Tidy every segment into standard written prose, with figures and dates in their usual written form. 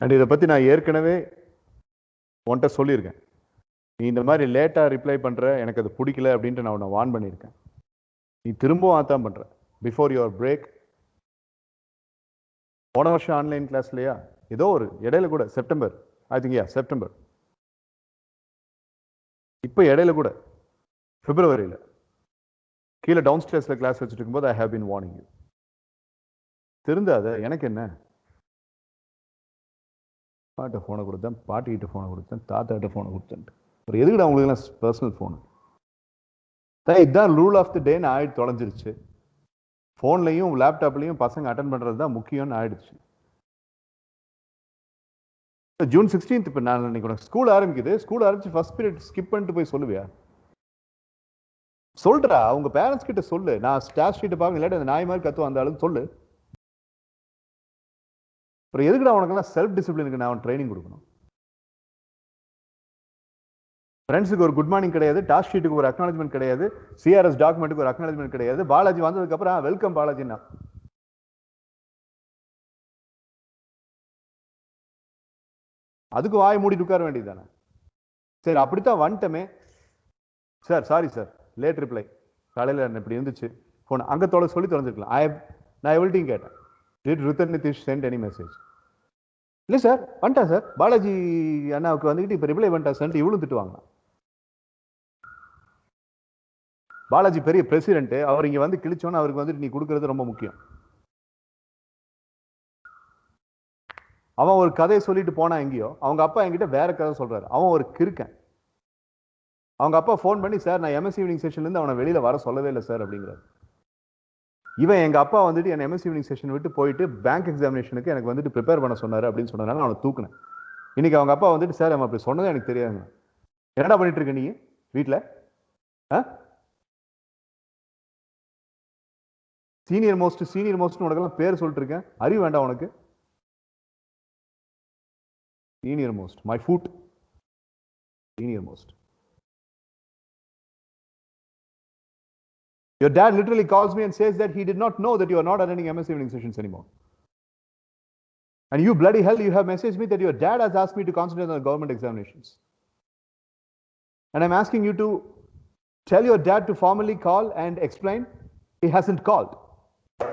And இதை பற்றி நான் ஏற்கனவே உன்கிட்ட சொல்லியிருக்கேன். நீ இந்த மாதிரி லேட்டாக ரிப்ளை பண்ணுற, எனக்கு அது பிடிக்கல அப்படின்ட்டு நான் உன்னை வார்ன் பண்ணியிருக்கேன். நீ திரும்பவும் அதான் பண்ணுற. பிஃபோர் யுவர் பிரேக், போன வருஷம் ஆன்லைன் கிளாஸ்லையா ஏதோ ஒரு இடையில கூட செப்டம்பர், ஐ திங்க் செப்டம்பர், இப்போ இடையில கூட பிப்ரவரியில் கீழே டவுன் ஸ்டேர்ஸில் கிளாஸ் வச்சுட்டு இருக்கும்போது I have been warning you. திருந்தாத, எனக்கு என்ன, பாட்ட ஃபோனை கொடுத்தேன், பாட்டிக்கிட்ட ஃபோனை கொடுத்தேன், தாத்தாக்கிட்ட ஃபோனை கொடுத்தேன். ஒரு எதுக்குடா அவங்களுக்குலாம் பர்சனல் ஃபோனு? இதுதான் ரூல் ஆஃப் தி டேன்னு ஆயிட்டு தொலைஞ்சிருச்சு. ஃபோன்லையும் லேப்டாப்லையும் பசங்க அட்டன் பண்ணுறது தான் முக்கியம்னு ஆயிடுச்சு. ஜூன் 16th இப்போ நான் இன்னைக்கு உனக்கு ஸ்கூல் ஆரம்பிக்குது, ஸ்கூல் ஆரம்பிச்சு ஃபர்ஸ்ட் பீரியட் ஸ்கிப் பண்ணிட்டு போய் சொல்லுவியா? சொல்றா, அவங்க பேரண்ட்ஸ் கிட்ட சொல்லு. நான் ஸ்டாஃப் ஷீட்டை பார்க்க இல்லாட்டி அந்த நாய் மாதிரி கத்துவோம் அந்த அளவுக்கு சொல்லு. அப்புறம் எதுக்குடா உனக்கெல்லாம் செல்ஃப் டிசிப்ளினுக்கு நான் ட்ரைனிங் கொடுக்கணும்? ஃப்ரெண்ட்ஸுக்கு ஒரு குட் மார்னிங் கிடையாது, டாஸ்க் ஷீட்டுக்கு ஒரு அக்னாலஜ்மெண்ட் கிடையாது, சிஆர்எஸ் டாக்குமெண்ட்டுக்கு ஒரு அக்னாலஜ்மெண்ட் கிடையாது. பாலாஜி வந்ததுக்கப்புறம் வெல்கம் பாலாஜின்னா அதுக்கு வாய் மூடிட்டு உட்கார வேண்டியது தானே? சரி, அப்படித்தான் வந்துட்டமே sir, sorry sir, late reply, காலையில் இப்படி இருந்துச்சு ஃபோன் அங்கே சொல்லி தொலைஞ்சிருக்கலாம். நான் எவ்வளோட்டையும் கேட்டேன், did Rithan Nitish sent any message? இல்லை சார், வந்துட்டா சார், பாலாஜி அண்ணாவுக்கு வந்துக்கிட்டு இப்போ ரிப்ளை பண்ணிட்டா சார் இவ்வளோ திட்டுவாங்க. பாலாஜி பெரிய பிரசிடென்ட், அவர் இங்கே வந்து கிழிச்சோன்னு அவருக்கு வந்துட்டு நீ கொடுக்கறது ரொம்ப முக்கியம். அவன் ஒரு கதையை சொல்லிட்டு போனா எங்கேயோ, அவங்க அப்பா என்கிட்ட வேற கதை சொல்றாரு. அவன் ஒரு கிறுக்கன். அவங்க அப்பா ஃபோன் பண்ணி, சார் நான் எம்எஸ் ஈவினிங் செஷன்லேருந்து அவனை வெளியில வர சொல்லவே இல்லை சார் அப்படிங்கிறார். இவன் எங்க அப்பா வந்துட்டு என் எம்எஸ் ஈவினிங் செஷன் விட்டு போயிட்டு பேங்க் எக்ஸாமினேஷனுக்கு எனக்கு வந்துட்டு ப்ரிப்பேர் பண்ண சொன்னாரு அப்படின்னு சொன்னதுனால அவனை தூக்குனேன். இன்னைக்கு அவங்க அப்பா வந்துட்டு, சார் அவன் அப்படி சொன்னதே எனக்கு தெரியாதுங்க. என்னடா பண்ணிட்டு இருக்க நீ வீட்டில்? சீனியர் மோஸ்ட் உனக்கெல்லாம் பேர் சொல்லிட்டு இருக்கேன், அறிவு வேண்டாம் உனக்கு? Senior most, my foot, senior most. Your dad literally calls me and says that he did not know that you are not attending MS evening sessions anymore. And you bloody hell, you have messaged me that your dad has asked me to concentrate on the government examinations. And I'm asking you to tell your dad to formally call and explain. He hasn't called.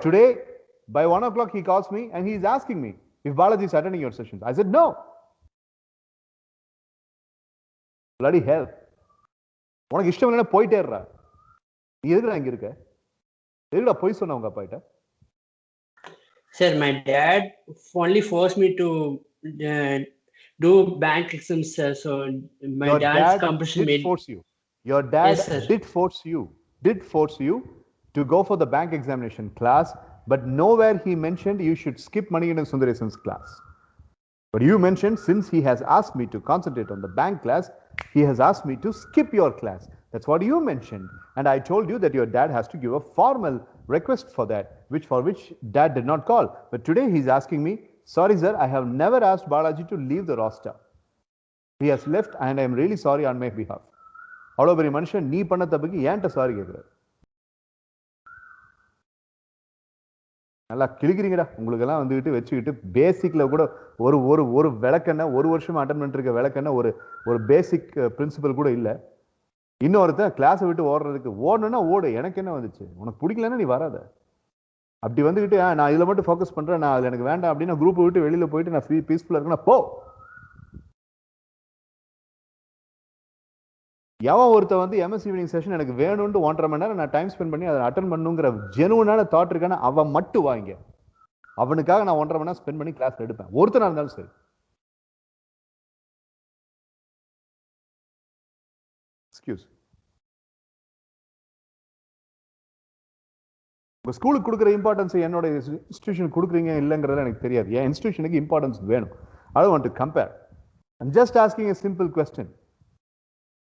Today, by 1 o'clock, he calls me and he is asking me if Balaji is attending your sessions. I said, no. Bloody hell. உனக்கு இஷ்டம் இல்லைன்னா போயிட்டே இருறா. நீ எதுக்குடா இங்க இருக்க? எதுக்குடா போய் சொன்ன உங்க அப்பா கிட்ட? Sir, my dad only forced me to do bank exams, sir. So my dad's compulsion made force you. Your dad did force you to go for the bank examination class, but nowhere he mentioned you should skip Manigandan Sundaresan's class. But you mentioned, since he has asked me to concentrate on the bank class, he has asked me to skip your class. That's what you mentioned. And I told you that your dad has to give a formal request for that, for which dad did not call. But today he's asking me, sorry sir, I have never asked Balaji to leave the roster. He has left and I am really sorry on my behalf. அவ்வளோ பெரிய மனுஷன் நீ பண்ண தப்புக்கு ஏன்ட்ட sorry கேட்குறாரு? நல்லா கிழிக்கிறீங்கடா. உங்களுக்கெல்லாம் வந்துக்கிட்டு வச்சுக்கிட்டு பேசிக்கில் கூட ஒரு ஒரு ஒரு விளக்கெண்ண, ஒரு வருஷம் அட்டன் பண்ணிருக்க விளக்கெண்ண, ஒரு பேசிக் பிரின்சிபல் கூட இல்லை. இன்னொருத்தன் கிளாஸை விட்டு ஓடுறதுக்கு, ஓடணும்னா ஓடு, எனக்கு என்ன வந்துச்சு? உனக்கு பிடிக்கலன்னா நீ வராத. அப்படி வந்துக்கிட்டு நான் இதில் மட்டும் ஃபோக்கஸ் பண்ணுறேன், நான் அதில் எனக்கு வேண்டாம் அப்படின்னா குரூப்பை விட்டு வெளியில் போயிட்டு நான் பீஸ்ஃபுல்லாக இருக்கேன்னா போ. எவன் ஒருத்த வந்து எம்எஸ் ஈவினிங் செஷன் எனக்கு வேணும்னு 1.5 மணி நேரம் நான் டைம் ஸ்பெண்ட் பண்ணி அதை அட்டன் பண்ணுங்கிற ஜெனுவனான தாட் இருக்கான அவன் மட்டும் வாங்க. அவனுக்காக நான் 1.5 மணி நேரம் ஸ்பெண்ட் பண்ணி கிளாஸ் எடுப்பேன், ஒருத்தனா இருந்தாலும் சரி. எக்ஸ்கியூஸ். உங்க ஸ்கூலுக்கு கொடுக்குற இம்பார்ட்டன்ஸ் என்னோட இன்ஸ்டிடியூஷன் கொடுக்குறீங்க இல்லைங்கிறத எனக்கு தெரியாது. என் இன்ஸ்டிடியூஷனுக்கு இம்பார்ட்டன்ஸ் வேணும். I don't want to compare. I'm just asking a simple question.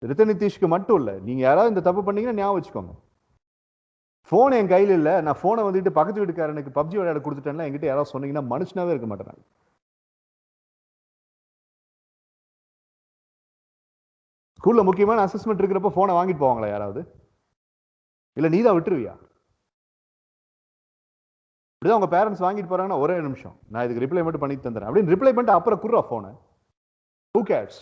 ரித்தன் நிதிஷ்க்கு மட்டும் இல்லை, நீங்கள் யாராவது இந்த தப்பு பண்ணீங்கன்னா ஞாபகம் வச்சுக்கோங்க. ஃபோன் என் கையில் இல்லை, நான் ஃபோனை வந்துட்டு பக்கத்து வீட்டுக்காரனுக்கு பப்ஜி விளையாட கொடுத்துட்டேன்னா என்கிட்ட யாராவது சொன்னீங்கன்னா மனுஷனாவே இருக்க மாட்டேறாங்க. ஸ்கூலில் முக்கியமான அசஸ்மெண்ட் இருக்கிறப்ப ஃபோனை வாங்கிட்டு போவாங்களா யாராவது? இல்லை நீ தான் விட்டுருவியா? இப்படிதான் உங்க பேரண்ட்ஸ் வாங்கிட்டு போறாங்கன்னா ஒரே நிமிஷம் நான் இதுக்கு ரிப்ளை மட்டும் பண்ணி தந்துறேன் அப்படின்னு ரிப்ளை பண்ணிட்டு அப்புறம் குடுறா போனை. Who cares?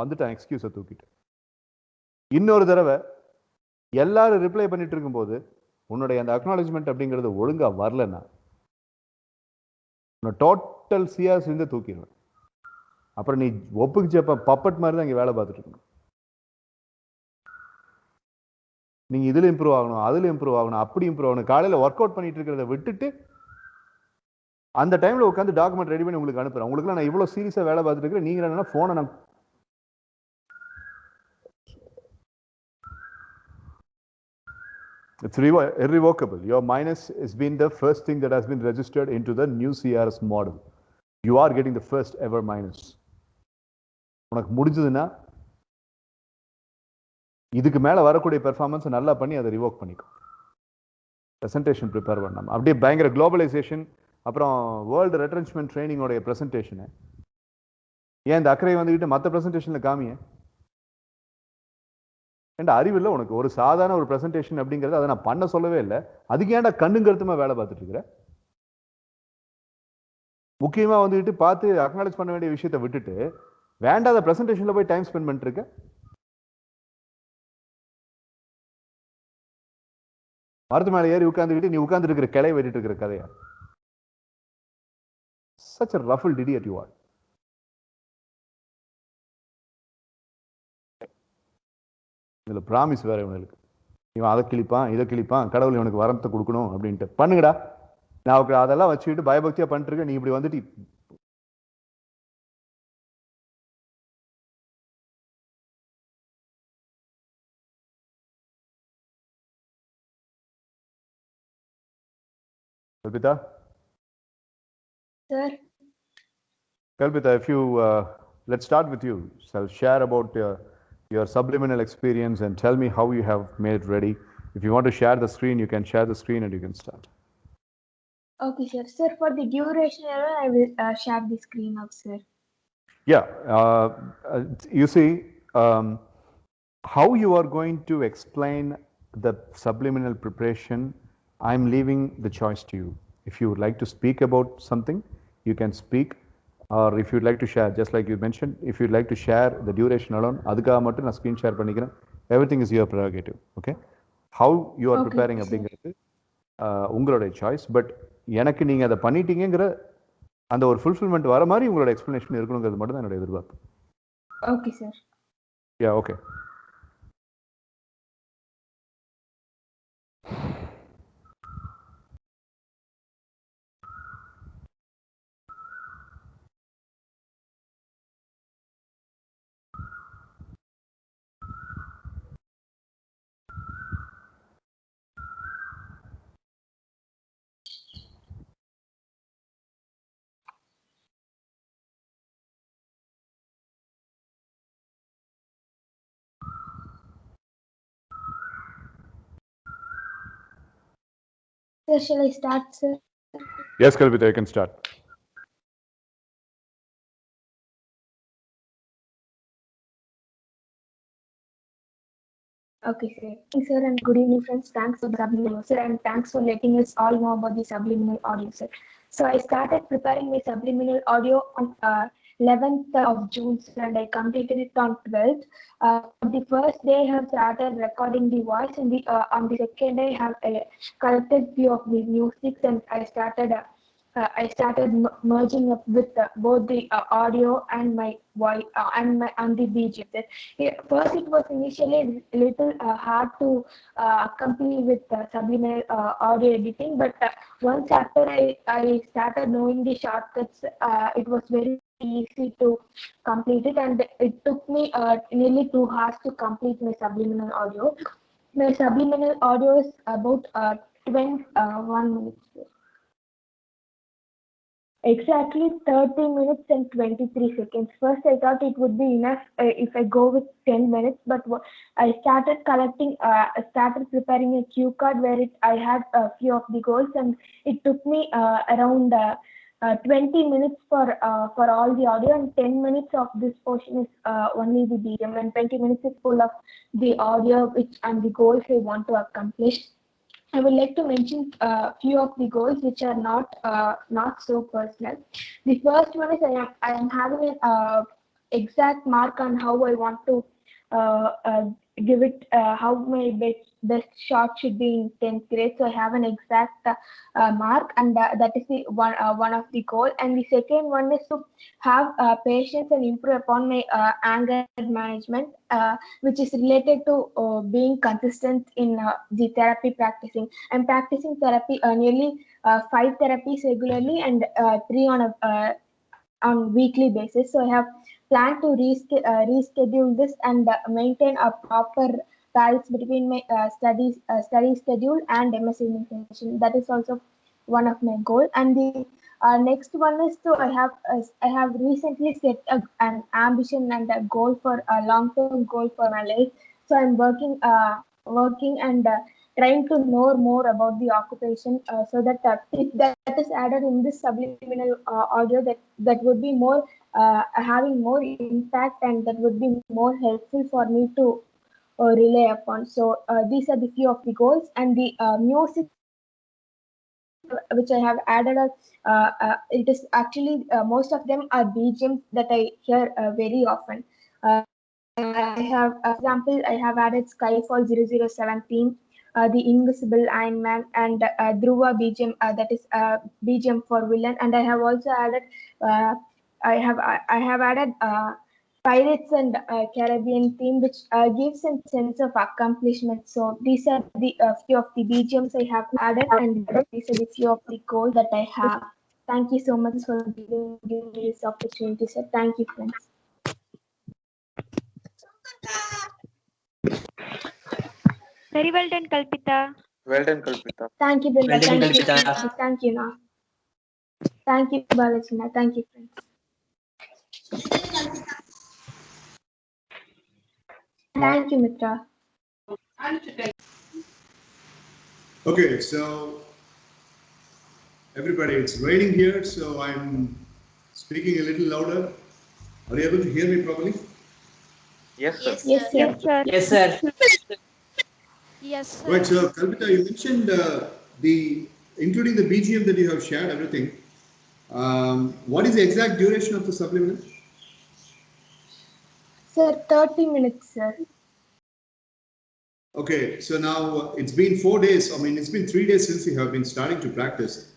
வந்துட்டான் எக்ஸ்கியூஸை தூக்கிட்டு. இன்னொரு தடவை எல்லாரும் ரிப்ளை பண்ணிட்டு இருக்கும்போது உன்னுடைய அந்த அக்னாலஜ்மெண்ட் அப்படிங்கிறது ஒழுங்கா வரலன்னா டோட்டல் சிஆர்ஸ் இருந்து தூக்கிடுவேன். அப்புறம் நீ ஒப்புக்கு பப்பட் மாதிரி தான் இங்க வேலை பார்த்துட்டு இருக்கணும். நீங்க இதுல இம்ப்ரூவ் ஆகணும், அதுல இம்ப்ரூவ் ஆகணும், அப்படி இம்ப்ரூவ் ஆகணும். காலையில ஒர்க் அவுட் பண்ணிட்டு இருக்கிறத விட்டுட்டு அந்த டைம்ல உட்காந்து டாக்குமெண்ட் ரெடி பண்ணி உங்களுக்கு அனுப்புறேன். உங்களுக்கு நான் இவ்வளவு சீரியஸா வேலை பார்த்துட்டு இருக்கிறேன், நீங்க என்ன போனை நான் it's irrevocable. Your minus has been the first thing that has been registered into the new CRS model. You are getting the first ever minus. உனக்கு முடிஞ்சதுன்னா இதுக்கு மேல வரக்கூடிய பெர்ஃபார்மன்ஸ் நல்லா பண்ணி அதை ரிவோக் பண்ணிக்கும். பிரசன்டேஷன் ப்ரிப்பேர் பண்ணாம அப்படியே பயங்கர குளோபலைசேஷன் அப்புறம் வேர்ல்டு ரெட்ரென்ச்மெண்ட் ட்ரைனிங்கோடைய பிரசன்டேஷனு ஏன் இந்த அக்கறை வந்துக்கிட்டு மற்ற பிரசன்டேஷன்ல காமிய ஏன்டா அறிவில்லை உனக்கு? ஒரு சாதாரண ஒரு பிரசன்டேஷன் அப்படிங்கிறது அதை நான் பண்ண சொல்லவே இல்லை. அதுக்கு ஏன்டா கண்ணும் கருத்துமா வேலை பார்த்துட்டு இருக்கிற? முக்கியமா வந்துட்டு பார்த்து அக்னாலேஜ் பண்ண வேண்டிய விஷயத்தை விட்டுட்டு வேண்டாத பிரசன்டேஷன்ல போய் டைம் ஸ்பெண்ட் பண்ணிட்டு இருக்க. மரத்து மேலே ஏறி உட்காந்துக்கிட்டு நீ உட்கார்ந்து இருக்கிற கிளை வெட்டிட்டு இருக்கிற கதையா? Such a ruffled idiot you are. இதுல ப்ராமிஸ் வேற இவனுக்கு. இவன் அதை கிழிப்பான் இதை கிழிப்பான், கடவுள் இவனுக்கு வரத்தை கொடுக்கணும் அப்படின்ட்டு பண்ணுங்கடா. நான் அதெல்லாம் வச்சுக்கிட்டு பயபக்தியா பண்ணிட்டு இருக்கேன். நீ இப்படி வந்துட்டு Kalpita? Sir. Kalpita, if you let's start with you. So share about your subliminal experience and tell me how you have made it ready. If you want to share the screen, you can share the screen and you can start. Okay, sir. Sir, for the duration error, I will share the screen out, sir. Yeah. You see, how you are going to explain the subliminal preparation, I'm leaving the choice to you. If you would like to speak about something, you can speak. Or if you'd like to share, just like you mentioned, if you'd like to share the duration alone, adukka mattum na screen share pannikiren. Everything is your prerogative. Okay? How you are preparing அப்படிங்கிறது உங்களுடைய choice. But எனக்கு நீங்க அதை பண்ணிட்டீங்கிற அந்த ஒரு fulfilment வர மாதிரி உங்களோட எக்ஸ்பிளனேஷன் இருக்கணுங்கிறது மட்டும் தான் என்னோட எதிர்பார்ப்பு. Okay sir. Yeah okay. Sir, shall I start, sir? Yes, Kalpita, you can start. Okay, sir. Sir, and good evening, friends. Thanks for the subliminal, sir, and thanks for letting us all know about the subliminal audio, sir. So I started preparing my subliminal audio on 11th of June, sir, and I completed it on 12th. The first day I have started recording the voice, and on the second day I have collected few of the music, and I started merging up with both the audio and my voice and the BGM. First, it was initially a little hard to accompany with subliminal audio editing, but once after I started knowing the shortcuts, it was very easy to complete it, and it took me nearly 2 hours to complete my subliminal audio. My subliminal audio is about 21 minutes. Exactly 30 minutes and 23 seconds. First, I thought it would be enough if I go with 10 minutes, but I started preparing a cue card where I had a few of the goals, and it took me around 20 minutes for all the audio, and 10 minutes of this portion is only the BGM, and 20 minutes is full of the audio and the goals I want to accomplish. I would like to mention a few of the goals which are not so personal. The first one is I am having an exact mark on how I want to uh, uh, give it, how my best shot should be in 10th grade. So I have an exact mark, and that is the one of the goal. And the second one is to have patience and improve upon my anger management, which is related to being consistent in the therapy practicing. I'm practicing therapy nearly 5 therapies regularly and 3 on weekly basis. So I have planned to reschedule this and maintain a proper balance between my study schedule and MSc session. That is also one of my goal. And the next one is to I have recently set an ambition and a goal for a long-term goal for my life. So I'm working and trying to know more about the occupation, so that if that is added in this subliminal audio, that would be more having more impact, and that would be more helpful for me to rely upon. So these are the few of the goals. And the music which I have added, it is actually most of them are BGMs that I hear very often. I have, example, I have added Skyfall 007 theme, the Invisible Iron Man, and Dhruva BGM, that is BGM for villain. And I have also added, I have added Pirates and Caribbean theme, which gives a sense of accomplishment. So these are the few of the BGMs I have added, and these are the few of the goals that I have. Thank you so much for giving me this opportunity, sir. Thank you, friends. Very well done, Kalpita. Well done, Kalpita. Thank you, Binda. Well done, Thank you. Kalpita. Thank you, Na. Thank you, Balachina. Thank you, friends. Thank you, Mitra. Okay, so everybody, it's raining here, so I'm speaking a little louder. Are you able to hear me properly? Yes, sir. Yes, sir. Yes, sir. Yes, sir. Yes, sir. Right, so Kalpita, you mentioned including the BGM that you have shared, everything. What is the exact duration of the subliminal? Sir, 30 minutes, sir. Okay, so now it's been 4 days. I mean, it's been 3 days since you have been starting to practice.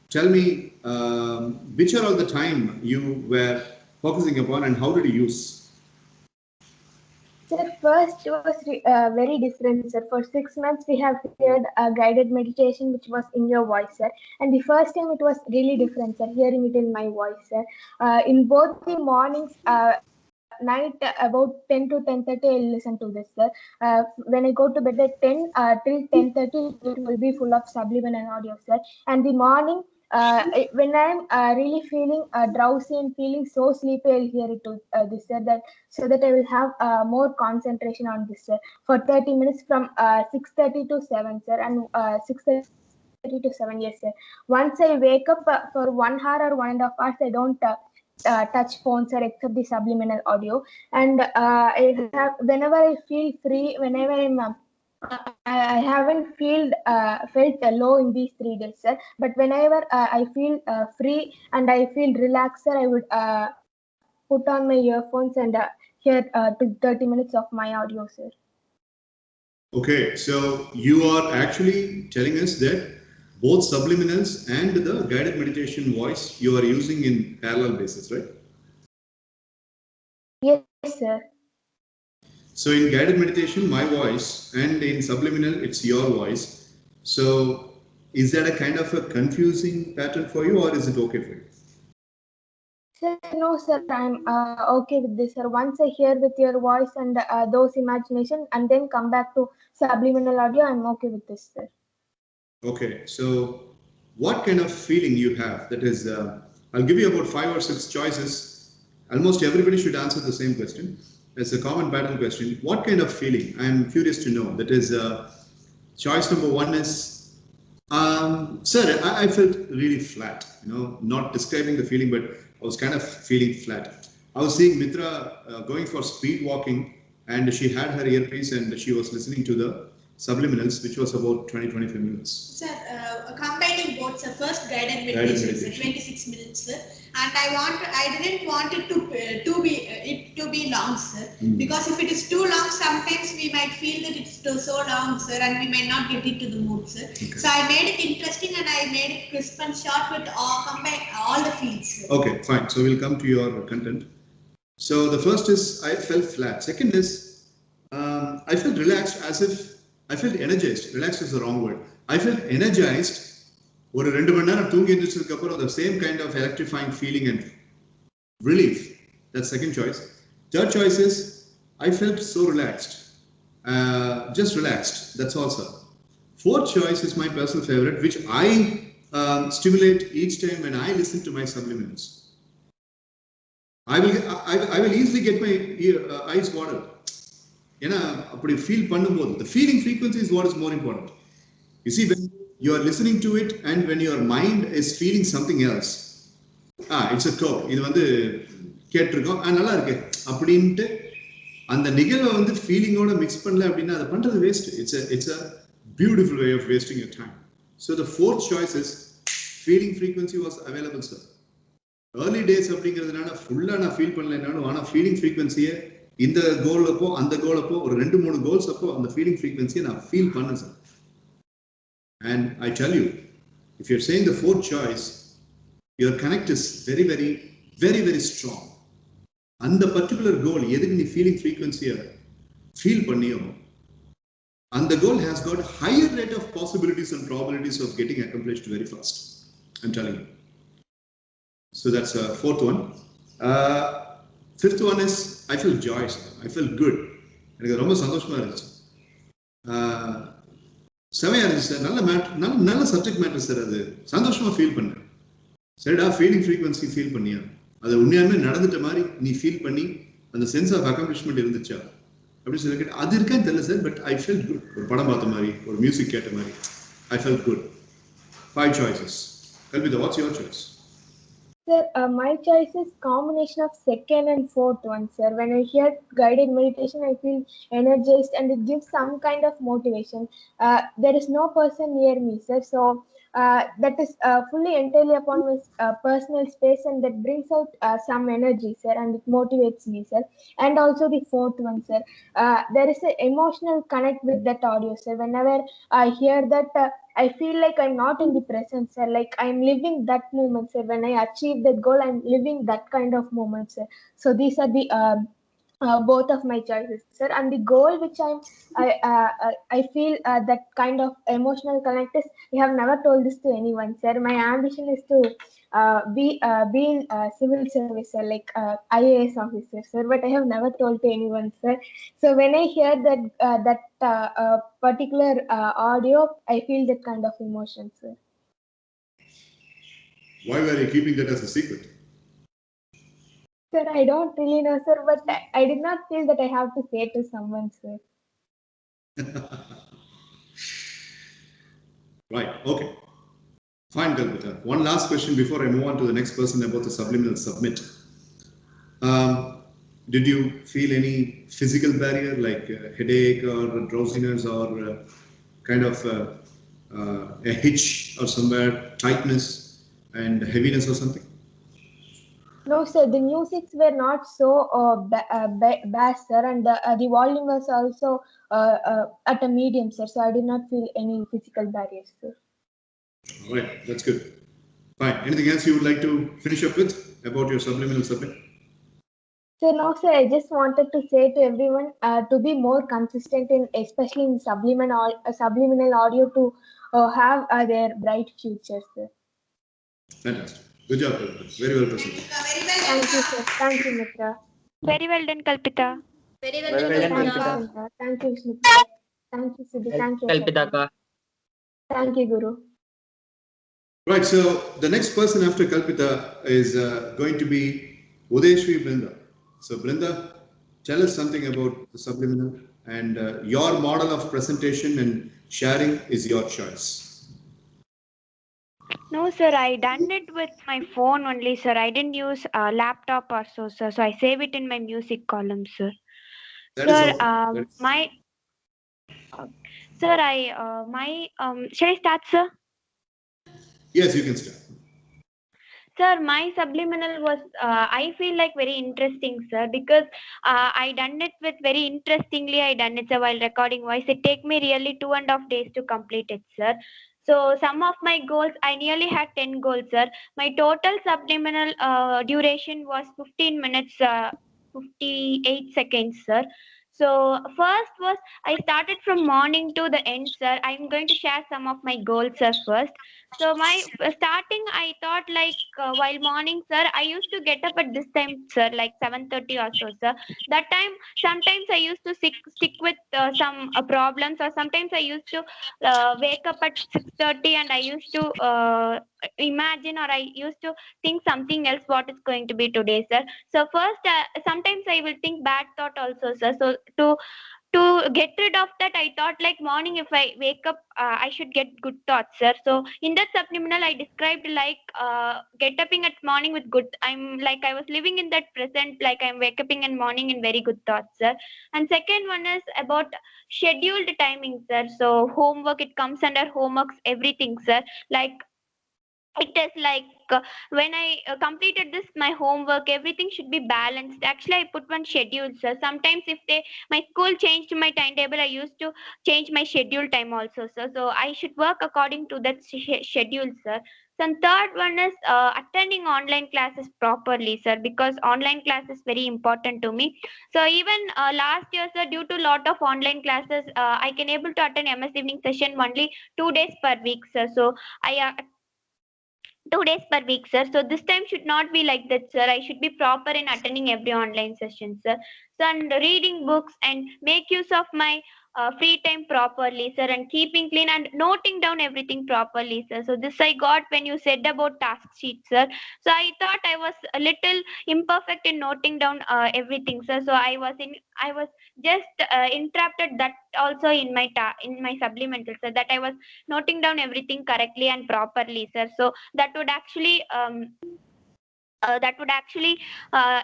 Tell me, which are all the time you were focusing upon, and how did you use? Sir, first it was very different, sir. For 6 months, we have heard a guided meditation, which was in your voice, sir. And the first time it was really different, sir, hearing it in my voice, sir. In both the mornings, night about 10 to 10:30, I'll listen to this, sir. When I go to bed at 10 till 10:30, it will be full of subliminal audio, sir. And the morning, when I'm really feeling drowsy and feeling so sleepy, I'll hear it to this, sir, so that I will have more concentration on this, sir, for 30 minutes from 6:30 to 7, sir, and 6:30 to 7, yes, sir. Once I wake up for 1 hour or 1.5 hours, I don't touch phones or except the subliminal audio. And whenever I feel free, whenever I haven't felt low in these 3 days, sir. But whenever I feel free and I feel relaxed, sir, I would put on my earphones and hear 30 minutes of my audio, sir. Okay, so you are actually telling us that both subliminals and the guided meditation voice you are using in parallel basis, right? Yes, sir. So in guided meditation, my voice, and in subliminal, it's your voice. So is that a kind of a confusing pattern for you, or is it okay for you? Sir, no, sir, I'm okay with this, sir. Once I hear with your voice and those imagination, and then come back to subliminal audio, I'm okay with this, sir. Okay, so what kind of feeling you have? That is, I'll give you about 5 or 6 choices. Almost everybody should answer the same question. It's a common pattern question. What kind of feeling? I'm curious to know. That is, choice number 1 is, sir, I felt really flat. Not describing the feeling, but I was kind of feeling flat. I was seeing Mitra going for speed walking, and she had her earpiece and she was listening to the subliminals, which was about 20-25 minutes. Sir, combining both, sir. First guided meditation, sir, 26 minutes, sir. And I didn't want it to be long, sir. Because if it is too long, sometimes we might feel that it's so long, sir, and we may not get into the mood, sir. Okay. So I made it interesting and I made it crisp and short with all the fields, sir. Okay, fine. So we'll come to your content. So the first is I felt flat. Second is I felt relaxed, as if I felt energized. Relaxed is the wrong word. I felt energized. ஒரு 2 மணி நேரம் தூங்கி எழுந்திரிச்சதுக்கு அப்புறம் the same kind of electrifying feeling and relief. That's second choice. Third choice is I felt so relaxed. Just relaxed. That's all, sir. Fourth choice is my personal favorite, which I stimulate each time when I listen to my subliminals. I will easily get my eyes watered. ஏன்னா அப்படி feel பண்ணும்போது the feeling frequency is what is more important. You see, when you are listening to it and when your mind is feeling something else, it's a curve. இது வந்து கேட்டிருக்கோம், நல்லா இருக்கு அப்படின்ட்டு அந்த நிகழ்வை வந்து ஃபீலிங்கோட மிக்ஸ் பண்ணல அப்படின்னா அதை பண்றது waste. It's a beautiful way of wasting your time. So the fourth choice is feeling frequency was available, sir. Early days அப்படிங்கிறதுனால ஃபுல்லா நான் ஃபீல் பண்ணலைனாலும் ஆனால் ஃபீலிங் ஃப்ரீக்வன்சியை இந்த கோல் அப்போ அந்த கோல் அப்போ ஒரு 2-3 கோல்ஸ் அப்போ அந்த ஃபீலிங் ஃப்ரீக்வன்சியை நான் ஃபீல் பண்ணேன் sir. And I tell you, if you're saying the fourth choice, your connect is very, very, very, very strong. And the particular goal, எதுக்கு நீ feeling frequency feel பண்ணியோ, and the goal has got higher rate of possibilities and probabilities of getting accomplished very fast. I'm telling you. So that's a fourth one. Fifth one is I feel joy. I feel good. எனக்கு ரொம்ப சந்தோஷமா இருந்துச்சு. செமையா இருந்துச்சு sir. நல்ல subject matter sir. அது சந்தோஷமா feel பண்ணேன். சரிடா, ஃபீலிங் ஃப்ரீக்வன்சி ஃபீல் பண்ணியா, அது உண்மையாலுமே நடந்துட்ட மாதிரி நீ ஃபீல் பண்ணி அந்த சென்ஸ் ஆஃப் அக்காம்ப்ளிஷ்மெண்ட் இருந்துச்சா அப்படின்னு சொல்லி கேட்டு அது இருக்கான்னு தெரியல sir. But I felt good. ஒரு படம் பார்த்த மாதிரி, ஒரு மியூசிக் கேட்ட மாதிரி I felt good. 5 choices. Kalpita, what's your choice? Sir, my choice is combination of second and fourth one, sir. When I hear guided meditation, I feel energized and it gives some kind of motivation. There is no person near me, sir. So that is fully entirely upon my personal space, and that brings out some energy, sir, and it motivates me, sir. And also the fourth one, sir. There is an emotional connect with that audio, sir. Whenever I hear that, I feel like I'm not in the present, sir. Like I'm living that moment, sir. When I achieve that goal, I'm living that kind of moment, sir. So these are the both of my choices, sir. And the goal which I feel that kind of emotional connect is, I have never told this to anyone, sir. My ambition is to be in civil service, sir, like IAS officer, sir. But I have never told to anyone, sir. So when I hear that particular audio, I feel that kind of emotion, sir. Why were you keeping that as a secret? Sir, I don't really know, sir, but I did not feel that I have to say to someone, sir. Right, okay. Fine, Kalpita. One last question before I move on to the next person about the subliminal submit. Did you feel any physical barrier like headache or drowsiness or kind of a hitch or somewhere, tightness and heaviness or something? No, sir. The musics were not so bass, sir, and the volume was also at a medium, sir. So I did not feel any physical barriers, sir. All right, that's good. Fine. Anything else you would like to finish up with about your subliminal submit? So no, sir. I just wanted to say to everyone to be more consistent in, especially in subliminal audio, to have their bright future, sir. Fantastic. Good job, Kalpita. Very well presented. Thank you, sir. Thank you, Mitra. Very well done, Kalpita. Very well done, Kalpita. Thank you, Smita. Thank you, Siddhi. Thank you, Kalpita ka. Thank you, Guru. Right, so the next person after Kalpita is going to be Udeshwi Brinda. So Brinda, tell us something about the subliminal, and your model of presentation and sharing is your choice. No, sir, I done it with my phone only, sir. I didn't use a laptop or so, sir. So I save it in my music column, sir. That Sir, is awesome. Sir, shall I start, sir? Yes, you can start. Sir, my subliminal was, I feel like very interesting, sir, because I done it with very interestingly. I done it, sir, while recording voice. It take me really 2.5 days to complete it, sir. So some of my goals, I nearly had 10 goals, sir. My total subliminal duration was 15 minutes, 58 seconds, sir. So first was I started from morning to the end, sir. I'm going to share some of my goals, sir, first. So my starting, I thought like while morning, sir, I used to get up at this time, sir, like 7:30 or so, sir. That time, sometimes I used to stick with some problems, or sometimes I used to wake up at 6:30 and I used to imagine, or I used to think something else what is going to be today, sir. So first, sometimes I will think bad thought also, sir. So to get rid of that, I thought like morning if I wake up, I should get good thoughts, sir. So in that subliminal I described like get upping at morning with good, I'm like I was living in that present, like I'm wake upping in morning in very good thoughts, sir. And second one is about scheduled timing, sir. So homework, it comes under homeworks, everything, sir. Like it is like when I completed this my homework, everything should be balanced. Actually I put one schedule, sir. Sometimes if my school changed my timetable, I used to change my schedule time also, sir. So I should work according to that schedule, sir. And third one is attending online classes properly, sir, because online class is very important to me. So even last year, sir, due to lot of online classes, I can able to attend MS evening session only 2 days per week, sir. So I 2 days per week, sir. So this time should not be like that, sir. I should be proper in attending every online session, sir. So and reading books and make use of my free time properly, sir, and keeping clean and noting down everything properly, sir. So this I got when you said about task sheet, sir. So I thought I was a little imperfect in noting down everything, sir. So I was just interrupted that also in my supplemental, sir, that I was noting down everything correctly and properly, sir. So that would actually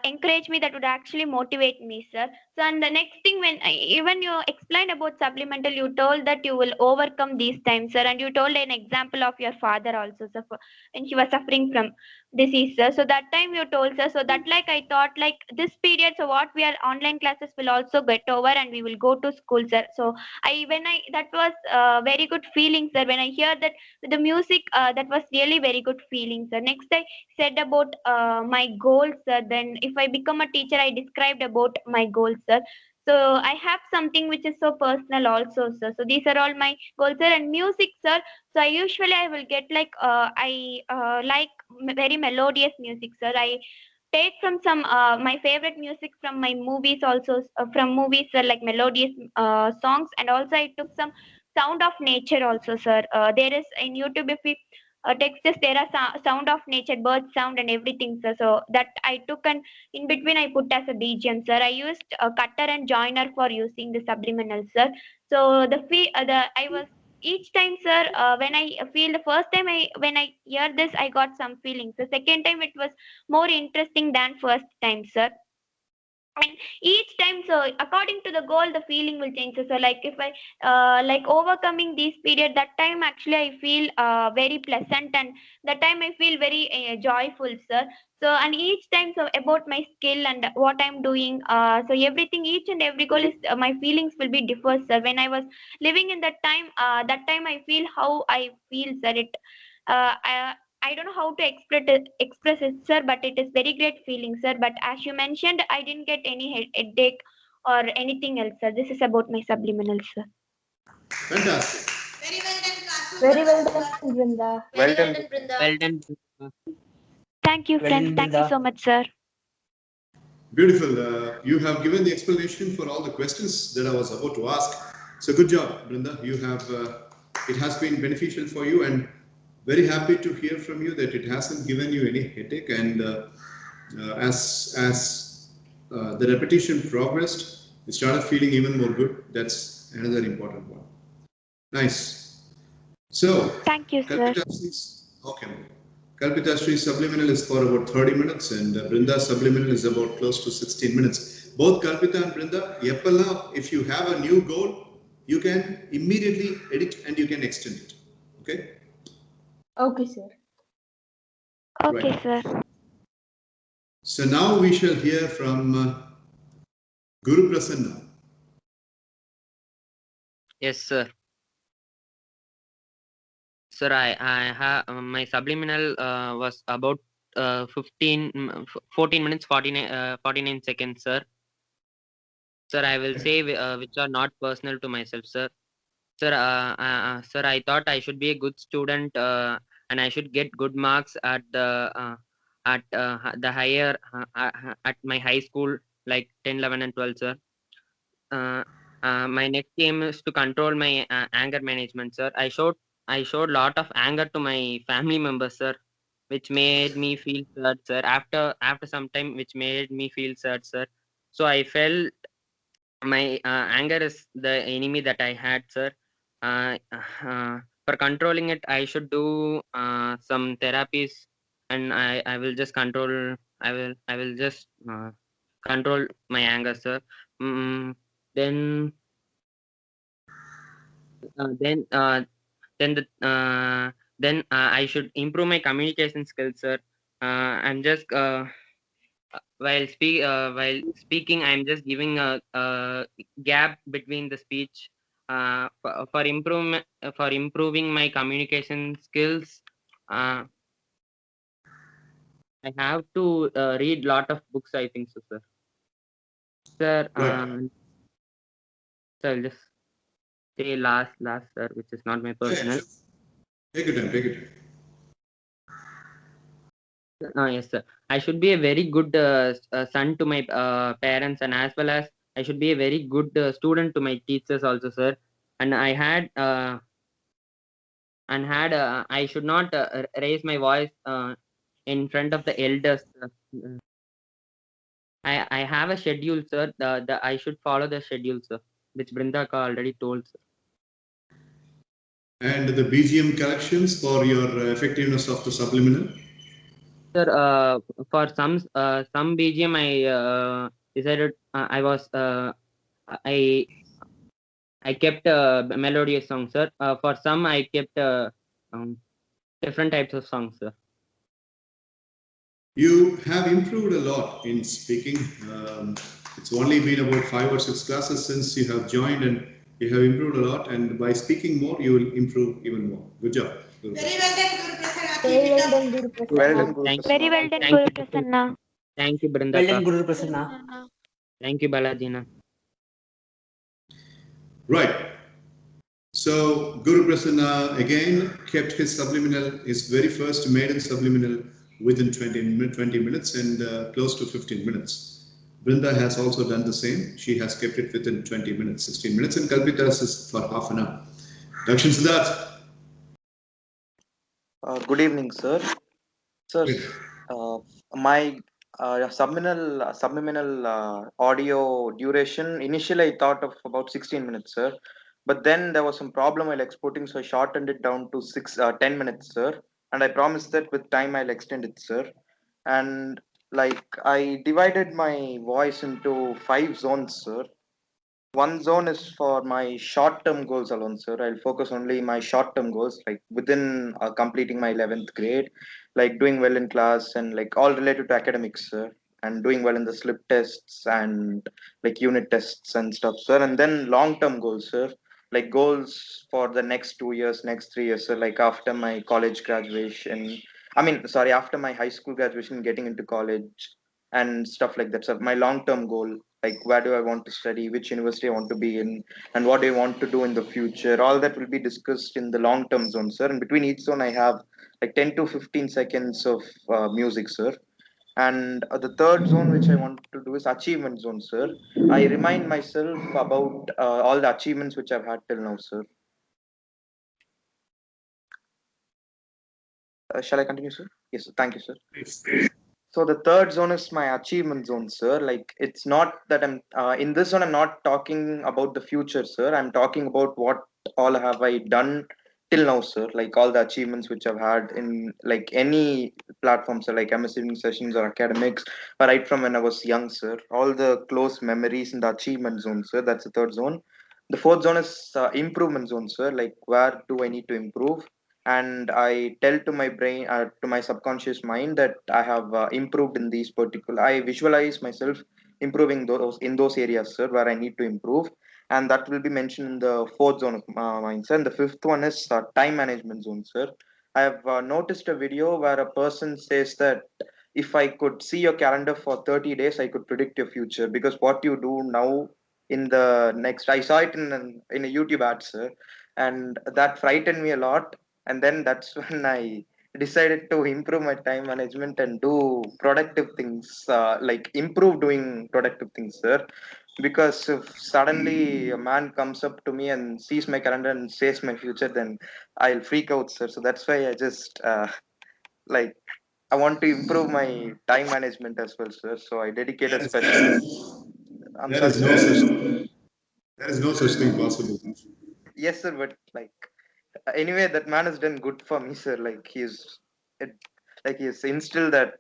encourage me, that would actually motivate me, sir. So and the next thing, when even you explained about supplemental, you told that you will overcome these times, sir, and you told an example of your father also, sir, and he was suffering from disease, sir. So that time you told, sir, so that like I thought like this period, so what we are online classes will also get over and we will go to school, sir. So I that was very good feeling, sir, when I hear that the music, that was really very good feeling, sir. Next I said about my goals, sir. Then if I become a teacher, I described about my goals, sir. So I have something which is so personal also, sir. So these are all my goals, sir. And music, sir, so I will get like I like very melodious music, sir. I take from some my favorite music from my movies also, from movies, sir, like melodious songs. And also I took some sound of nature also, sir. There is in YouTube, if we texts, there are sound of nature, bird sound and everything, sir. So that I took, and in between I put as a BGM, sir. I used a cutter and joiner for using the subliminal, sir. So I was each time, sir, when I feel the first time when I hear this, I got some feelings. The second time it was more interesting than first time, sir. And each time, so according to the goal, the feeling will change, so like if I like overcoming this period, that time actually I feel very pleasant, and that time I feel very joyful, sir. So and each time, so about my skill and what I'm doing, so everything, each and every goal is my feelings will be different, sir. When I was living in that time I feel how I feel, sir. It I don't know how to express it, sir, but it is very great feeling, sir. But as you mentioned, I didn't get any headache or anything else, sir. This is about my subliminal, sir. Fantastic. Very well done, Kasu. Very well done, Brinda. Well done. Brinda. Well done. Thank you, Well friends. done, Thank you Brinda. so much, sir. Beautiful. You have given the explanation for all the questions that I was about to ask. So good job, Brinda. You have. It has been beneficial for you, and very happy to hear from you that it hasn't given you any headache. And as the repetition progressed, you started feeling even more good. That's another important one. Nice. So, Thank you, sir. Okay. Kalpita's subliminal is for about 30 minutes, and Brinda's subliminal is about close to 16 minutes. Both Kalpita and Brinda, if you have a new goal, you can immediately edit and you can extend it. Okay? Okay, sir. Okay, Right. sir. So now we shall hear from Guru Prasanna. Yes, sir. Sir, I have my subliminal was about 14 minutes 49 seconds, sir. Sir, I will say which are not personal to myself, sir. Sir, sir, I thought I should be a good student and I should get good marks at the higher at my high school, like 10, 11, and 12, sir. My next aim is to control my anger management, sir. I showed lot of anger to my family members, sir, which made me feel sad, sir. After some time, which made me feel sad, sir. So I felt my anger is the enemy that I had, sir. For controlling it, I should do some therapies, and I will just control. I will just control my anger, sir. Mm, then then then the then I should improve my communication skills, sir. I'm just while speaking, I'm just giving a gap between the speech. For improving my communication skills, uh, I have to read lot of books. I think so, sir. Sir, Right. so I'll just say last, sir, which is not my personal. Take your time, take your time. Yes, sir. I should be a very good son to my parents, and as well as I should be a very good student to my teachers also, sir. And I should not raise my voice in front of the elders. I have a schedule, sir. The I should follow the schedule, sir, which Brindaka already told, sir. And the BGM corrections for your effectiveness of the subliminal? Sir, for some BGM, I decided I kept a melodious song, sir. For some, I kept different types of songs, sir. You have improved a lot in speaking. It's only been about 5 or 6 classes since you have joined, and you have improved a lot. And by speaking more, you will improve even more. Good job. Very well done, Guru Prasad. Very Keep it well up. done, Guru Well Prasanna. done, Guru Thank Very Prasanna. well done, thank Guru you, Prasanna. thank you, Well Brindaka. done, Guru Prasanna. Thank you, Balajina. Right. So Guru Prasanna again kept his subliminal, his very first maiden subliminal within 20 minutes and close to 15 minutes. Brinda has also done the same. She has kept it within 20 minutes, 16 minutes, and Kalpita's is for half an hour. Dakshin Siddharth. Good evening, sir. Sir, my subliminal audio duration, initially I thought of about 16 minutes, sir. But then there was some problem while exporting, so I shortened it down to 10 minutes, sir. And I promised that with time I'll extend it, sir. And like I divided my voice into 5 zones, sir. One zone is for my short term goals alone, sir. I'll focus only my short term goals, like within completing my 11th grade, like doing well in class and like all related to academics, sir, and doing well in the slip tests and like unit tests and stuff, sir. And then long term goals, sir, like goals for the next 2 years, next 3 years, sir, like after my college graduation. I mean, sorry, after my high school graduation, getting into college and stuff like that, sir. My long term goal, like where do I want to study, which university I want to be in, and what do I want to do in the future. All that will be discussed in the long term zone, sir. And between each zone, I have like 10 to 15 seconds of music, sir. And the third zone, which I want to do, is achievement zone, sir. I remind myself about all the achievements which I've had till now, sir. Shall I continue, sir? Yes, sir. Thank you, sir. So the third zone is my achievement zone, sir. Like it's not that I'm in this zone. I'm not talking about the future, sir. I'm talking about what all have I done till now, sir. Like all the achievements which I've had in like any platform, sir, like MSES sessions or academics, or right from when I was young, sir. All the close memories in the achievement zone, sir. That's the third zone. The fourth zone is improvement zone, sir. Like, where do I need to improve? And I tell to my brain, to my subconscious mind, that I have improved in these particular. I visualize myself improving those in those areas, sir, where I need to improve, and that will be mentioned in the fourth zone of mine, sir. And the fifth one is time management zone, sir. I have noticed a video where a person says that if I could see your calendar for 30 days, I could predict your future, because what you do now in the next, I saw it in a YouTube ad, sir, and that frightened me a lot. And then that's when I decided to improve my time management and do productive things, like improve doing productive things, sir. Because if suddenly a man comes up to me and sees my calendar and says my future, then I'll freak out, sir. So that's why I just like I want to improve my time management as well, sir. So I dedicate a special. I'm There sorry, is no sir. such there is no such thing possible. Yes, sir, but like anyway, that man has done good for me, sir. Like it, he's instilled that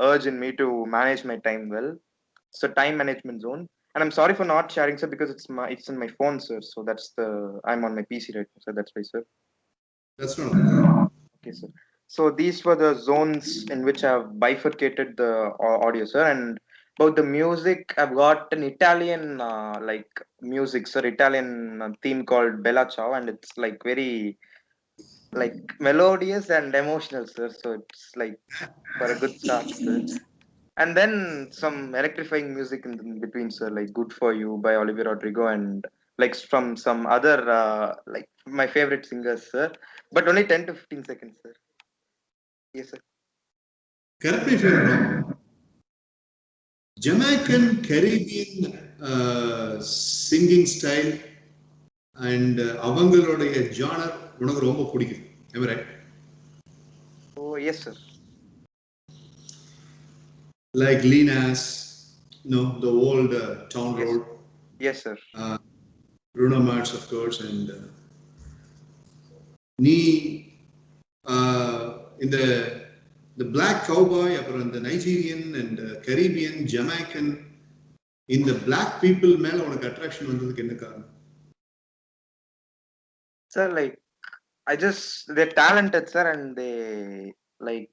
urge in me to manage my time well. So time management zone. And I'm sorry for not sharing, sir, because it's in my phone, sir. So I'm on my PC right now, so that's why, sir. That's not okay. Okay, sir. So these were the zones in which I've bifurcated the audio, sir. And about the music, I've got an Italian like music, sir, Italian theme called Bella Ciao, and it's like very like melodious and emotional, sir. So it's like for a good start, sir. And then some electrifying music in between, sir, like "Good for You" by Olivia Rodrigo, and like from some other like my favorite singers, sir. But only 10 to 15 seconds, sir. Yes, sir. Correct me if I'm wrong. Jamaican Caribbean singing style and அவங்களுடைய genre உனக்கு ரொம்ப பிடிக்கும். Am I right? Oh, yes, sir. Like Linas, the old Town Yes. Road. Yes, sir. Bruno Mars, of course, and நீ the black cowboy, அப்புறம் the Nigerian and Caribbean, Jamaican, இந்த black people மேல உனக்கு attraction வந்ததுக்கு என்ன காரணம்? Sir, like they're talented, sir, and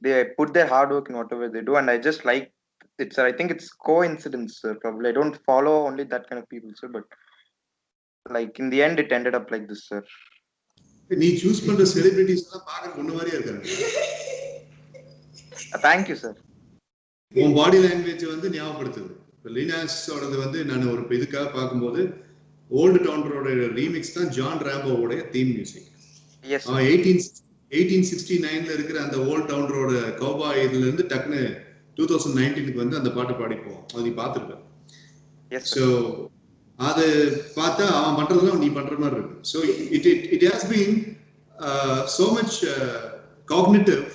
they put their hard work in whatever they do, and I just like it, sir. I think it's coincidence, sir. Probably I don't follow only that kind of people, sir, but like in the end, it ended up like this, sir. நீ choose பண்ற celebrities எல்லாம் பார்க்க ஒண்ணு மாதிரியா இருக்காங்க. Thank you, sir. உன் body language வந்து ஞாபகப்படுத்துது. லீனாஸோடது வந்து நான் ஒரு இதுக்காக பார்க்கும்போது ஓல்டு டவுனரோட ரீமிக்ஸ் தான் ஜான் ராம்போவோட தீம் மியூசிக். 1869ல இருக்கிற அந்த ஓல்டு டவுனரோட கௌபாய் இதுல இருந்து டக்குன்னு 2019க்கு வந்து அந்த பாட்டு பாடிப்போம். அது நீ பார்த்துருப்ப. ஸோ அது பார்த்தா அவன் பண்றதுலாம் நீ பண்ற மாதிரி இருக்கு. So it has been so much cognitive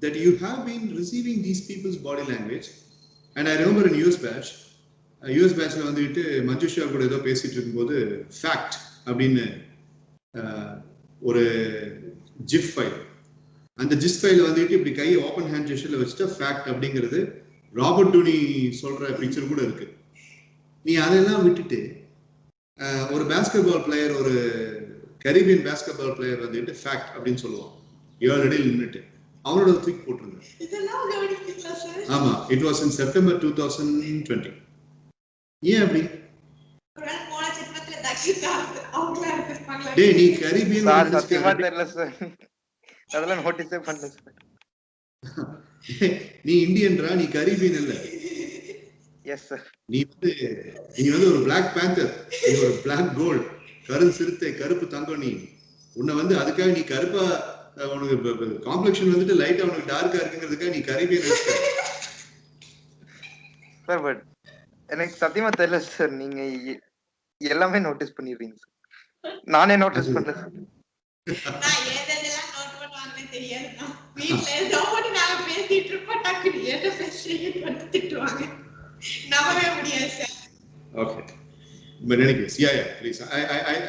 that you have been receiving these people's body language. And I remember in US batchல வந்துட்டு மஞ்சுஷா கூட ஏதோ பேசிட்டு இருக்கும்போது ஃபேக்ட் அப்படின்னு ஒரு ஜிப் ஃபைல், அந்த ஜிப் ஃபைல் வந்துட்டு இப்படி கையை ஓப்பன் ஹேண்ட் ஜெஸ்டர்ல வச்சுட்டா ஃபேக்ட் அப்படிங்கிறது ராபர்ட் டூனி சொல்ற பிக்சர் கூட இருக்கு. நீ அதெல்லாம் விட்டுட்டு ஒரு பாஸ்கெட்பால் பிளேயர், ஒரு கரீபியன் பாஸ்கெட்பால் பிளேயர் வந்துட்டு ஃபேக்ட் அப்படின்னு சொல்லுவான் 7 அடியில் நின்றுட்டு, அவனோட தூக்கி போட்டுருங்க. ஆமா, இட் வாஸ் இன் செப்டம்பர் 2020. ஏன் அப்படி? டேய், நீ கரீபியன் சத்தியமா தெரியல சார், அதெல்லாம் நோட்டீஸே பண்ணல சார். நீ இந்தியன்ரா, நீ கரீபியன் இல்ல. Yes sir. நீ வந்து ஒரு பிளாக் பேந்தர், நீ ஒரு பிளாக் கோல்ட், கரும் சிறுத்தை, கருப்பு தங்கம். நீ உன்னை வந்து அதுக்காக நீ கருப்பா, உனக்கு காம்ப்ளெக்ஷன் வந்துட்டு லைட்டா உனக்கு டார்க்கா இருக்குங்கிறதுக்காக நீ கரீபியன் சார். பட் எனக்கு சத்தியமா தெரியல சார், நீங்க எல்லாமே நோட்டீஸ் பண்ணிடுறீங்க சார். நானே நோட்டீஸ் பண்றேன் சார். நான் ஏதெல்லாம் நோட் பண்ணுவாங்கன்னு தெரியாதுண்ணா. வீட்ல ஏதோட்டு நாங்க பேசிட்டு இருப்போம், டக்குனு ஏதோ பேசிட்டு வந்து திட்டுவாங்க, நம்பவே முடியாது sir. Okay, but in any case, yeah, please.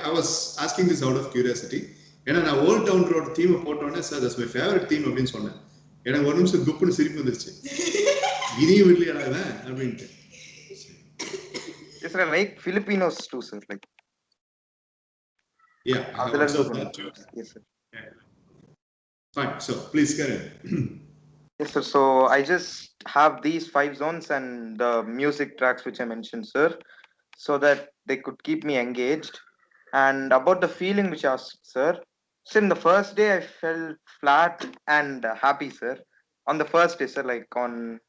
I was asking this out of curiosity. ஏன்னா நான் ஓல்ட் டவுன் ரோட் தீமை போட்டோன்னே sir that's my favourite theme அப்படின்னு சொன்னேன். எனக்கு ஒரு நிமிஷம் குப்புன்னு சிரிப்பு வந்துருச்சு. இனியும் விடலையாடாவேன் அப்படின்ட்டு. Yes sir, like Filipinos too sir, like Yeah, I have observed that too. Yes, sir. Yeah. Fine. So please carry on. Yes, sir. So I just have these 5 zones and the music tracks which I mentioned, sir, so that they could keep me engaged. And about the feeling which I asked, sir. So in the first day, I felt flat and happy, sir. On the first day, sir, like on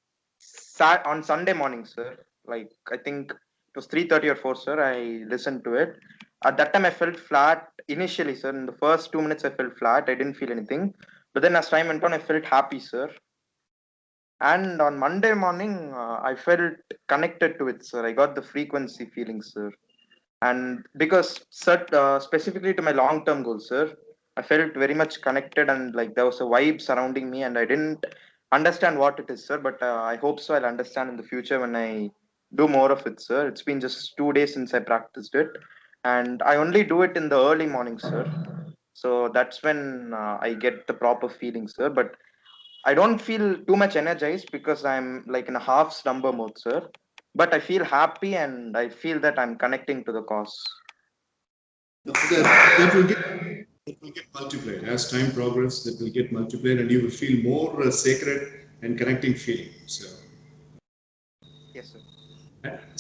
Sunday morning, sir. Like I think it was 3:30 or 4, sir. I listened to it. At that time, I felt flat initially, sir. In the first 2 minutes, I felt flat. I didn't feel anything. But then as time went on, I felt happy, sir. And on Monday morning, I felt connected to it, sir. I got the frequency feeling, sir. And because specifically to my long-term goals, sir, I felt very much connected and like there was a vibe surrounding me, and I didn't understand what it is, sir. But I hope so. I'll understand in the future when I do more of it, sir. It's been just 2 days since I practiced it, and I only do it in the early morning, sir. So that's when I get the proper feeling, sir. But I don't feel too much energized because I'm like in a half slumber mode, sir. But I feel happy and I feel that I'm connecting to the cause. That will get multiplied as time progresses. That will get multiplied, and you will feel more sacred and connecting feeling. So, yes, sir.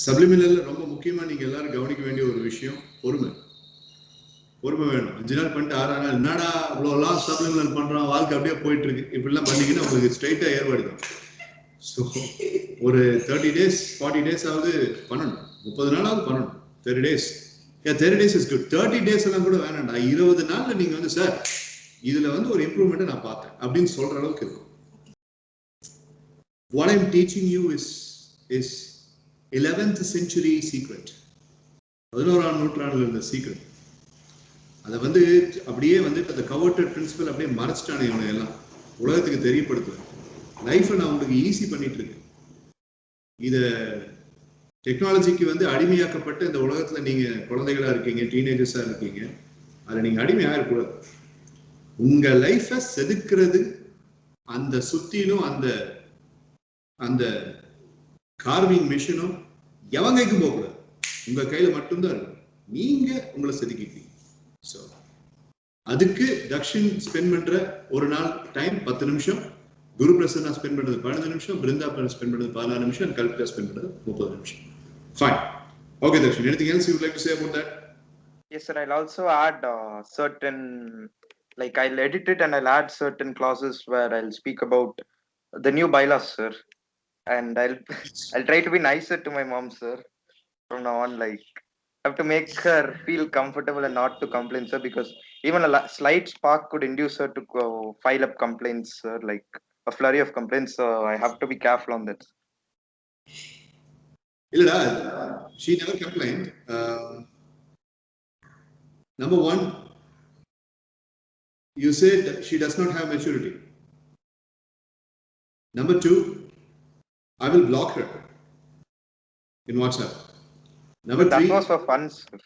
Subliminal ரொம்ப முக்கியமா நீங்க எல்லாரும் கவனிக்க வேண்டிய ஒரு விஷயம் பொறுமை. பொறுமை வேணும். 5 நாள் பண்ணிட்டு 6 நாள் என்னடா இவ்வளோலாம் சப்ளிமினல் பண்றோம், வாழ்க்கை அப்படியே போயிட்டு இருக்கு, இப்படிலாம் பண்ணீங்கன்னா உங்களுக்கு ஸ்ட்ரைட்டா ஏற்படுத்தும். ஸோ ஒரு 30 days 40 days ஆகுது பண்ணணும், 30 நாளாவது பண்ணணும். 30 days 30 days is good. 30 days எல்லாம் கூட வேணாம்டா, 20 நாள்ல நீங்க வந்து சார் இதுல வந்து ஒரு இம்ப்ரூவ்மெண்ட் நான் பார்த்தேன் அப்படின்னு சொல்ற அளவுக்கு இருக்கும். What I'm teaching you is 11th century secret. 11ஆம் நூற்றாண்டுல இருந்த சீக்ரெட். அதை வந்து அப்படியே வந்து அந்த கவர்டட் பிரின்சிபல் அப்படியே மறைச்சிட்டானே இவனை எல்லாம் உலகத்துக்கு தெரியப்படுத்துவேன். லைஃப்பை நான் உங்களுக்கு ஈஸி பண்ணிட்டு இருக்கேன். இத டெக்னாலஜிக்கு வந்து அடிமையாக்கப்பட்ட இந்த உலகத்துல நீங்க குழந்தைகளா இருக்கீங்க, டீனேஜர்ஸா இருக்கீங்க, அதுல நீங்க அடிமையாகக்கூடாது. உங்க லைஃப்பை செதுக்கிறது அந்த சுத்திலும் அந்த கார்விங் மிஷினும் எவன் கைக்கும் போகக்கூடாது, உங்க கையில மட்டும்தான் இருக்கும். நீங்க உங்களை செதுக்கிட்டீங்க. ஸோ அதுக்கு தக்ஷின் ஸ்பெண்ட் பண்ற ஒரு நாள் டைம் 10 நிமிஷம், குரு பிரசன்னா ஸ்பெண்ட் பண்றது 15 நிமிஷம், பிருந்தா ஸ்பெண்ட் பண்றது 14 நிமிஷம், and கல்பிதா ஸ்பெண்ட் பண்றது 30 நிமிஷம். Fine. Okay, Dakshin. Anything else you would like to say about that? Yes, sir. I'll also add certain, like I'll edit it and I'll add certain clauses where I'll speak about the new bylaws, sir. And I'll try to be nicer to my mom, sir, from now on. Like I have to make her feel comfortable and not to complain, sir, because even a slight spark could induce her to go file up complaints, sir, like a flurry of complaints. So I have to be careful on that. Illada, she never complained. Number one, you said she does not have maturity. Number two, I will block her in WhatsApp. Number that 3, was for fun, sir.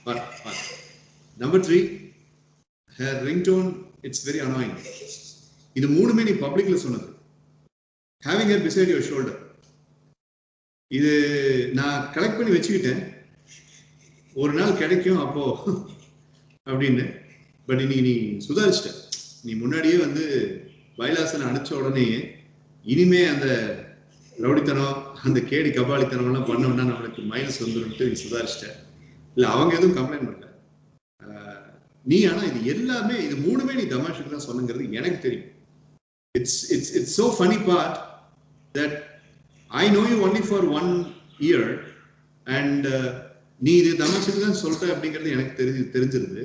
Fun. Number 3, her ringtone, it's very annoying. இது மூணுமே நீ பப்ளிக்ல சொன்னது. Having her beside your shoulder. இது நான் collect பண்ணி வச்சுக்கிட்டேன், ஒரு நாள் கிடைக்கும் அப்போ அப்படின்னு. பட் இன்னைக்கு நீ சுதாரிச்சிட்ட. நீ முன்னாடியே வந்து பைலாசனை அனுப்பிச்ச உடனே இனிமே அந்த ரவுடித்தனம், அந்த கேடி கபாலித்தனம் எல்லாம் பண்ணோம்னா நம்மளுக்கு மைனஸ் வந்துட்டு நீ சுதாரிச்சிட்ட. இல்லை அவங்க எதுவும் கம்ப்ளைண்ட் பண்ணல நீ. ஆனா இது எல்லாமே இது மூணுமே நீ தமாஷுக்கு தான் சொன்னங்கிறது எனக்கு தெரியும். It's so funny part that I know you only for 1 year and நீ இது தமாஷுக்கு தான் சொல்ற அப்படிங்கிறது எனக்கு தெரிஞ்சிருது.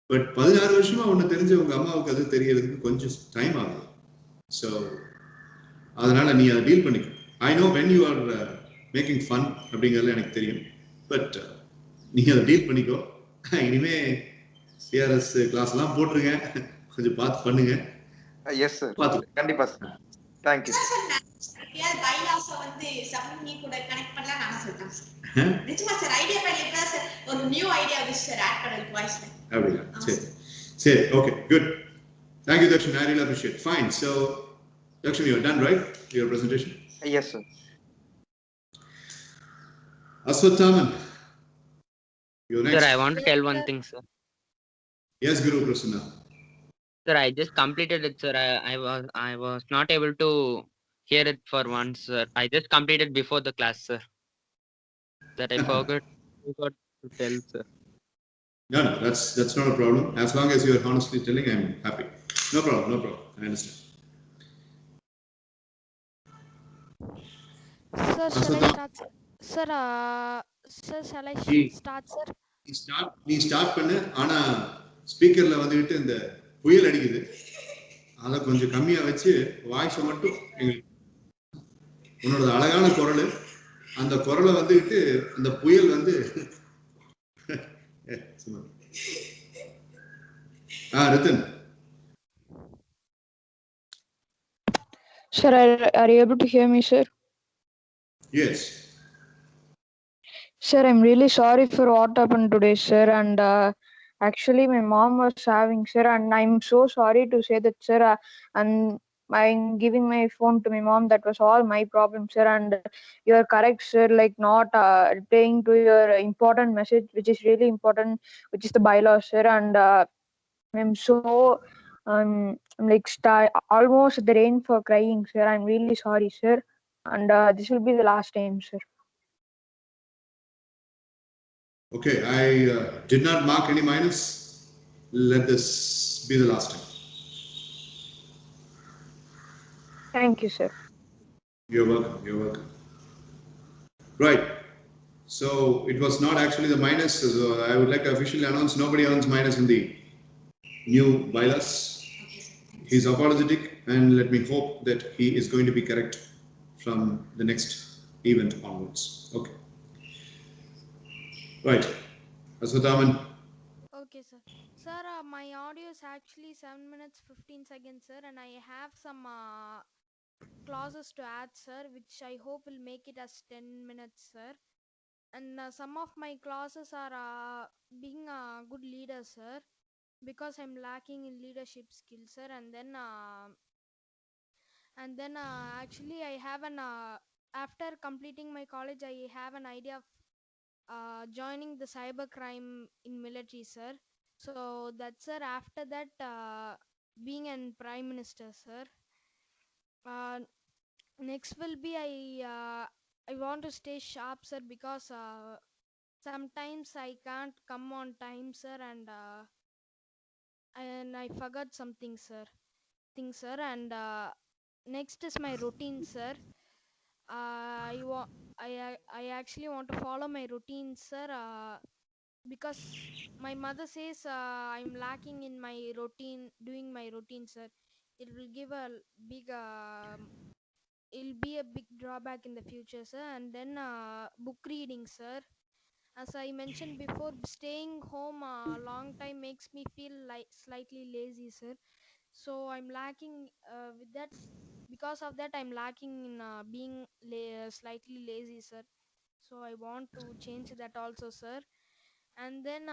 பட் 16 வருஷமா உன்னை தெரிஞ்ச உங்க அம்மாவுக்கு அது தெரியறதுக்கு கொஞ்சம் டைம் ஆகுது. ஸோ அதனால நீ அதை டீல் பண்ணிக்கோ. I know when you are making fun அப்படிங்கிறதுல எனக்கு தெரியும். பட் நீ அதை டீல் பண்ணிக்கோ. இனிமே சிஆர்எஸ் கிளாஸ் எல்லாம் போட்டுருங்க, கொஞ்சம் பார்த்து பண்ணுங்க. எஸ் சார், கண்டிப்பா சார். Thank you. பைலாஸ வந்து சப்ளிமி கூட கனெக்ட் பண்ணலாம் நான் சொல்றேன் சார். நிச்சயமா சார், ஐடியா பண்ணிட்டா சார், ஒரு நியூ ஐடியா வந்து சார் ஆட் பண்ணது வாய்ஸ்ல. அப்படியா? சரி, okay, good. Thank you, Dakshin. I really appreciate it. Fine. So, Dakshin, you're done, right? Your presentation? Yes, sir. Aswathaman, you're next. Sir, I want to tell one thing, sir. Yes, Guru Prasanna. Sir, I just completed it, sir. I was not able to hear it for once, sir. I just completed before the class, sir. That I forgot to tell, sir. No, that's not a problem. As long as you're honestly telling, I'm happy. No problem. I understand. Sir, shall I start? Sir, sir, shall I start, sir? நீ start பண்ணு. ஆனா ஸ்பீக்கர்ல வந்துட்டு இந்த புயல் அடிக்குது. அதை கொஞ்சம் கம்மியா வச்சு வாய்ஸை மட்டும் எங்களுக்கு உன்னோட அழகான குரல் அந்த குரலை வந்துட்டு அந்த புயல் வந்து ரித்தன். Sir, are you able to hear me, sir? Yes. Sir, I'm really sorry for what happened today, sir. And actually, my mom was having, sir, and I'm so sorry to say that, sir. And I'm giving my phone to my mom. That was all my problem, sir. And you're correct, sir. Like not replying to your important message, which is really important, which is the bylaw, sir. And I'm so I'm like almost at the rain for crying, sir. I'm really sorry, sir. And this will be the last time, sir. Okay, I did not mark any minus. Let this be the last time. Thank you, sir. You're welcome. Right. So it was not actually the minus. So I would like to officially announce nobody earns minus in the new bylaws. He's apologetic, and let me hope that he is going to be correct from the next event onwards. Okay. Right. Aswathaman. Okay, sir. Sir, my audio is actually 7 minutes 15 seconds, sir, and I have some clauses to add, sir, which I hope will make it as 10 minutes, sir. And some of my clauses are being a good leader, sir, because I'm lacking in leadership skills, sir. And then actually I have an after completing my college, I have an idea of joining the cybercrime in military, sir. So that's, sir, after that being an prime minister, sir. Next will be I want to stay sharp, sir, because sometimes I can't come on time, sir, and I forgot something, sir. And next is my routine, sir. I actually want to follow my routine, sir, because my mother says I'm lacking in my routine, doing my routine, sir. It will give a big it'll be a big drawback in the future, sir. And then book reading, sir. As I mentioned before, staying home a long time makes me feel like slightly lazy, sir. So I'm lacking with that. Because of that, I'm lacking in being slightly lazy, sir. So I want to change that also, sir. And then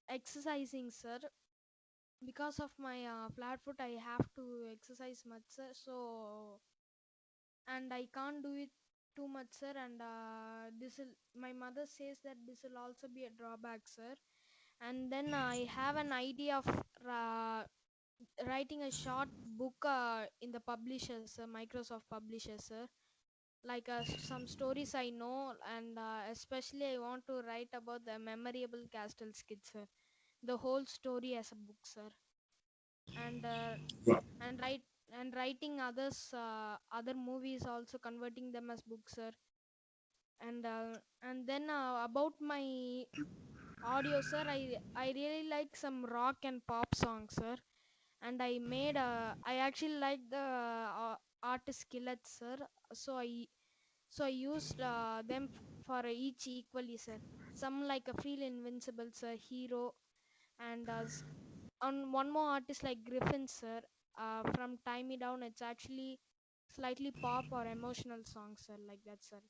exercising, sir. Because of my flat foot, I have to exercise much, sir. So, and I can't do it too much, sir. And this will, my mother says that this will also be a drawback, sir. And then I have an idea of writing a short book in the publishers, Microsoft publishers, sir. Like some stories I know, and especially I want to write about the memorable castle skits, sir. The whole story as a book, sir. And writing other movies, also converting them as books, sir. And then about my audio, sir, I really like some rock and pop songs, sir. And I actually like the artist skillets, sir. So I used them for each equally, sir. Some like a Feel Invincible, sir, Hero, and on one more artist like Griffin, sir. From Tie Me Down, it's actually slightly pop or emotional songs, sir, like that, sir.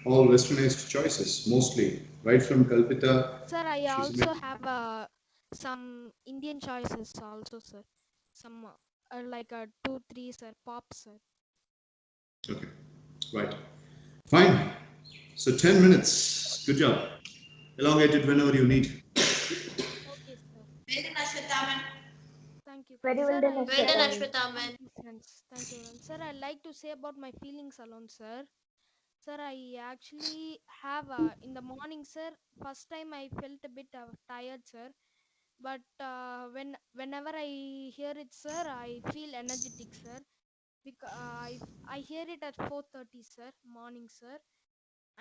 All westernized choices, mostly, right from Kalpita. Sir, I also have some Indian choices also, sir. Some like 2, 3, sir, pop, sir. Okay. Right. Fine. So 10 minutes. Good job. Elongate it whenever you need. Okay, sir. Well done, Ashwathaman. Thank you. Very well Sir, done, Well done, Ashwathaman. Ashwathaman. thank you, friends. Thank you. Sir, I like to say about my feelings alone, sir. Sir, I actually have in the morning, sir. First time I felt a bit tired, sir. But whenever I hear it, sir, I feel energetic, sir. Because I hear it at 4:30, sir, morning, sir.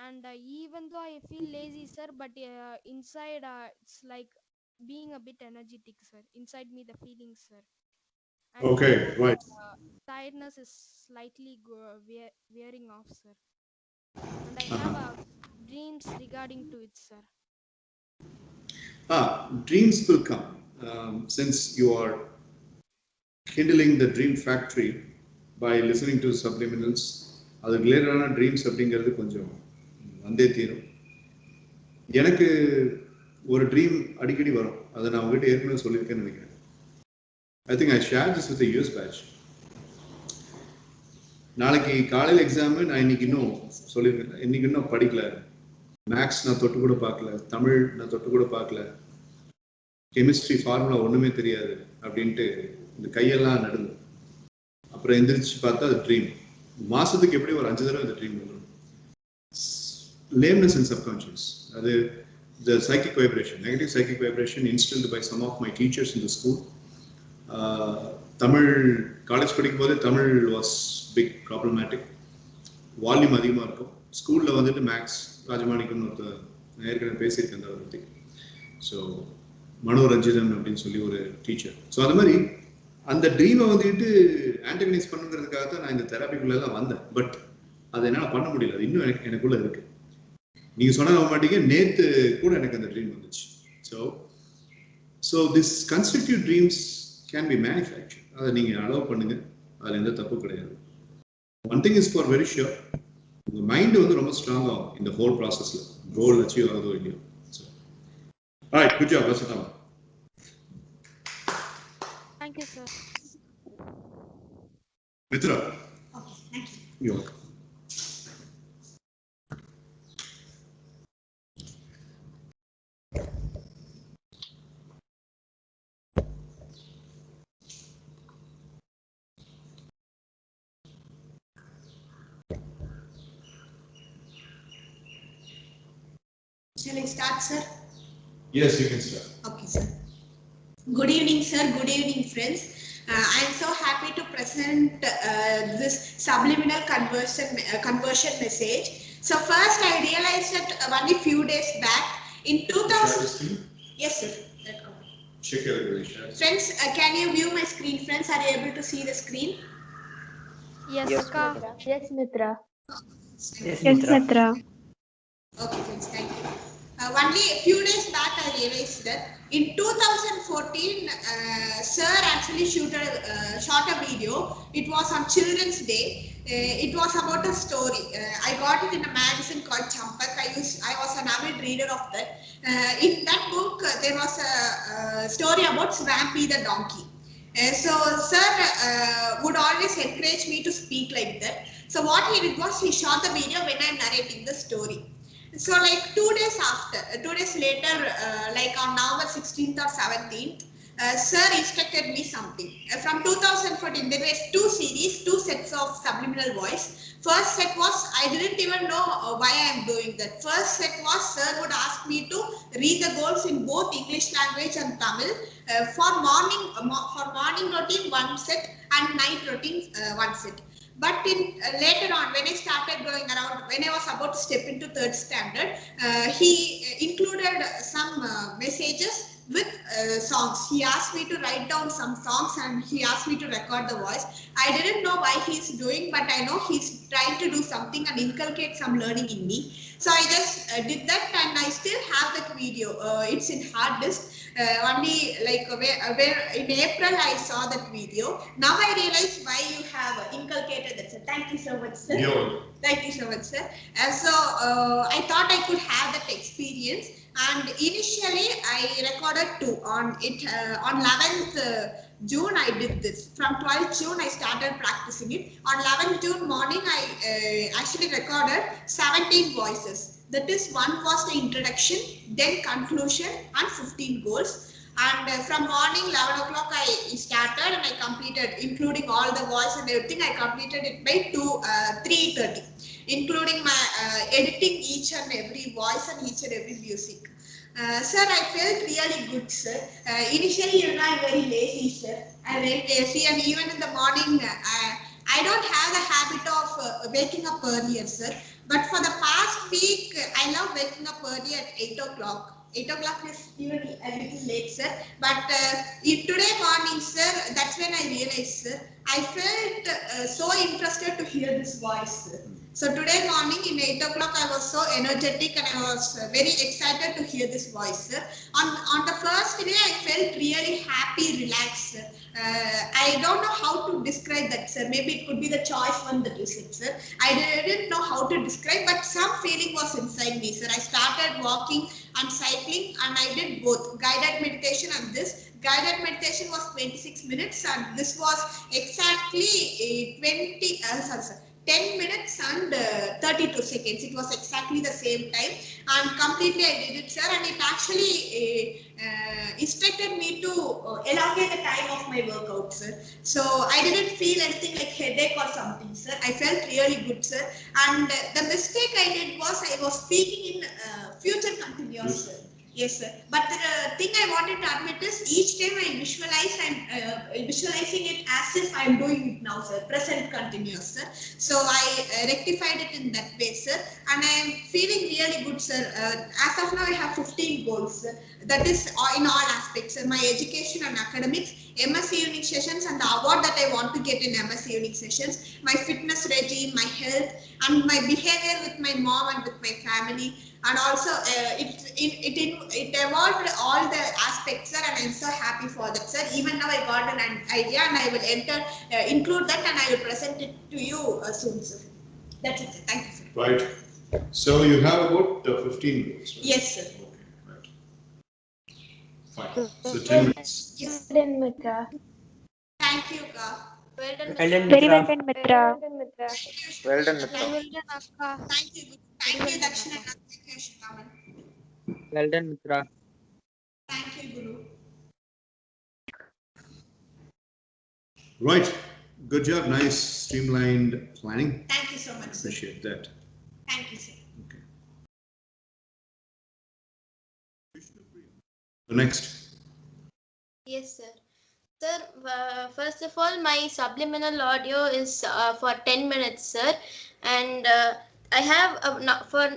And even though I feel lazy, sir, but inside it's like being a bit energetic, sir. Inside me, the feelings, sir. And even Okay, right. tiredness is slightly wearing off, sir. And I have dreams regarding to it, sir. Dreams will come since you are kindling the dream factory by listening to subliminals. அது ரிலேட்டடான dreams அப்படிங்கிறது கொஞ்சம் வந்தே தீரும். எனக்கு ஒரு dream அடிக்கடி வரும். அதை நான் உங்ககிட்ட ஏற்கனவே சொல்லியிருக்கேன்னு நினைக்கிறேன். I think I share this with US batch. நாளைக்கு காலையில் எக்ஸாமு நான் இன்னைக்கு இன்னும் சொல்லியிருக்கேன். இன்னைக்கு இன்னும் படிக்கல. மேக்ஸ் நான் தொட்டு கூட பார்க்கல. தமிழ் நான் தொட்டு கூட பார்க்கல. கெமிஸ்ட்ரி ஃபார்முலா ஒன்றுமே தெரியாது அப்படின்ட்டு இந்த கையெல்லாம் நடுங்க. அப்புறம் எந்திரிச்சு பார்த்தா அது ட்ரீம். மாசத்துக்கு எப்படி ஒரு 5 தடவை அந்த ட்ரீம் வரும். lameness in subconscious. அது the psychic vibration, negative psychic vibration instilled by some of my teachers in the school. Tamil college படிக்கும் போது Tamil was big problematic. Volume அதிகமாக இருக்கும். ஸ்கூலில் வந்துட்டு மேக்ஸ் ராஜமாணிக்கம்னு ஒருத்தர் ஏற்கனவே பேசியிருக்கேன் அதை பற்றி. ஸோ மனோரஞ்சிதன் அப்படின்னு சொல்லி ஒரு டீச்சர். ஸோ அது மாதிரி அந்த ட்ரீமை வந்துட்டு ஆன்டகனைஸ் பண்ணுங்கிறதுக்காக தான் நான் இந்த தெரப்பிக்குள்ளெல்லாம் வந்தேன். பட் அதை என்னால் பண்ண முடியல. அது இன்னும் எனக்குள்ள இருக்கு. நீங்கள் சொன்ன மாட்டீங்க, நேற்று கூட எனக்கு அந்த ட்ரீம் வந்துச்சு. So this constructive dreams can be manufacture. அதை நீங்கள் அலோவ் பண்ணுங்க, அதில் எந்த தப்பு கிடையாது. One thing is for very sure, உங்கள் மைண்டு வந்து ரொம்ப ஸ்ட்ராங் ஆகும் இந்த ஹோல் ப்ராசஸில். கோல் அச்சீவ் ஆகுதோ இல்லையோ. Alright, good job. That's it. Thank you, sir. Mitra. Okay, thank you. You're welcome. Shall I start, sir? Yes, you can start. Okay, sir. Good evening, sir. Good evening, friends. I am so happy to present this subliminal conversion message. So first, I realized that only few days back in 2000. Yes, sir. Check your share. Friends, can you view my screen? Friends, are you able to see the screen? Yes, Akka. Yes, Mitra. Yes, Mitra. Okay, friends, thank you. Only a few days back, I realized that in 2014, sir actually shot a video. It was on Children's Day. It was about a story. I got it in a magazine called Champak. I was an avid reader of that. In that book, there was a story about Swampy the donkey. So sir would always encourage me to speak like that. So what he did was he shot the video when I'm narrating the story. So like 2 days later, like on November 16th or 17th, sir instructed me something. From 2014, there were 2 series, 2 sets of subliminal voice. First set was, I didn't even know why I am doing that. First set was, sir would ask me to read the goals in both English language and Tamil. For morning routine, 1 set, and night routine, 1 set. But later on, when I started going around, when I was about to step into 3rd standard, he included some messages with songs. He asked me to write down some songs and he asked me to record the voice. I didn't know why he's doing, but I know he's trying to do something and inculcate some learning in me. So I just did that, and I still have that video. It's in hard disk. Only like where in April I saw that video. Now I realize why you have inculcated that, sir. Thank you so much, sir. Yo. Thank you so much, sir. So I thought I could have that experience. And initially I recorded 2 on it on 11th June. I did this. From 12th June I started practicing it. On 11th June morning I actually recorded 17 voices. That is, one was the introduction, then conclusion, and 15 goals. And from morning 11 o'clock I started and I completed, including all the voice and everything. I completed it by 3:30, including my editing each and every voice and each and every music. Sir, I felt really good, sir. Initially, I'm very lazy, sir. I'm very lazy, and even in the morning, I don't have the habit of waking up earlier, sir. But for the past week, I love waking up early at 8 o'clock. 8 o'clock is even a little late, sir. But today morning, sir, that's when I realized, sir, I felt so interested to hear this voice, sir. So today morning in 8 o'clock, I was so energetic and I was very excited to hear this voice, sir. On the first day, I felt really happy, relaxed, sir. I don't know how to describe that, sir. Maybe it could be the choice one that is it, sir. I didn't know how to describe, but some feeling was inside me, sir. I started walking and cycling, and I did both guided meditation and this. Guided meditation was 26 minutes, and this was exactly 10 minutes and 32 seconds. It was exactly the same time, and completely I did it, sir. And it actually instructed me to elongate the time of my workout, sir. So I didn't feel anything like headache or something, sir. I felt really good, sir. And the mistake I did was I was speaking in future continuous, sir. Yes, sir. But the thing I wanted to admit is each time I visualize, I'm visualizing it as if I'm doing it now, sir. Present continuous, sir. So I rectified it in that way, sir. And I'm feeling really good, sir. As of now, I have 15 goals, sir. That is in all aspects, sir. My education and academics, MSc Unique sessions, and the award that I want to get in MSc Unique sessions, my fitness regime, my health, and my behavior with my mom and with my family. And also it evolved all the aspects, sir, and I'm so happy for that, sir. Even now I got an idea, and I will include that, and I will present it to you soon, sir. That's it, sir. Thank you, sir. Right. So you have about 15 minutes, right? Yes, sir. Okay, right. Fine. So 10 minutes. Yes. Well done, Mitra. Thank you, Ka. Well done, Well done, Mitra. Very well Mitra. done, Mitra. Well done, Mitra. Well done, Akka. Thank you. Very Thank well you, done, Dakshina. Akka. Thank you, Shikaman. Well done, Mitra. Thank you, Guru. Right. Good job. Nice streamlined planning. Thank you so much, sir. Appreciate that. Thank you, sir. Okay. Next. Yes, sir. Sir, first of all, my subliminal audio is for 10 minutes, sir. And I have for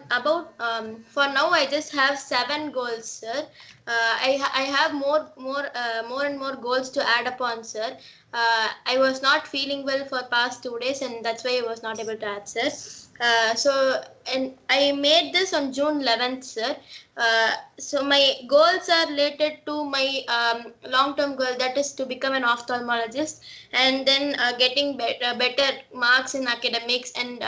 now I just have 7 goals, sir. I have more and more goals to add upon, sir. I was not feeling well for past 2 days, and that's why I was not able to add, sir. And I made this on June 11th, sir. So my goals are related to my long-term goal, that is to become an ophthalmologist, and then getting better marks in academics, and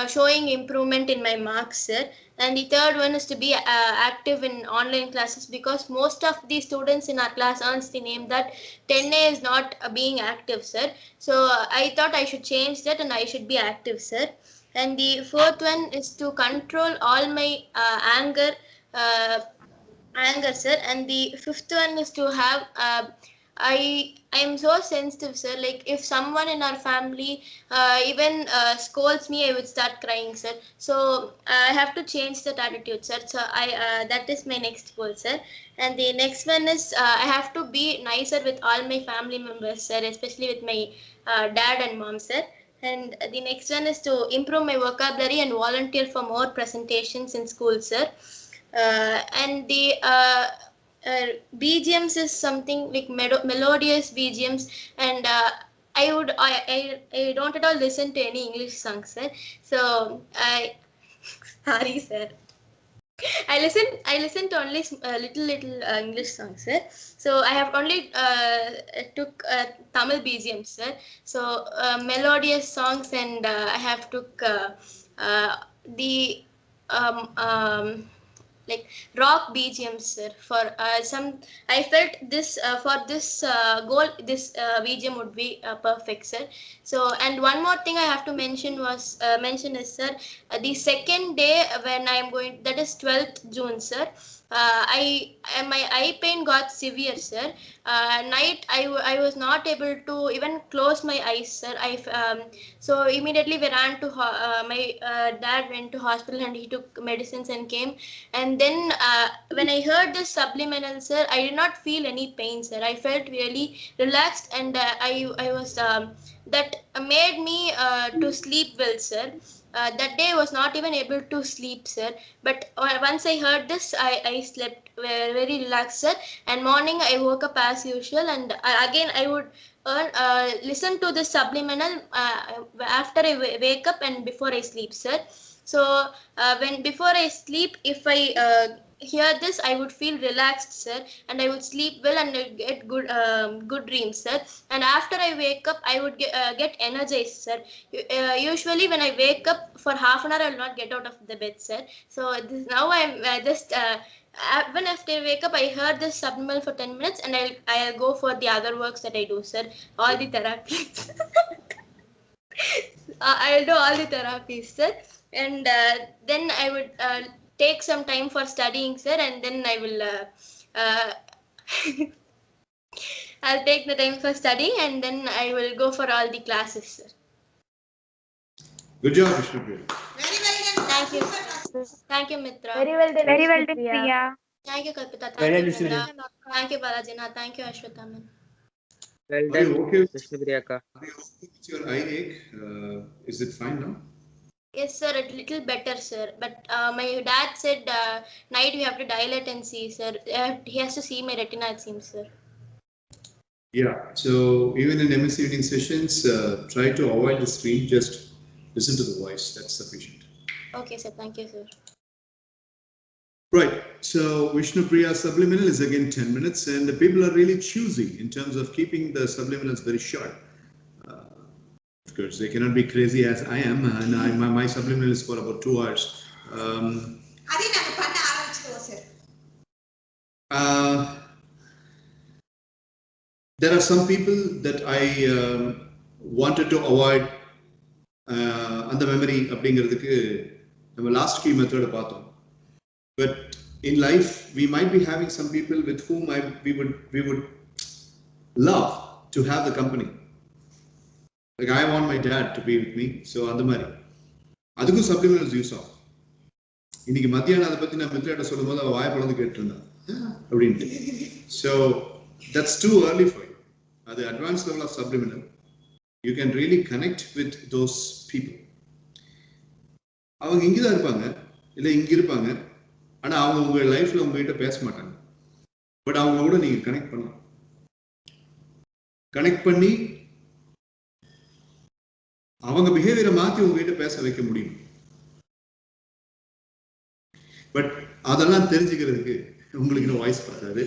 showing improvement in my marks, sir. And the third one is to be active in online classes, because most of the students in our class earns the name that 10A is not being active, sir. So I thought I should change that and I should be active, sir. And the fourth one is to control all my uh, anger, sir. And the fifth one is to have I am so sensitive, sir. Like if someone in our family even scolds me, I would start crying, sir. So I have to change that attitude, sir. So I that is my next goal, sir. And the next one is I have to be nicer with all my family members, sir, especially with my dad and mom, sir. And the next one is to improve my vocabulary and volunteer for more presentations in school, sir. And the BGMs is something like melodious BGMs, and I don't at all listen to any English songs, sir. So I sorry, sir. I listen to only little English songs, sir. So I have only took Tamil BGM, sir. So melodious songs, and I have took the um, um, like rock BGM, sir. For some, I felt this for this goal, this BGM would be perfect, sir. So, and one more thing I have to mention is, sir, the second day when I am going, that is 12th June, sir. My eye pain got severe, sir. Night I was not able to even close my eyes, sir. So immediately we ran to my dad went to hospital and he took medicines and came. And then when I heard this subliminal, sir, I did not feel any pain, sir. I felt really relaxed, and I was that made me to sleep well, sir. That day I was not even able to sleep, sir. But once I heard this, I slept very, very relaxed, sir. And morning I woke up as usual, and again I would listen to the subliminal after I wake up and before I sleep, sir. So when before I sleep, if I hear this, I would feel relaxed, sir, and I would sleep well and get good dreams, sir. And after I wake up, I would get energized, sir. Usually when I wake up for half an hour, I will not get out of the bed, sir. So now I'm just when after I wake up, I heard this subliminal for 10 minutes, and I'll go for the other works that I do, sir. All the therapies. I'll do all the therapies, sir. And then I would take some time for studying, sir, and then I will I'll take the time for studying, and then I will go for all the classes, sir. Good job, Vishnupriya. Very well done. Thank you. Thank you, Mitra. Very well done, Priya. Thank you, Kalpita. Well Thank done, you, Vishnu. Brenda. Thank you, Balajina. Thank you, Ashwathaman. Well Are you done, okay? Vishnupriya ka. Are you okay with your eye ache? Is it fine now? Yes, sir, a little better, sir. But my dad said night we have to dilate and see, sir. He has to see my retina, it seems, sir. Yeah, so even in MSc reading sessions, try to avoid the screen, just listen to the voice, that's sufficient. Okay, sir, thank you, sir. Right, so Vishnupriya subliminal is again 10 minutes, and the people are really choosy in terms of keeping the subliminals very short. Of course, they cannot be crazy as I am, and my subliminal is for about 2 hours. There are some people that I wanted to avoid அந்த memory அப்படிங்கிறதுக்கு நம்ம last key மெத்தடை பார்த்தோம். But in life, we might be having some people with whom we would love to have the company. Like I want my dad to be with me, so அந்த மாதிரி அதுக்கும் சப்ளிமெண்டல்ஸ் use ஆகும். இன்னைக்கு மத்தியானம் அதை பற்றி நான் மித்ராட்ட சொல்லும் போது அவள் வாய் பிளந்து கேட்டுருந்தான் அப்படின்ட்டு. So that's too early for you. At the advanced level of subliminal, you can really connect with those people. அவங்க இங்கே தான் இருப்பாங்க, இல்லை இங்கே இருப்பாங்க, ஆனால் அவங்க உங்கள் லைஃப்பில் உங்ககிட்ட பேச மாட்டாங்க. பட் அவங்க கூட நீங்கள் கனெக்ட் பண்ணலாம். கனெக்ட் பண்ணி அவங்க பிஹேவியரை மாற்றி உங்ககிட்ட பேச வைக்க முடியும். பட் அதெல்லாம் தெரிஞ்சுக்கிறதுக்கு உங்களுக்கு இன்னும் வாய்ஸ் பார்த்தாரு.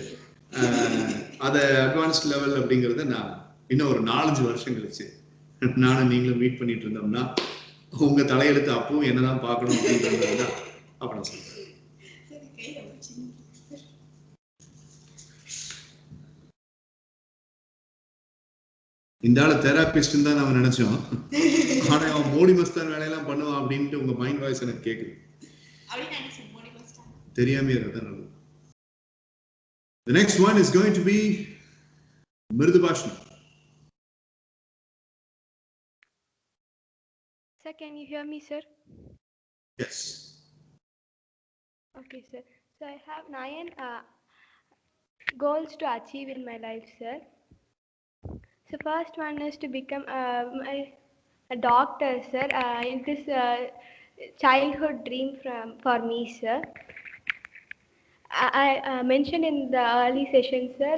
அதை அட்வான்ஸ்ட் லெவல் அப்படிங்கிறத நான் இன்னும் ஒரு 4-5 வருஷம் கழிச்சு நானும் நீங்களும் மீட் பண்ணிட்டு இருந்தோம்னா உங்க தலையெழுத்து அப்பவும் என்னதான் பார்க்கணும் அப்படின்றது அப்ப நான் சொல்றேன். இந்த ஆளு தெராபிஸ்ட் தான் நம்ம நினைச்சோம், ஆனா அவன் மோடி மஸ்தான் வேலையெல்லாம் பண்ணுவான் அப்படின்ட்டு உங்க மைண்ட் வாய்ஸ் எனக்கு கேக்குது. தெரியாமே இருக்கதான் நல்லது. The next one is going to be Mridubhashna. Sir, can you hear me, sir? Yes. Okay, sir. So I have 9 goals to achieve in my life, sir. So first one is to become a doctor, sir. It is a childhood dream for me, sir. I mentioned in the early session, sir,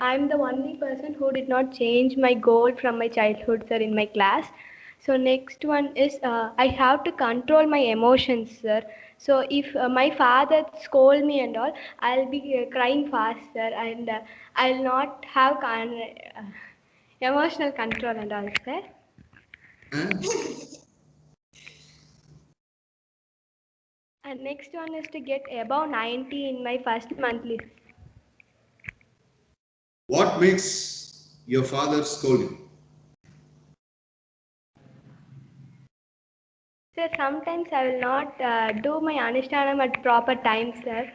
I'm the only person who did not change my goal from my childhood, sir, in my class. So next one is I have to control my emotions, sir. So if my father scold me and all, I'll be crying fast, sir, and I'll not have emotional control and all, sir. Next one is to get above 90 in my first monthly. What makes your father scold you? Sir, sometimes I will not do my Anishtanam at proper time, sir.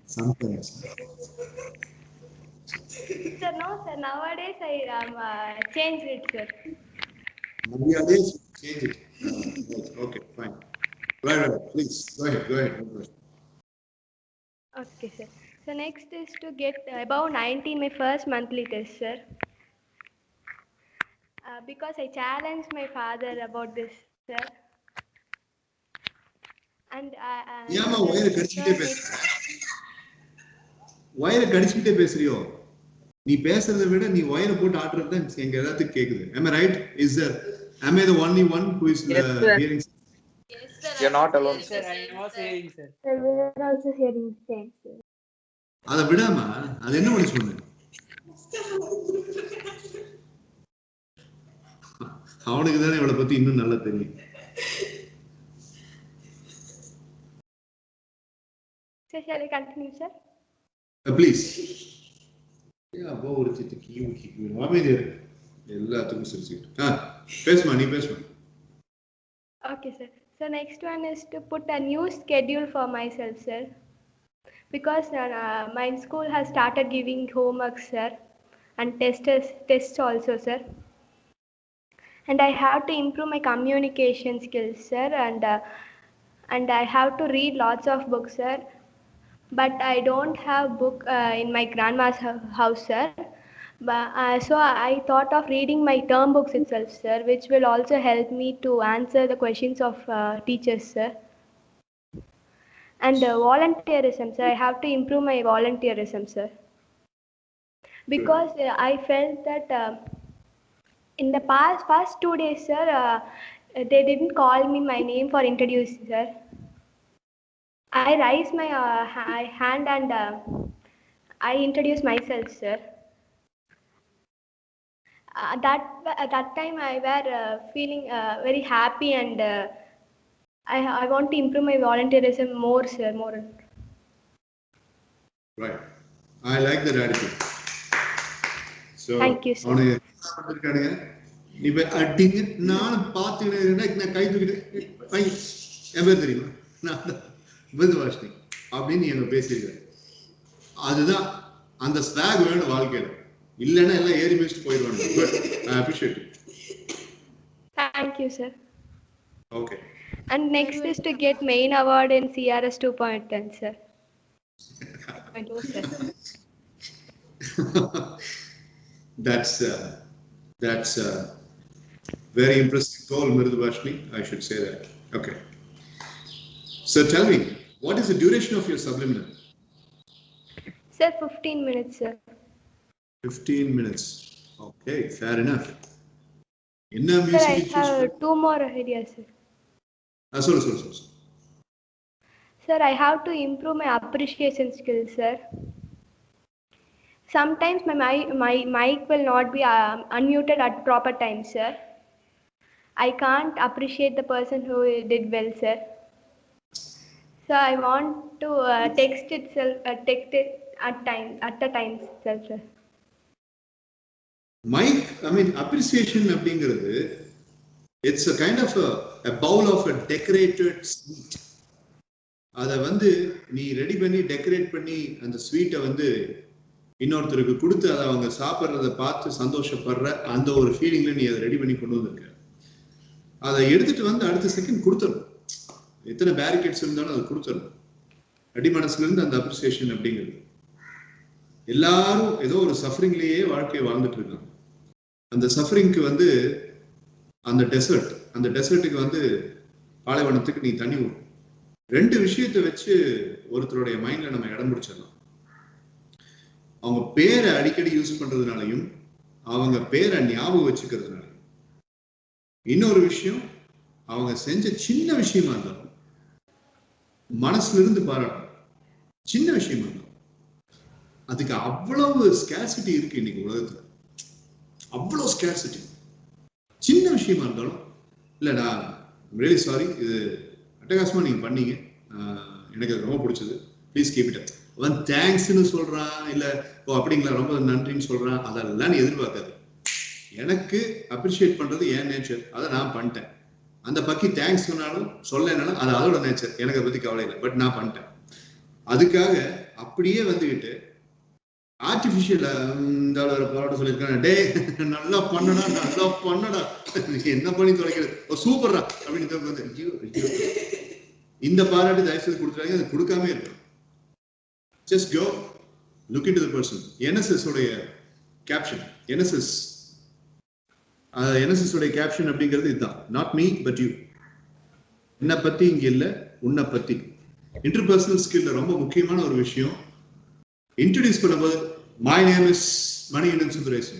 Sometimes. Sir, no, sir. Nowadays I changed it, sir. Nowadays, change it. Okay, fine. Right. Please, go ahead. Okay, sir. So next is to get above 90 in my first monthly test, sir. Because I challenged my father about this, sir. And ஏமா வயிறு கடிச்சிட்டே பேசுற? வயிறு கடிச்சிட்டே பேசுறியோ? நீ பேசுறதை விட நீ வயிறு போட்டு ஆடுறது தான் எங்க எல்லாத்துக்கும் கேக்குது. Am I right? Am I the only one who is hearing? Yes, sir. You're not alone. Sir, I was hearing, sir. Sir, we are also hearing the same, sir. அதை விடாமா அது என்ன ஒண்ணு சொன்ன? அவனுக்கு தானே இவளை பத்தி இன்னும் நல்லா தெரியும். So shall I continue, sir? Please. அப்போ ஒரு சித்து கீவு அமைதியா எல்லாத்துக்கும் சிரிச்சுக்கிட்டு பேசுமா நீ பேசுமா. Okay, sir. So next one is to put a new schedule for myself, sir. Because my school has started giving homework, sir, and tests also, sir. And I have to improve my communication skills, sir, and I have to read lots of books, sir. But I don't have book in my grandma's house, sir. But, so I thought of reading my term books itself, sir, which will also help me to answer the questions of teachers, sir. And volunteerism, sir. I have to improve my volunteerism, sir. Because I felt that in the first 2 days, sir, they didn't call me my name for introducing, sir. I raised my hand and I introduced myself, sir. That time I were feeling very happy and I want to improve my volunteerism more, sir, more. Right. I like that attitude. So, thank you, sir. நீ அடிங்க நானும் பார்த்துக்கிட்டே நான் கை தூக்கிட்டு என் பேர் தெரியுமா நான் மிருதுவாஷினி அப்படின்னு நீ என்ன பேசியிருக்க. அதுதான் அந்த ஸ்வாக் வேணும் வாழ்க்கையில. இல்லைன்னா எல்லாம் ஏறி மிதிச்சுட்டு போயிடுவாங்க. Good. I appreciate it. Thank you, sir. Okay. And next is to get main award in CRS 2.10, sir. I do, sir. That's very impressive goal, Mridubhashini. I should say that. Okay. So tell me, what is the duration of your subliminal? Sir, 15 minutes, sir. 15 minutes. Okay, fair enough. Sir, I have 2 more ideas, sir. Sorry. Sir, I have to improve my appreciation skills, sir. Sometimes my mic will not be unmuted at proper time, sir. I can't appreciate the person who did well, sir. So I want to text it at the time itself, sir. Mic, appreciation அப்படிங்கிறது it's a kind of a bowl of a decorated sweet. அதை நீ ready பண்ணி decorate பண்ணி அந்த ஸ்வீட்டை இன்னொருத்தருக்கு கொடுத்து அதை அவங்க சாப்பிட்றத பார்த்து சந்தோஷப்படுற அந்த ஒரு ஃபீலிங்ல நீ அதை ரெடி பண்ணி கொண்டு வந்திருக்க. அதை எடுத்துட்டு அடுத்த செகண்ட் கொடுத்துடணும். எத்தனை பேரிகேட்ஸ் இருந்தாலும் அதை கொடுத்துடணும். அடி மனசுல இருந்து அந்த அப்ரிசியேஷன் அப்படிங்கிறது. எல்லாரும் ஏதோ ஒரு சஃபரிங்லேயே வாழ்க்கையை வாழ்ந்துட்டு இருக்காங்க. அந்த சஃபரிங்க்கு அந்த டெசர்ட்டுக்கு பாலைவனத்துக்கு நீ தண்ணி விடும். 2 விஷயத்தை வச்சு ஒருத்தருடைய மைண்ட்ல நம்ம இடம் பிடிச்சிடலாம். அவங்க பேரை அடிக்கடி யூஸ் பண்றதுனாலையும் அவங்க பேரை ஞாபகம் வச்சுக்கிறதுனாலையும். இன்னொரு விஷயம், அவங்க செஞ்ச சின்ன விஷயமா இருந்தாலும் மனசுல இருந்து பாராட்டணும். சின்ன விஷயமா இருந்தாலும் அதுக்கு அவ்வளவு ஸ்கேர்சிட்டி இருக்கு இன்னைக்கு உலகத்துல. அவ்வளவு ஸ்கேர்சிட்டி. சின்ன விஷயமா இருந்தாலும் இல்லடா ரியலி சாரி. இது அட்டகாசமாக நீங்கள் பண்ணீங்க. எனக்கு அது ரொம்ப பிடிச்சது. Please keep it up. அவன் தேங்க்ஸ்ன்னு சொல்கிறான், இல்லை ஓ அப்படிங்களா ரொம்ப நன்றின்னு சொல்கிறான், அதெல்லாம் நீ எதிர்பார்க்காது. எனக்கு அப்ரிஷியேட் பண்ணுறது என் நேச்சர், அதை நான் பண்ணிட்டேன். அந்த பக்கி தேங்க்ஸ் சொன்னாலும் சொல்லனாலும் அது அதோட நேச்சர், எனக்கு அதை பற்றி கவலை இல்லை. பட் நான் பண்ணிட்டேன். அதுக்காக அப்படியே வந்துக்கிட்டு ஆர்டிஃபிஷியல் இந்த போராட்ட சொல்லியிருக்காங்க, டே நல்லா பண்ணடா நல்லா பண்ணடா என்ன பண்ணி தொலைக்கிறது சூப்பர்ரா அப்படின்னு வந்து இந்த பாராட்டு தயவுசெய்து கொடுத்துறாங்க. அது கொடுக்காம இருக்கும். Just go look into the person. NSS உடைய கேப்ஷன், என்எஸ்எஸ் உடைய கேப்ஷன் அப்படிங்கிறது இதுதான். Not me but you. என்னை பத்தி இங்க இல்ல, உன்னை பத்தி. இன்டர்பர்சனல் ஸ்கில்ல ரொம்ப முக்கியமான ஒரு விஷயம். இன்ட்ரோடியூஸ் பண்ணும்போது my name is Manigandan Sundaresan.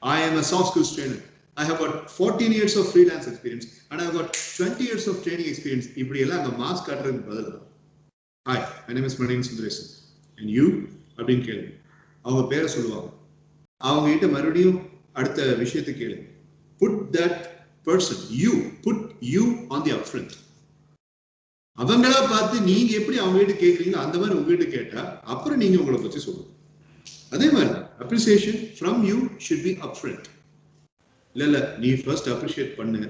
I am a soft skills trainer. I have got 14 years of freelance experience and I have got 20 years of training experience. இப்படி எல்லாம் அங்க மாஸ்க் காட்டுறதுக்கு பதிலா hi, my name is Manigandan Sundaresan and you அப்படின்னு கேளுங்க. அவங்க பேரை சொல்லுவாங்க. அவங்க கிட்ட மறுபடியும் அடுத்த விஷயத்தை கேளுங்க. Put that person, put you on the upfront. அவங்களா பார்த்து நீங்க எப்படி அவங்க கிட்ட கேட்குறீங்களோ அந்த மாதிரி உங்ககிட்ட கேட்டா அப்புறம் நீங்க உங்களை பத்தி சொல்லுங்க. அதே மாதிரி appreciation from you should be upfront. இல்ல நீ ஃபர்ஸ்ட் அப்ரிஷியேட் பண்ணு,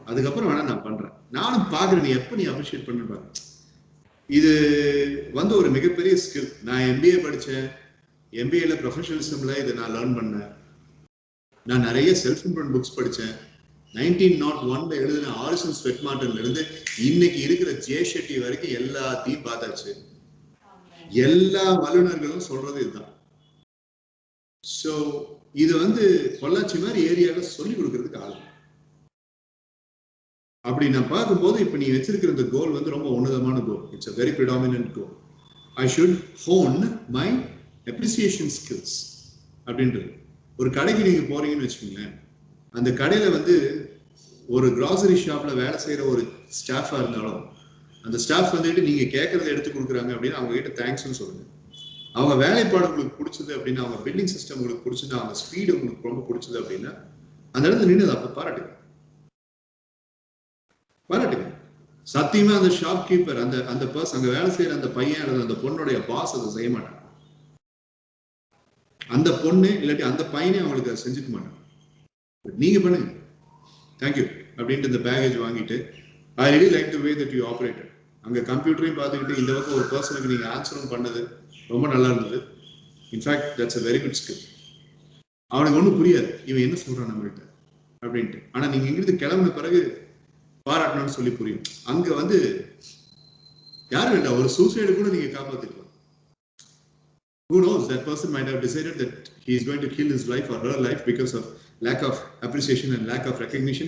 அதுக்கப்புறம் வேணா நான் பண்றேன், நானும் பாக்குறேன் நீ எப்ப நீ அப்ரிஷியேட் பண்ணு. இது வந்து ஒரு மிகப்பெரிய ஸ்கில். நான் எம்பிஏ படித்தேன். எம்பிஏல ப்ரொஃபஷனலிசம்ல இதை நான் லேர்ன் பண்ணேன். நான் நிறைய செல்ஃப் இம்ப்ரூவ்மெண்ட் புக்ஸ் படித்தேன். 1901 எழுதின ஆரிசன் ஸ்வெட் மார்டன்ல இருந்து இன்னைக்கு இருக்கிற ஜே ஷெட்டி வரைக்கும் எல்லாத்தையும் பார்த்தாச்சு. எல்லா வல்லுநர்களும் சொல்றது இதுதான். ஸோ இது வந்து பொள்ளாச்சி மாதிரி ஏரியாவில் சொல்லி கொடுக்கறதுக்கு ஆள். அப்படி நான் பார்க்கும்போது இப்போ நீ வச்சிருக்கிற இந்த கோல் வந்து ரொம்ப உன்னதமான goal. It's a very predominant goal. I should hone my appreciation skills அப்படின்றது. ஒரு கடைக்கு நீங்க போறீங்கன்னு வச்சுக்கோங்களேன், அந்த கடையில வந்து ஒரு கிராசரி ஷாப்ல வேலை செய்யற ஒரு ஸ்டாஃபா இருந்தாலும் அந்த ஸ்டாஃப் வந்துட்டு நீங்க கேட்கறத எடுத்து கொடுக்குறாங்க அப்படின்னு அவங்க கிட்ட தேங்க்ஸ்ன்னு சொல்லுங்க. அவங்க வேலைப்பாடு உங்களுக்கு பிடிச்சது அப்படின்னா, அவங்க பில்டிங் சிஸ்டம் உங்களுக்கு பிடிச்சது, அவங்க ஸ்பீடு உங்களுக்கு ரொம்ப பிடிச்சது அப்படின்னா அந்த இடத்துல நின்று அப்ப பாராட்டுங்க. சத்தியமா அந்த ஷாப் கீப்பர், அந்த பர்சன், அங்க வேலை செய்யற அந்த பையன் அல்லது அந்த பொண்ணுடைய பாஸ் அதை செய்ய மாட்டாங்க. அந்த பொண்ணு இல்லாட்டி அந்த பையனே அவங்களுக்கு அதை செஞ்சுக்க மாட்டாங்க. நீங்க பண்ணுங்க. தேங்க்யூ அப்படின்ட்டு இந்த பேகேஜ் வாங்கிட்டு I really like the way that you operated. அங்க கம்ப்யூட்டரையும் பார்த்துக்கிட்டு இந்த பக்கம் ஒரு பர்சனுக்கு நீங்க ஆன்சரும் பண்ணது ரொம்ப நல்லா இருந்தது. In fact that's a very good skill. அவனுக்கு ஒன்றும் புரியாது இவன் என்ன சொல்றான் நம்மகிட்ட அப்படின்ட்டு. ஆனா நீங்க இங்கிருந்து கிளம்பின பிறகு பாராட்டணும்னு சொல்லி புரியும். அங்க வந்து யாரும் இல்லை, ஒரு சூசைடு கூட நீங்க காப்பாத்திக்கலாம். Who knows, that person might have decided that he is going to kill his life or her life because of lack of appreciation and lack of recognition.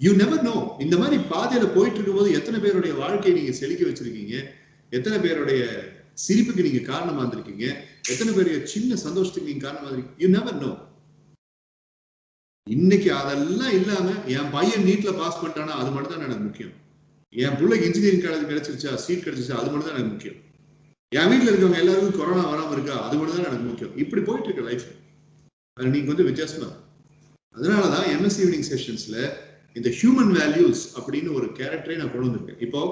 You never know. இந்த மாதிரி பாதையில போயிட்டு இருக்கும்போது எத்தனை பேருடைய வாழ்க்கையை நீங்க செழிக்க வச்சிருக்கீங்க, எத்தனை பேருடைய சிரிப்புக்கு நீங்க காரணமா இருந்திருக்கீங்க, எத்தனை பேருடைய சின்ன சந்தோஷத்துக்கு நீங்க காரணமா இருக்கீங்க. You never know. இன்னைக்கு அதெல்லாம் இல்லாம என் பையன் நீட்ல பாஸ் பண்ணிட்டானா அது மட்டும் தான் எனக்கு முக்கியம். என் பிள்ளைக்கு இன்ஜினியரிங் காலேஜ் கிடைச்சிருச்சா, சீட் கிடைச்சிருச்சா, அது மட்டும் தான் எனக்கு முக்கியம். என் வீட்டில் இருக்கவங்க எல்லாருக்கும் கொரோனா வராமல் இருக்கா, அது மட்டும் தான் எனக்கு முக்கியம். இப்படி போயிட்டு இருக்க லைஃப். அது நீங்க வந்து வித்தியாசமா. அதனாலதான் எம்எஸ் ஈவினிங் செஷன்ஸ்ல இந்த ஹியூமன் வேல்யூஸ் அப்படின்னு ஒரு கேரக்டரை நான் கொண்டு வந்திருக்கேன். இப்போ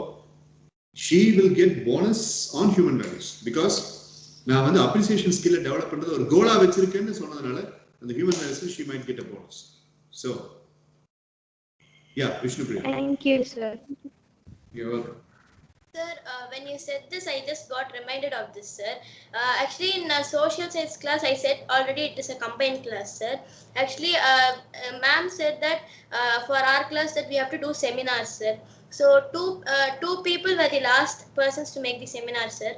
she will get bonus on human values because நான் வந்து அப்ரிசியேஷன் ஸ்கில்லை டெவலப் பண்றது ஒரு கோலா வச்சிருக்கேன்னு சொன்னதுனால அந்த human values she might get a bonus. So yeah, Vishnu Priya. Thank you, sir. You're welcome. Sir, when you said this, I just got reminded of this, sir. Actually, in social science class, I said already it is a combined class, sir. Actually, ma'am said that for our class that we have to do seminars, sir. So two people were the last persons to make the seminar, sir.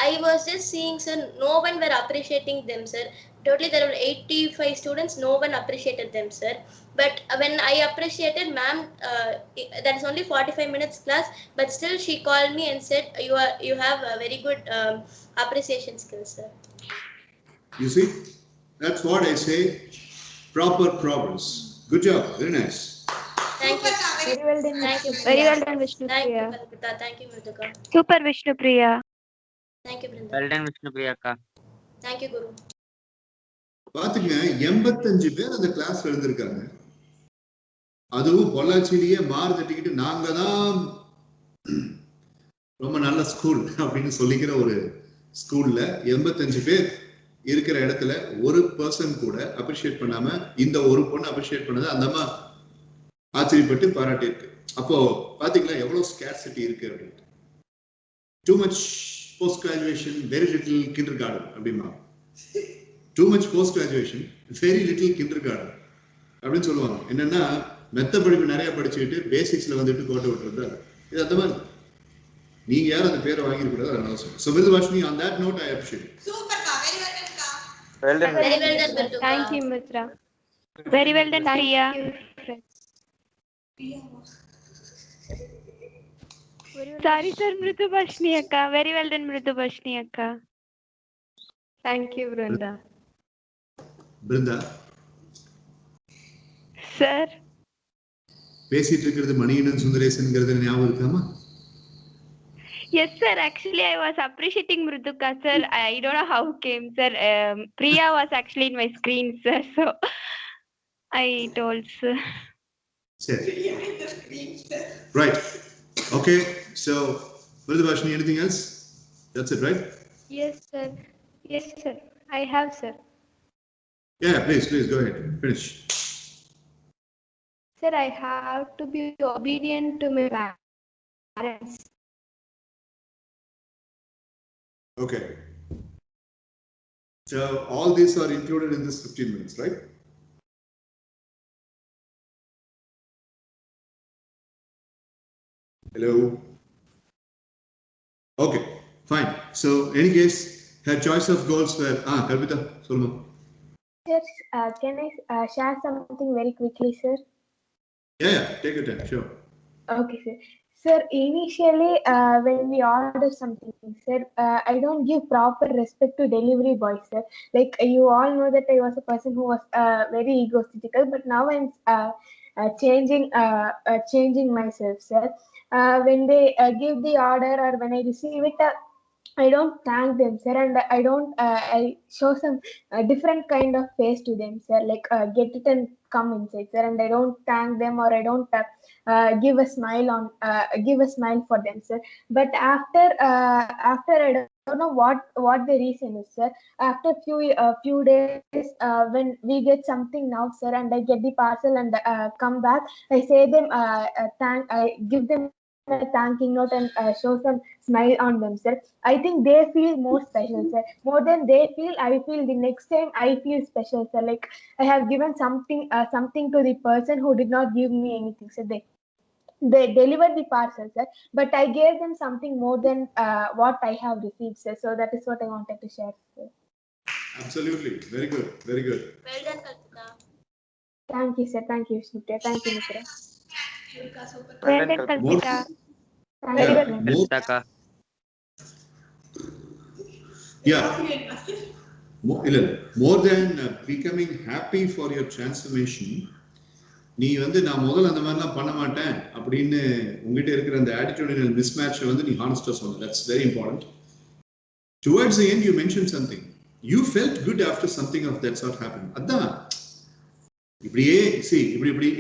I was just seeing, sir, no one were appreciating them, sir. Totally, there were 85 students. No one appreciated them, sir. But when I appreciated ma'am, that is only 45 minutes class, but still she called me and said you have a very good appreciation skills, sir. You see, that's what I say, proper progress. Good job, very nice. Thank you. Very well done. Very well done, Vishnu Thank you, Priya. Kalpita. Thank you, Mridika. Super, Vishnu Priya. Thank you, Brinda. Well done, Vishnu Priya akka. Thank you, Guru. பாத்துங்க 85 பேர் அந்த கிளாஸ்ல இருந்திருக்காங்க. அதுவும் பொள்ளாச்சியிலேயே மாறு தட்டிக்கிட்டு நாங்க தான் ரொம்ப நல்ல ஸ்கூல் அப்படின்னு சொல்லிக்கிற ஒரு ஸ்கூல்ல 85 பேர் இருக்கிற இடத்துல ஒரு பர்சன் கூட அப்ரிஷியேட் பண்ணாம இந்த ஒரு பொண்ணு அப்ரிஷியேட் பண்ணது அந்த அம்மா ஆச்சரியப்பட்டு பாராட்டி இருக்கு. அப்போ பாத்தீங்களா எவ்வளவு ஸ்கேர்சிட்டி இருக்கு அப்படின்ட்டு. Too much post graduation very little kindergarten அப்படிமா. Too much post graduation very little kindergarten அப்படின்னு சொல்லுவாங்க. என்னன்னா மெத்த படிப்பு நிறைய படிச்சுக்கிட்டு பேசிக்ஸ்ல வந்துட்டு கோட்டை விட்டுறது. இது அந்த மாதிரி நீங்க யாரும் அந்த பேரை வாங்கிருக்கூடாது. அதனால சொல்றேன். So with Vashni, on that note, I appreciate it. Super ka, very well done ka. Well done. Very well done, Mridhuka. Thank you, Mitra. Very well done, Priya. Sorry, sir, Mritu Bashni akka. Very well done, Mritu Bashni akka. Thank you, Brinda. Brinda. Sir. பேசிட்டு இருக்கிறது மணிகண்டன் சுந்தரேசன்ங்கிறது ஞாபகம் இருக்காமா? Yes, sir. Actually, I was appreciating Mriduka, sir. I don't know how it came, sir. Priya was actually in my screen, sir. So I told, sir. Right. Okay. So, Vashni, anything else? That's it, right? Yes, sir. Yes, sir. I have, sir. Yeah, please go ahead. Finish. Sir, I have to be obedient to my parents. Okay. So all these are included in this 15 minutes, right? Hello. Okay, fine. So any case, her choice of goals were Kalpita, Solma. Yes, can I share something very quickly, sir? Yeah, take your time, sure. Okay, sir. Sir, initially, when we order something, sir, I don't give proper respect to delivery boys, sir. Like, you all know that I was a person who was very egotistical, but now I'm changing myself, sir. When they give the order or when I receive it, I don't thank them, sir, and I don't. I show some different kind of face to them, sir. Like get it and come inside, sir, and I don't thank them or I don't give a smile for them, sir. But after I don't know what the reason is, sir. After few days, when we get something now, sir, and I get the parcel and come back, I say them I give them a thanking note and show some smile on them, sir. I think they feel more special, sir. More than they feel, I feel the next time I feel special, sir. Like I have given something to the person who did not give me anything, sir. They delivered the parcel, sir, but I gave them something more than what I have received, sir. So that is what I wanted to share, sir. Absolutely, very good, very good. Well done, Kalpita. Thank you, sir. Thank you, Smita. Thank you, Mitra. Well done, Kalpita. Very good. Yeah. More than becoming happy for your transformation, நீ வந்து நான் முதல்ல அந்த மாதிரிலாம் பண்ண மாட்டேன் அப்படின்னு உங்ககிட்ட இருக்கிற அந்த ஆட்டிடியூடினல் மிஸ்மேட்சை வந்து நீ ஹானஸ்டா சொல்லணும். That's very important. Towards the end you mentioned something. You felt good after something of that sort happened. அதான் இப்படியே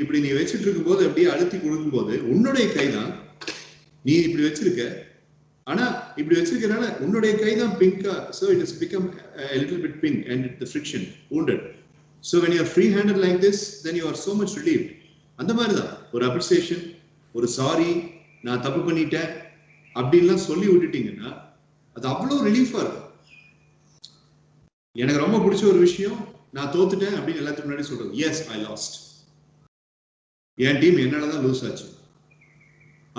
இப்படி நீ வச்சுட்டு இருக்கும்போது அப்படியே அழுத்தி கொடுக்கும்போது உன்னுடைய கைதான் நீ இப்படி வச்சிருக்க. ஆனா இப்படி வச்சிருக்கனால உன்னுடைய கைதான் பிங்கா. So it has become a little bit pink and the friction wounded. So when you are free handed like this, then you are so much relieved. அந்த மாதிரி தான் ஒரு அப்ரிசியேஷன், ஒரு சாரி, நான் தப்பு பண்ணிட்டேன் அப்படின்லாம் சொல்லி விட்டுட்டீங்கன்னா அது அவ்வளோ ரிலீஃபா இருக்கும். எனக்கு ரொம்ப பிடிச்ச ஒரு விஷயம், நான் தோத்துட்டேன் அப்படின்னு எல்லாத்துக்கும் முன்னாடி சொல்றது. Yes, I lost. என் டீம் என்னாலதான் லூஸ் ஆச்சு.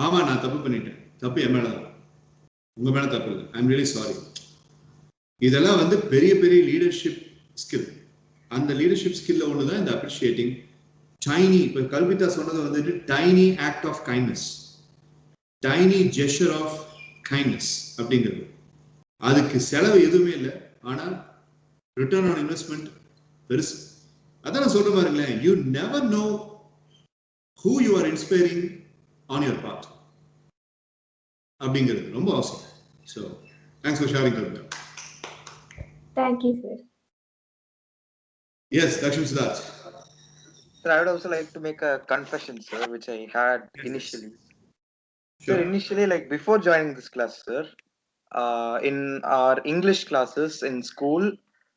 ஆமா, நான் தப்பு பண்ணிட்டேன். தப்பு என் மேலதான், உங்க மேல தப்பு இல்லை. I am really sorry. இதெல்லாம் வந்து பெரிய பெரிய லீடர்ஷிப் ஸ்கில். அந்த லீடர்ஷிப் ஸ்கில்ல ஒண்ணுதான் இந்த அப்ரிஷியேட்டிங். டைனி, இப்ப கல்பிதா சொன்னது வந்துட்டு tiny act of kindness, tiny gesture of kindness அப்படிங்கிறது. அதுக்கு செலவு எதுவுமே இல்லை, ஆனா ரிட்டர்ன் ஆன் இன்வெஸ்ட்மெண்ட் பெருசு. அதான் நான் சொல்ற பாருங்களேன், you never know who you are inspiring on your part அப்படிங்கிறது ரொம்ப அவசியம். So thanks for sharing Kalpitha. Thank you, sir. Yes, Lakshmi Siddharth. Sir, I would also like to make a confession, sir, which I had initially. Sure. Sir, initially, like before joining this class, sir, in our English classes in school,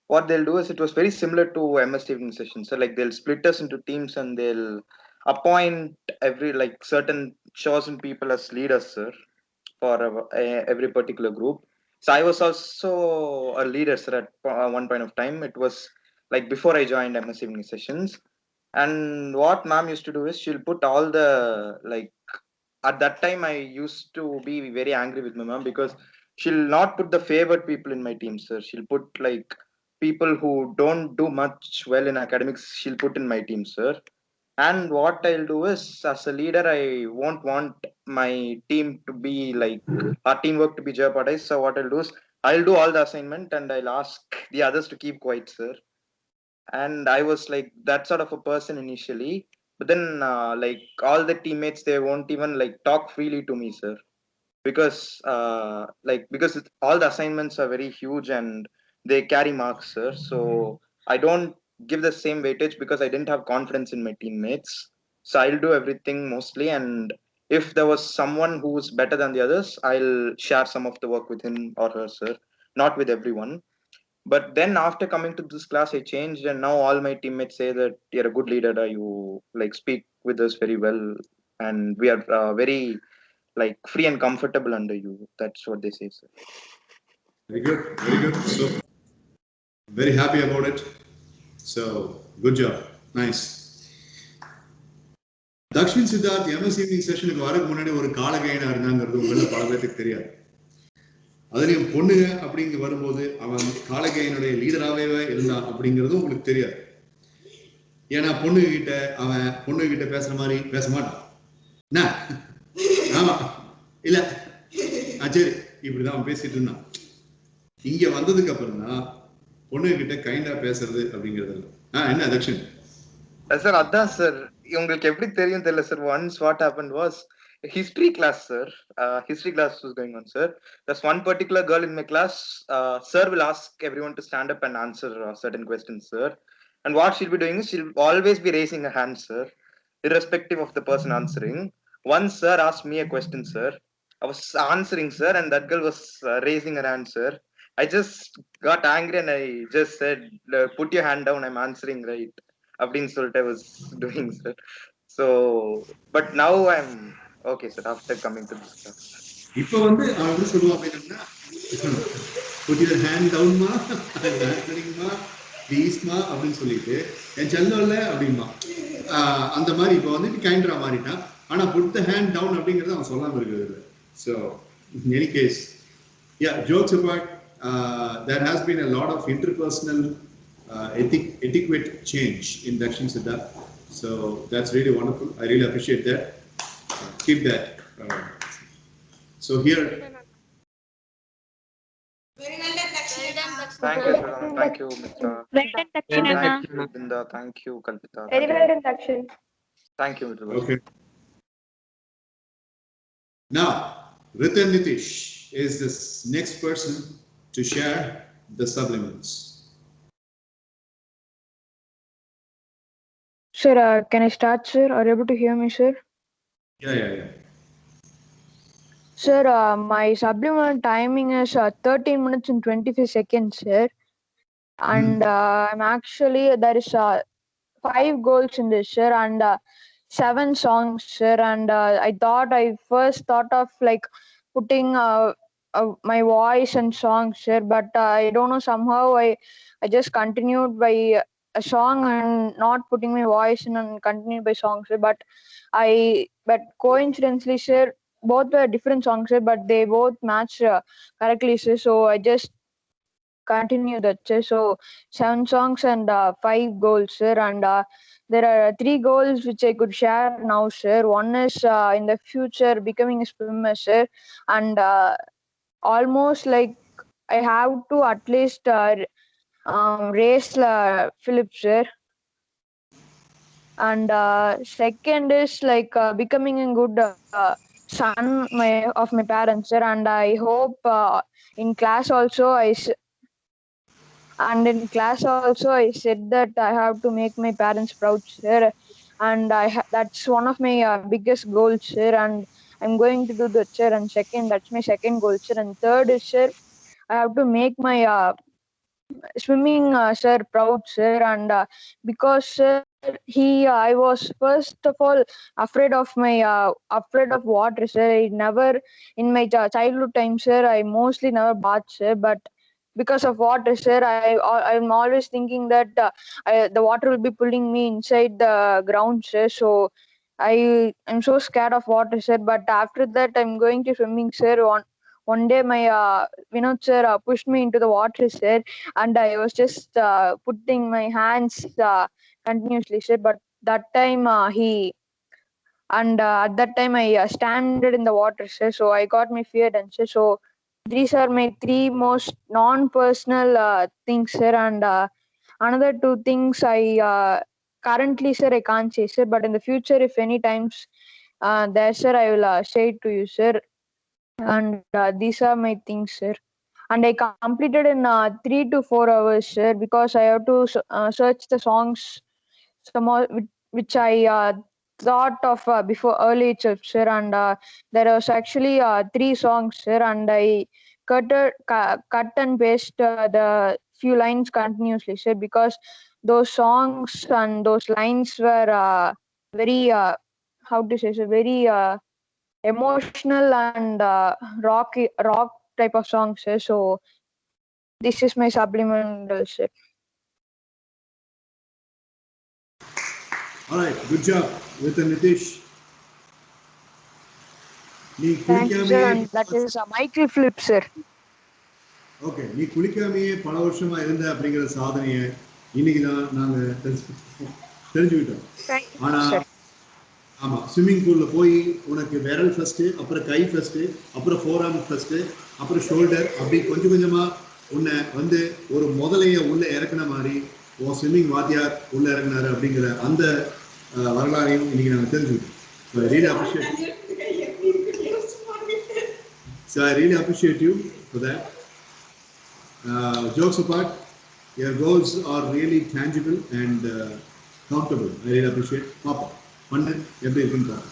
what they'll do is it was very similar to MS evening sessions. So, like they'll split us into teams and they'll appoint every like certain chosen people as leaders, sir, for every particular group. So I was also a leader, sir, at one point of time. It was like before I joined MS evening sessions. And what ma'am used to do is she'll put all the like at that time I used to be very angry with my mom because she'll not put the favored people in my team, sir. She'll put like people who don't do much well in academics, she'll put in my team, sir. And what I'll do is, as a leader, I won't want my team to be like our teamwork to be jeopardized. So what I'll do is, I'll do all the assignment and I'll ask the others to keep quiet, sir. And I was like that sort of a person initially, but then like all the teammates, they won't even like talk freely to me, sir, because because all the assignments are very huge and they carry marks, sir. So I don't give the same weightage because I didn't have confidence in my teammates. So I'll do everything mostly, and if there was someone who's better than the others, I'll share some of the work with him or her, sir, not with everyone. But then after coming to this class, I changed, and now all my teammates say that you're a good leader. You like speak with us very well, and we are very like free and comfortable under you. That's what they say, sir. Very good, very good. So very happy about it. So good job, nice. Dakshin Siddharth MS evening செஷனுக்கு வரக்கு முன்னாடி ஒரு காலகையனா இருந்தாங்கிறது உங்களை பல பேருக்கு தெரியாது. அதுலயும் பொண்ணுங்க அப்படிங்க வரும்போது அவன் காலகையனுடைய லீடராகவே இருந்தான் அப்படிங்கிறதும் உங்களுக்கு தெரியாது. ஏன்னா அவன் பொண்ணுகிட்ட பேசுற மாதிரி பேச மாட்டான். ஆமா இல்ல சரி இப்படிதான் அவன் பேசிட்டு இருந்தான். இங்க வந்ததுக்கு அப்புறம் தான் பொண்ணுகிட்ட கைண்டா பேசுறது அப்படிங்கிறது இல்லை. என்ன தக்ஷன்? சார் அதான் சார் உங்களுக்கு எப்படி தெரியும் தெரியல sir. Once what happen was history class, sir. History class was going on, sir. There's one particular girl in my class. Sir will ask everyone to stand up and answer certain questions, sir. And what she'll be doing is she'll always be raising a hand, sir, irrespective of the person answering. Once sir asked me a question, sir. I was answering, sir, and that girl was raising her hand, sir. I just got angry and I just said, "Put your hand down. I'm answering, right?" Abdin I was doing, sir. So, but now I'm okay, sir, after coming to this class. இப்போ வந்து அவன் என்ன சொல்லுவான் அப்படின்னா, put your hand down மா, answering மா, please மா அப்படின்னு சொல்லிட்டு என் செல்லம் இல்லை அப்படிமா. அந்த மாதிரி இப்போ வந்துட்டு கைண்டரா மாறிட்டான். ஆனா put the hand down அப்படிங்கிறது அவன் சொல்லாம இருக்கிறது. So in any case, yeah, jokes apart, there has been a lot of interpersonal etiquette change in Dakshin Siddharth. So that's really wonderful. I really appreciate that. Keep that. So here. Very well done, Dakshina. Thank you, sir. Thank you, Mr. Well done, Dakshina. Binda. Thank you, Kalpita. Very well done, Dakshin. Thank you, Mr. Okay. Now, Ritan Nitish is this next person to share the subliminals. Sir, can I start, sir? Are you able to hear me, sir? Yeah. Sir, my subliminal timing is 13 minutes and 25 seconds, sir. And I'm actually, there is 5 goals in this, sir, and 7 songs, sir. And I first thought of like putting my voice and songs, sir, but I don't know, somehow I just continued by a song and not putting my voice in and continued by songs, sir. But coincidentally, sir, both were different songs, sir, but they both match correctly, sir. So I just continue that, sir. So 7 songs and 5 goals, sir. And there are 3 goals which I could share now, sir. One is in the future becoming a swimmer, sir, and almost like I have to at least race Philip, sir. And second is like becoming a good son of my parents, sir. And I hope in class also I said that I have to make my parents proud, sir. and that's one of my biggest goals, sir. And I'm going to do that, sir. And second, that's my second goal, sir. And third is, sir, I have to make my swimming, sir, proud, sir. And because, sir, I was first of all afraid of water, sir. I never, in my childhood time, sir, I mostly never bathed, sir. But because of water, sir, I'm always thinking that the water will be pulling me inside the ground, sir. So I'm so scared of water, sir. But after that, I'm going to swimming, sir. One day, my Vinod sir pushed me into the water, sir, and I was just putting my hands continuously, sir. But that time at that time I standed in the water, sir. So I got my fear done, sir. So these are my three most non-personal things, sir. And another two things I currently, sir, I can't say, sir. But in the future, if any times there, sir, I will say it to you, sir. And these are my things, sir. And I completed in 3 to 4 hours, sir, because I have to search the songs, some more, which I thought of before early itself, sir. And there was actually three songs, sir, and I cut and paste the few lines continuously, sir, because those songs and those lines were very how to say, sir, very emotional and rock type of songs, sir. So this is my subliminal, sir. All right, good job with the Nitish. Thank you, sir. And that is a Michael flip, sir. Okay, நீ குளிக்காமையே பல வருஷமா இருந்த அப்படிங்கிற சாதனையை இன்னைக்கு தான் நாங்கள் தெரிஞ்சுக்கிட்டோம். ஆனா ஆமா, ஸ்விம்மிங் பூல்ல போய் உனக்கு விரல் ஃபர்ஸ்ட், அப்புறம் கை ஃபர்ஸ்ட், அப்புறம் ஃபோர் ஆர்ம் ஃபர்ஸ்ட், அப்புறம் ஷோல்டர், அப்படி கொஞ்சம் கொஞ்சமா உன்னை வந்து ஒரு முதலைய உள்ள இறக்குன மாதிரி உன் ஸ்விம்மிங் வாத்தியார் உள்ள இறக்குனாரு அப்படிங்கிற அந்த வரலாறையும் இன்னைக்கு நாங்கள் தெரிஞ்சுக்கிட்டோம். So I really appreciate you for that. Jokes apart, your goals are really tangible and countable. I really appreciate. Papa, Pandit, எப்படி இருக்குன்னு பாருங்க.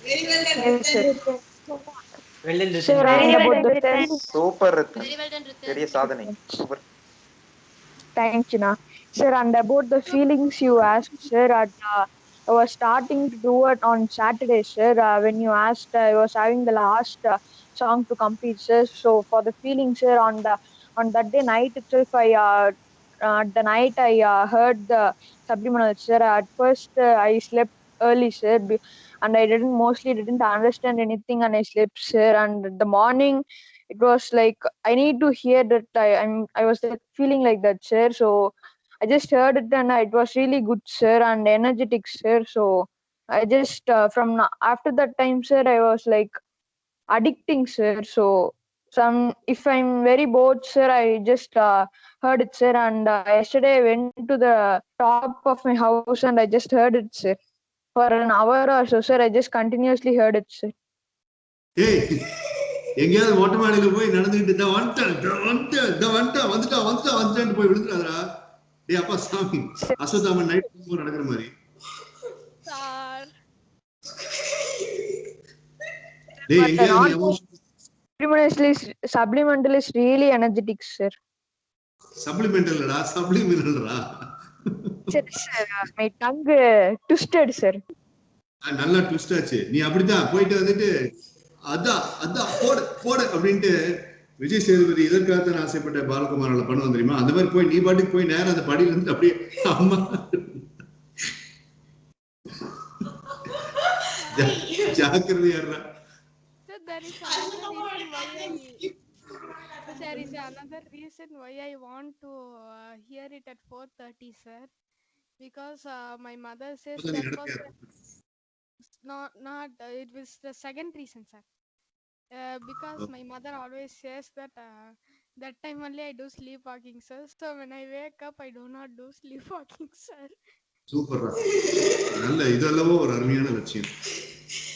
Very well done, sir. Well done, sir. Super, Ritan. Very well done, Ritan. பெரிய சாதனை. Super. Thank you, na. Sir. And about the feelings you asked, sir, I was starting to do it on Saturday, sir. When you asked, I was having the last song to complete, sir. So for the feelings, sir, on that day night itself, the night I heard the Subliminal, sir. At first, I slept early, sir, and I mostly didn't understand anything, and I slept, sir. And the morning, it was like I need to hear that. I was like, feeling like that, sir. So I just heard it, and it was really good, sir, and energetic, sir. So I just after that time, sir, I was like addicting, sir. So if I'm very bored, sir, I just heard it, sir. And yesterday I went to the top of my house and I just heard it, sir, for an hour or so, sir. I just continuously heard it, sir. Hey, எங்கேயாவது மொட்டை மாடியில போய் நடந்துகிட்டு வந்துட்டான்னு போய் விழுந்துடாதா? டேய் அப்பா சாமி, அஸ்வத்தாமன் நைட் நடக்கிற மாதிரி. டேய் எங்கேயாவது Subliminal is really energetic, sir. Subliminalடா, subliminalடா. Sir, my tongue twisted, sir. நல்லா ட்விஸ்ட் ஆச்சு. நீ அப்படிதான் போயிட்டு வந்துட்டு அதான் போடு அப்படின்ட்டு விஜய் சேதுபதி இதற்காக ஆசைப்பட்ட பாலகுமாரால பண்ணுவோம் தெரியுமா? அந்த மாதிரி போய் நீ பாட்டுக்கு போய் நேரம் அந்த படியில இருந்து அப்படியே அம்மா ஜாக்கிரதையாடுறா. There is another reason why I want to hear it at 4:30, sir. Because my mother says that was not it was the second reason, sir. Because my mother always says that that time only I do sleepwalking, sir. So when I wake up, I do not do sleepwalking, sir. சூப்பர்ரா, நல்ல இதெல்லாம் ஒரு அருமையான லட்சியம்.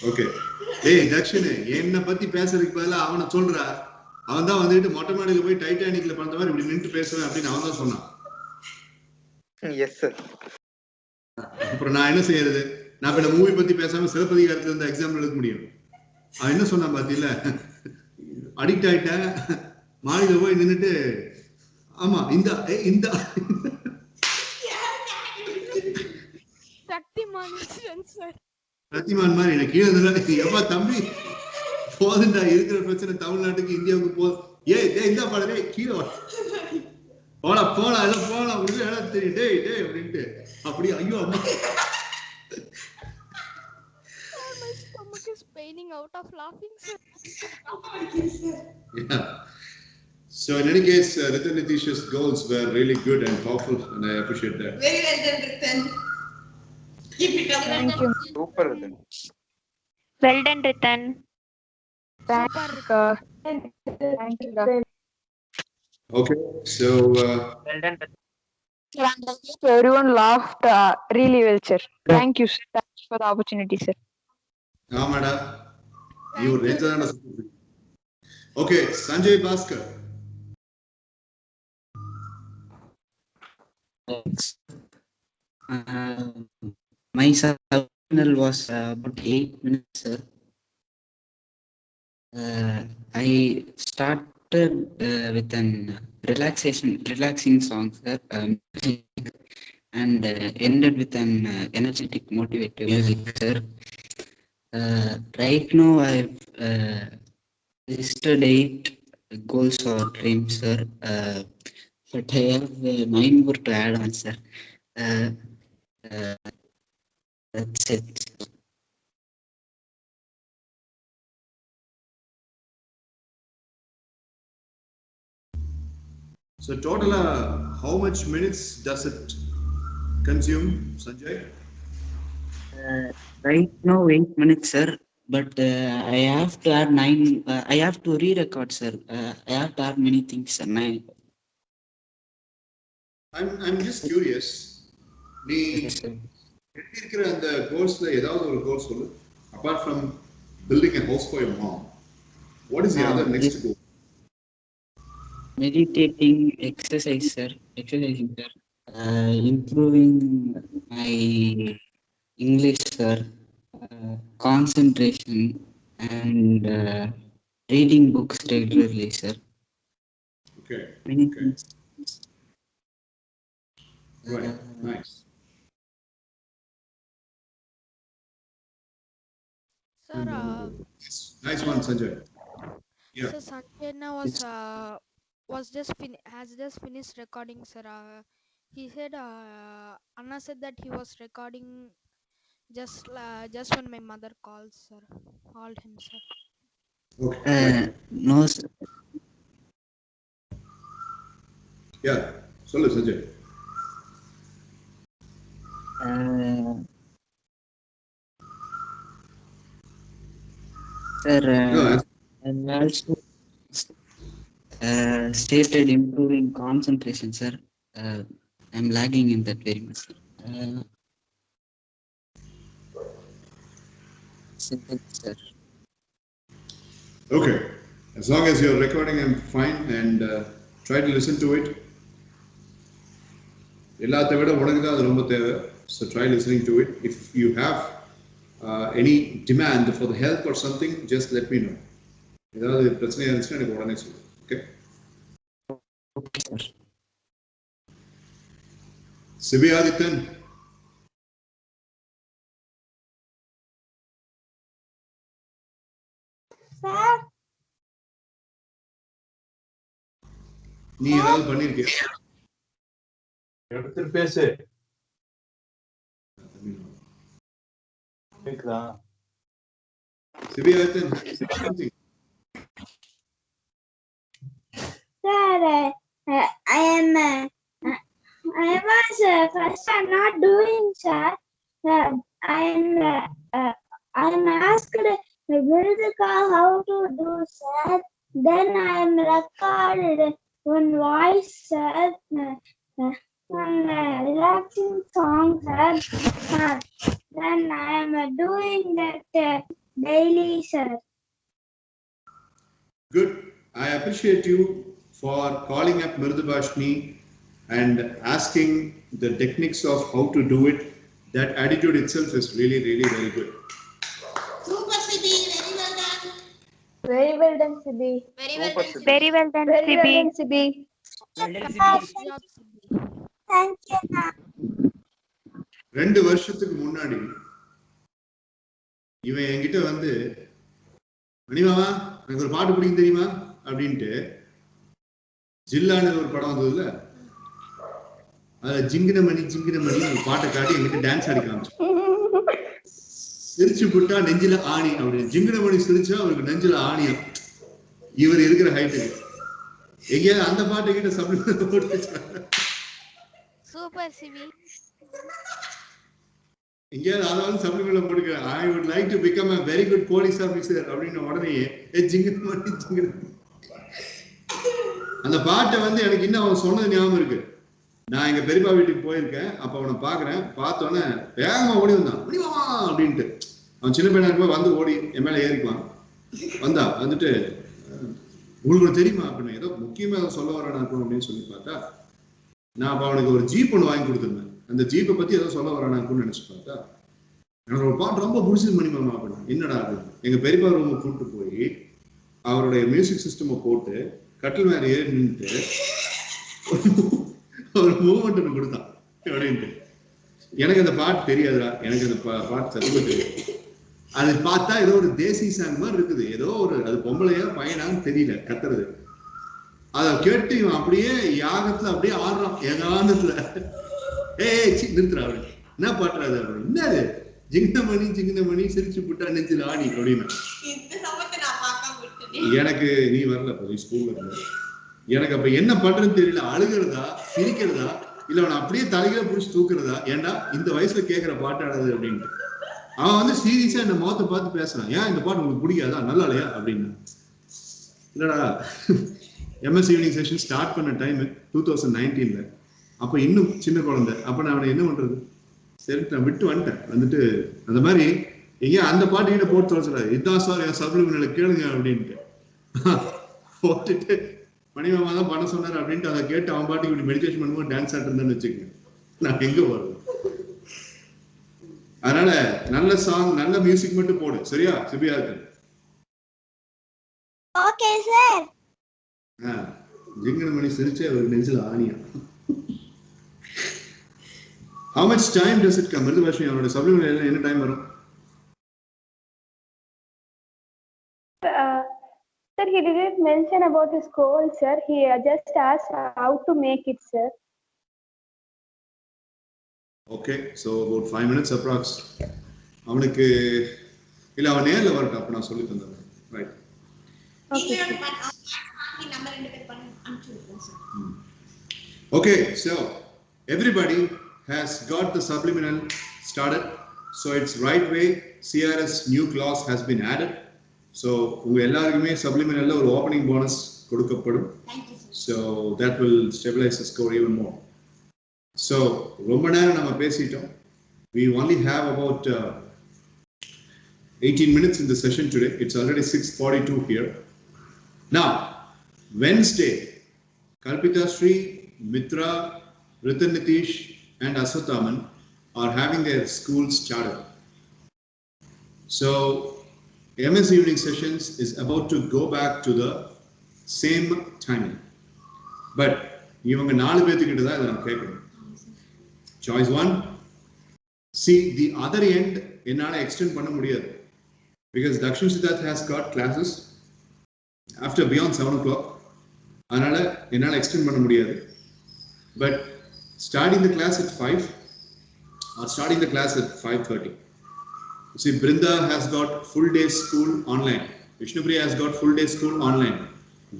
Okay, டேய் தக்ஷன், என்ன பத்தி பேசுறதுக்கு பதிலா அவனை சொல்றா. அவன் தான் வந்துட்டு மொட்டை மாடியில போய் டைட்டானிக்ல பண்ண மாதிரி இப்படி நின்று பேசுவேன் அப்படின்னு அவன் தான் சொன்னான். Yes sir. அப்புறம் நான் என்ன செய்யறது? நான் இப்ப மூவி பத்தி பேசாம சிலப்பதிகாரத்துல இருந்த எக்ஸாம்பிள் எழுத முடியும். அவன் என்ன சொன்னான் பாத்தீங்களா? அடிக்ட் ஆயிட்டேன், மாடியில போய் நின்றுட்டு ஆமா இந்த சக்திமான் மாதிரி எனக்கு கீழே எப்பா தம்பி போதுண்டா, இருக்கிற பிரச்சனை தமிழ்நாட்டுக்கு இந்தியாவுக்கு போதும். இந்த பாடலே கீழே போல எல்லாம் போலாம் எல்லாம் தெரியும் டே அப்படின்ட்டு அப்படி ஐயோ அம்மா. My stomach is paining out of laughing, sir. Yeah. So in any case, Ritan Nitish's goals were really good and powerful, and I appreciate that. Very well done, Ritan. Keep it up. Thank you. Super, Ritan. Well done, Ritan. Thank you. Okay, so Well done. Everyone laughed really well, sir. Thank you, sir. Thanks for the opportunity, sir. madam, you were okay. Sanjay Bhaskar. My Subliminal was about 8 minutes, sir. I started with an relaxing song, sir, and ended with an energetic, motivative music, sir. Right now, I've listed 8 goals or dreams, sir. But I have 9 more to add on, sir. That's it. So total, how much minutes does it consume, Sanjay? Right now 8 minutes, sir. But I have to add 9. I have to re-record, sir. I have to add many things, sir. I'm just curious. நீ இருக்கிற அந்த கோல்ஸ்ல ஏதாவது ஒரு கோல் சொல்லு. Apart from building a house for your mom, what is the other next goal? Meditating, exercising, sir. Improving my English, sir. Concentration and reading books regularly, sir. Okay. Many things. Right. Nice. Sir, nice one, Sanjay. Yeah. Sir, Sanjay has just finished recording, sir. He said Anna said that he was recording just when my mother called him, sir. Okay. No, sir. Yeah. Sollu, Sanjay. Sir, and also stated improving concentration, sir. I'm lagging in that very much, sir. Sir. Okay. As long as you're recording, I'm fine, and try to listen to it. எல்லாத்தை விட உனக்கு தான் அது ரொம்ப தேவை. So try listening to it. If you have any demand for the help or something, just let me know. ஏதாவது பிரச்சனையா இருந்துச்சுன்னா எனக்கு உடனே சொல்லு. Okay? Okay, sir. Sibiadithan. Sir. நீ ஏதாவது பண்ணிருக்கியா? எடுத்து பேசு. கேக்குதா? Sibiadithan. Sir, I was first I'm not doing, sir. I'm asked how to do, sir. Then I'm recorded one voice, sir. One relaxing song, sir. Then I'm doing that daily, sir. Good. I appreciate you for calling up Mridubhashni and asking the techniques of how to do it That attitude itself is really, really very good. Super Sibi, very well done. Very well done, Sibi. Very well done. Very well done, Very well Sibi. done, Sibi. Nice job, Sibi. Thank you. 2 வருஷத்துக்கு முன்னாடி இவன் என்கிட்ட வந்து மணிமாமா எனக்கு ஒரு பாட்டு பிடிக்கும் தெரியுமா அப்படின்ட்டு ஜில்லான்னு ஒரு படம் வந்ததுல அதுல ஜிங்கின மணி ஒரு பாட்டை காட்டி என்கிட்ட டான்ஸ் ஆடி காமிச்சு. சிரிச்சு புட்டா நெஞ்சில ஆணி அப்படின்னு ஜிங்கின மணி சிரிச்சா அவருக்கு நெஞ்சில ஆணியா இவர் இருக்கிற ஹைட்டுக்கு எங்கேயாவது அந்த பாட்டு கிட்ட சப்ளிமெண்ட் போட்டு சூப்பர் சிவி. எங்கேயாவது அதாவது சப்ளிமெண்ட் போட்டுக்க I would like to become a very good police officer அப்படின்னு உடனே ஜிங்கின மணி அந்த பாட்டை வந்து எனக்கு இன்னும் அவன் சொன்னது ஞாபகம் இருக்கு. நான் எங்க பெரியப்பா வீட்டுக்கு போயிருக்கேன். அப்ப அவனை பாக்குறேன். பார்த்தோன்னே வேகமா ஓடி வந்தான் முடியுமா அப்படின்ட்டு. அவன் சின்ன பையனா இருக்கும்போது வந்து ஓடி என் மேல ஏறிக்குவான். வந்துட்டு உங்களுக்கு தெரியுமா அப்படின்னு ஏதோ முக்கியமா சொல்ல வரானா இருக்கும் அப்படின்னு சொல்லி பார்த்தா நான் அப்ப அவனுக்கு ஒரு ஜீப் ஒன்று வாங்கி கொடுத்துருந்தேன். அந்த ஜீப்பை பத்தி ஏதோ சொல்ல வரானா இருக்கும்னு நினைச்சு பார்த்தா எனக்கு ஒரு பாட்டு ரொம்ப பிடிச்சது மணிமாமா அப்படின்னு. என்னடா அப்படின்னு எங்க பெரியப்பா ரூமை கூப்பிட்டு போய் அவருடைய மியூசிக் சிஸ்டமை போட்டு கட்டில் மேல ஏறி நின்றுட்டு ஒரு மூமெண்ட் ஒன்று கொடுத்தான் அப்படின்ட்டு. எனக்கு அந்த பாட்டு தெரியாதுடா, எனக்கு அந்த பாட்டு சத்தியமா தெரியாது. அது பார்த்தா ஏதோ ஒரு தேசி சாங் மாதிரி இருக்குது, ஏதோ ஒரு அது பொம்பளையா பையனான்னு தெரியல கத்துறது. அதை கேட்டு இவன் அப்படியே யாகத்துல அப்படியே ஆடுறான் ஏகாந்தத்துல. நிறுத்துறா அப்படின்னு என்ன பாட்டுறாது அப்படின்னு என்னது ஜிங்கன மணி சிரிச்சு புட்டா நெஞ்சில் ஆணி அப்படின்னு. எனக்கு நீ வரல போய் ஸ்கூல்ல இருந்த எனக்கு அப்ப என்ன பண்றதுன்னு தெரியல. அழுகிறதா சிரிக்கிறதா இல்ல அவனை அப்படியே தலையில புடிச்சு தூக்குறதா, ஏன்டா இந்த வயசுல கேட்கிற பாட்டாடாது அப்படின்ட்டு. அவன் வந்து சீரியஸா இந்த முகத்தை பார்த்து பேசுறான். ஏன் இந்த பாட்டு உங்களுக்கு பிடிக்காதா, நல்லா இல்லையா அப்படின்னு. இல்லடா எம்எஸ் ஈவினிங் செஷன் ஸ்டார்ட் பண்ண டைம் 2019ல. அப்ப இன்னும் சின்ன குழந்தை. அப்ப நான் அவனை என்ன பண்றது, சரி நான் விட்டு வந்துட்டேன். வந்துட்டு அந்த மாதிரி எங்கேயா அந்த பாட்டு கிட்ட போட்டு தொலைச்சிடாது, இதான் சார் என் சப்ளிமெண்ட்ல கேளுங்க அப்படின்ட்டு போட்டுட்டு மணிமாமா தான் பண்ண சொன்னார் அப்படின்ட்டு அதை கேட்டு அவன் பாட்டுக்கு இப்படி மெடிடேஷன் பண்ணும்போது டான்ஸ் ஆடுறதுன்னு வச்சுக்கோங்க, நான் எங்க போறது. அதனால நல்ல சாங் நல்ல மியூசிக் மட்டும் போடு, சரியா சிபியா இருக்கு. Okay sir. ஜிங்கன மணி சிரிச்சே ஒரு நெஞ்சில ஆணியா. How much time does it come? Mrudubhashini அவரோட சப்ளிமெண்ட் என்ன டைம் வரும்? Sir, he didn't mention about his goal, sir. He just asked how to make it, sir. Okay, so about 5 minutes approx. அவனுக்கு இல்ல அவன் நேர்ல வரட்டும், அப்ப நான் சொல்லி தந்தேன். Right. Okay, so everybody has got the subliminal started. So it's right way. CRS new class has been added. So உங்க எல்லாருக்குமே சப்ளிமினல்ல ஒரு ஓப்பனிங் போனஸ் கொடுக்கப்படும். So that will stabilize the score even more. So ரொம்ப நேரம் நம்ம பேசிட்டோம். We only have about 18 minutes in the session today. It's already 6:42 here. Now Wednesday, Kalpita Sri, Mitra, Ritan Nitish and Aswathaman are having their schools started. So MS evening sessions is about to go back to the same timing. But இவங்க 4 பேத்துக்கிட்ட தான் இதை நான் கேட்கணும். Choice 1, see the other end என்னால extend பண்ண முடியாது. Because Dakshin Siddharth has got classes after beyond 7 o'clock. அதனால என்னால extend பண்ண முடியாது. But starting the class at 5 or starting the class at 5:30. See, Brinda has got full day school online. Vishnupriya has got full day school online.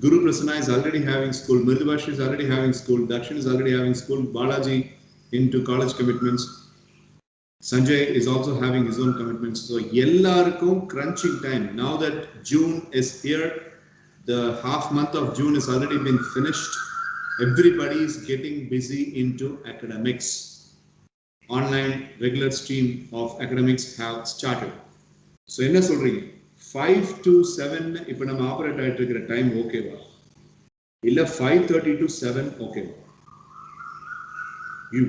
Guru Prasanna is already having school. Mridhubashi is already having school. Dakshin is already having school. Balaji into college commitments. Sanjay is also having his own commitments. So, yellarkum crunching time. Now that June is here, the half month of June has already been finished. Everybody is getting busy into academics. Online regular stream of academics have started. So என்ன சொல்றீங்க, 5 to 7 இப்போ நம்ம operate ஆயிட்டு இருக்கிற time ஓகேவா, இல்ல 5:30 to 7 ஓகேவா? You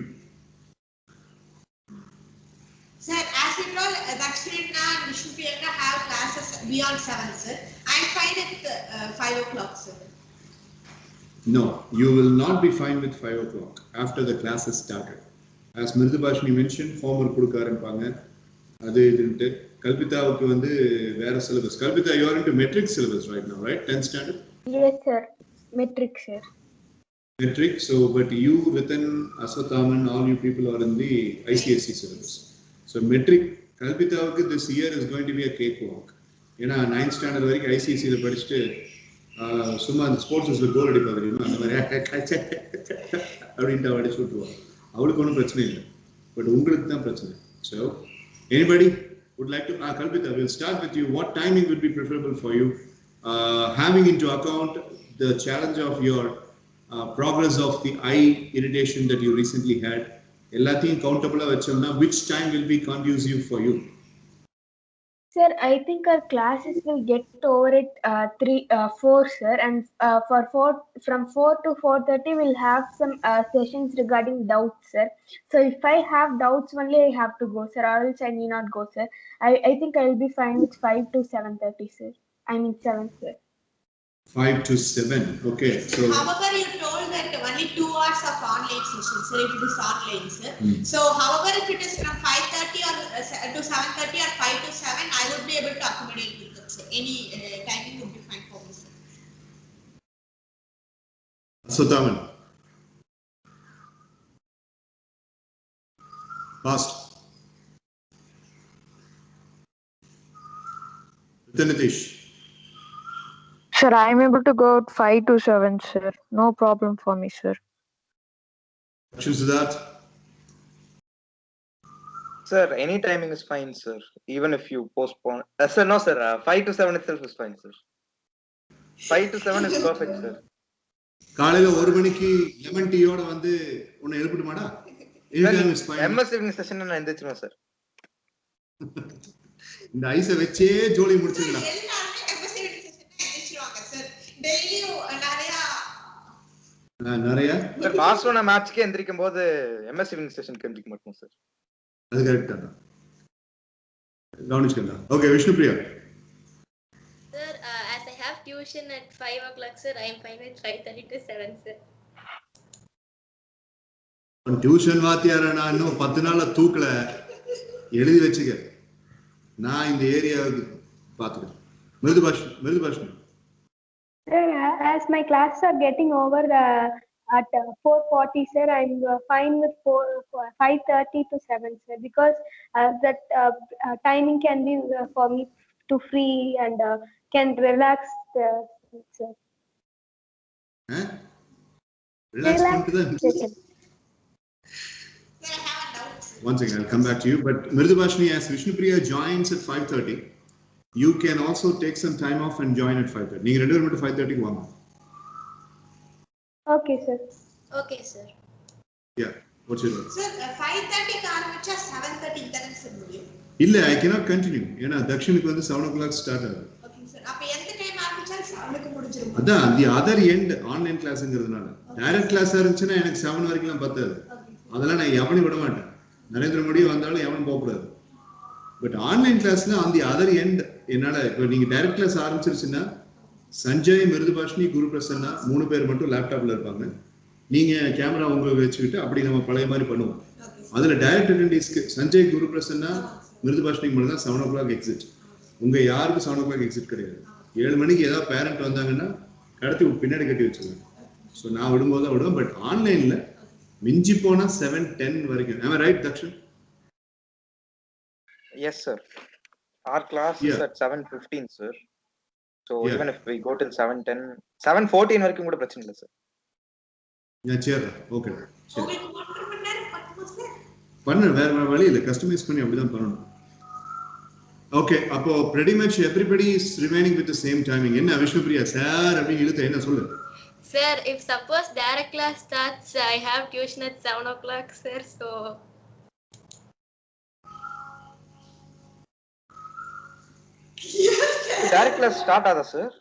told Dakshina and Vishnupriyanka have classes beyond 7, sir. I'm fine at 5 o'clock, sir. No, you will not be fine with 5 o'clock after the class has started. As Mridubhashini mentioned, homework கொடுக்க ஆரம்பிப்பாங்க. அது இதுன்ட்டு கல்பிதாவுக்கு வந்து வேற syllabus. Kalpita, you are into metric syllabus right now, right? 10th standard? Yes, sir. Metric, sir. Metric. So, but you, Ritan, Aswathaman, all you people are in the ICSE syllabus. So, metric, Kalpitavuku this year is going to be a cakewalk. ஏன்னா 9th standard வரைக்கும் ஐசிஎஸ்சியில் படிச்சுட்டு சும்மா அந்த ஸ்போர்ட்ஸில் கோல் அடிப்பாங்க தெரியுமா அந்த மாதிரி அப்படின்ட்டு அடிச்சு விட்டுருவாங்க. அவளுக்கு ஒன்றும் பிரச்சனை இல்லை, பட் உங்களுக்கு தான் பிரச்சனை. So anybody would like to Kalpita, we'll start with you. What timing would be preferable for you, having into account the challenge of your progress of the eye irritation that you recently had? எல்லாத்தையும் கவுண்டபிளா வச்சோம்னா which time will be conducive for you? Sir, I think our classes will get over at 4, sir, and from 4 to 4:30 we'll have some sessions regarding doubts, sir. So if I have doubts only I have to go, sir, or else I need not go, sir. I think I will be fine with 5 to 7:30, sir. I mean 7, sir. 5 to 7, okay. So however, you told that only 2 hours of online session, sir, if it is online, sir. So however, if it is from 5:30 or to 7:30 or 5 to 7, I would be able to accommodate with that, sir. Any timing would be fine for me, sir. Sutaman, fast. Nitish. Sir, I am able to go at 5 to 7, sir. No problem for me, sir. Choose that. Sir, any timing is fine, sir. Even if you postpone. Sir, no, sir. 5 to 7 itself is fine, sir. 5 to 7 is perfect, sir. காலையில 1 மணிக்கு lemon டீயோட வந்து உன்னை எழுப்பிடுமாடா? MS evening session நான் எந்திரிச்சிருவேன் sir. இந்த ஐஸை வச்சே ஜோலி முடிச்சிடலாம். நிறைய sir Barcelona மேட்ச்க்கு எந்திரிக்கும் போது MS evening sessionக்கு எந்திரிக்க மாட்டோம் சார். அது கரெக்ட் தான். கவனிச்சுக்கலாம். Okay, Vishnupriya. Sir, as I have tuition at 5 o'clock, sir, I am fine with 5:30 to 7, sir. Tuition வாத்தியார நான் இன்னும் 10 நாள்ல தூக்கல, எழுதி வச்சுக்க. நான் இந்த ஏரியாவுக்கு பார்த்துக்கிறேன். மிருதுபாஷன். Sir, as my classes are getting over at 4:40, sir, I'm fine with 5:30 to 7, sir, because that timing can be for me to free and can relax, sir. Relax. Once again, I'll come back to you. But Mridubhashini, as Vishnupriya joins at 5:30, you can also take some time off and join at 5:30. நீங்க ரெண்டு பேரும் மட்டும் 5:30 வாங்க. Okay, sir. Okay, sir. Yeah. What's your name? Sir, 5:30 க்கு ஆரம்பிச்சா 7:30 தான sir முடியும்? இல்ல, I cannot continue. ஏன்னா தக்ஷனுக்கு வந்து 7 o'clock ஸ்டார்ட் ஆகுது. Okay, sir. அப்ப எந்த டைம் ஆரம்பிச்சா 7 க்கு முடிஞ்சிரும். அதான் the other end ஆன்லைன் கிளாஸ்ங்கிறதுனால. டைரக்ட் கிளாஸா இருந்துச்சுன்னா எனக்கு 7 வரைக்கும் பத்தாது. அதெல்லாம் நான் எவனையும் விட மாட்டேன். நரேந்திர மோடி வந்தாலும் எவனும் போகக்கூடாது. பட் ஆன்லைன் கிளாஸ்ல ஆன் தி அதர் எண்ட் என்னால இப்போ நீங்க டைரக்ட் கிளாஸ் ஆரம்பிச்சிருச்சுன்னா சஞ்சய், மிருதுபாஷினி, குரு பிரசன்னா 3 பேர் மட்டும் லேப்டாப்ல இருப்பாங்க. நீங்க கேமரா உங்களுக்கு வச்சுக்கிட்டு அப்படி நம்ம பழைய மாதிரி பண்ணுவோம். அதுல டைரக்ட் அட்டெண்டன்ஸ்க்கு சஞ்சய், குரு பிரசன்னா, மிருதுபாஷினி மட்டும் தான் 7 o'clock எக்ஸிட். உங்க யாருக்கும் 7 o'clock எக்ஸிட் கிடையாது. 7 மணிக்கு ஏதாவது பேரண்ட் வந்தாங்கன்னா கடத்தி பின்னாடி கட்டி வச்சுருவேன். ஸோ நான் விடும்போது தான் விடுவேன். பட் ஆன்லைன்ல மிஞ்சி போனா 7:10 வரைக்கும். Am I right, Dakshin? Yes, sir. Our class is at 7:15, sir. So even if we go till 7:10, 7:14 வரைக்கும் கூட பிரச்சனை இல்லை சார். சரி, ஓகே. பண்ணு, வேற வழி இல்லை. கஸ்டமைஸ் பண்ணி அப்படிதான் பண்ணணும். ஓகே, அப்போ pretty much everybody is remaining with the same timing. என்ன விஷ்ணுபிரியா சார் அப்படி இழுத்த என்ன சொல்லு? Sir, if suppose direct class starts, I have tuition at 7 o'clock, sir, so... Direct class start ஆதா சார்?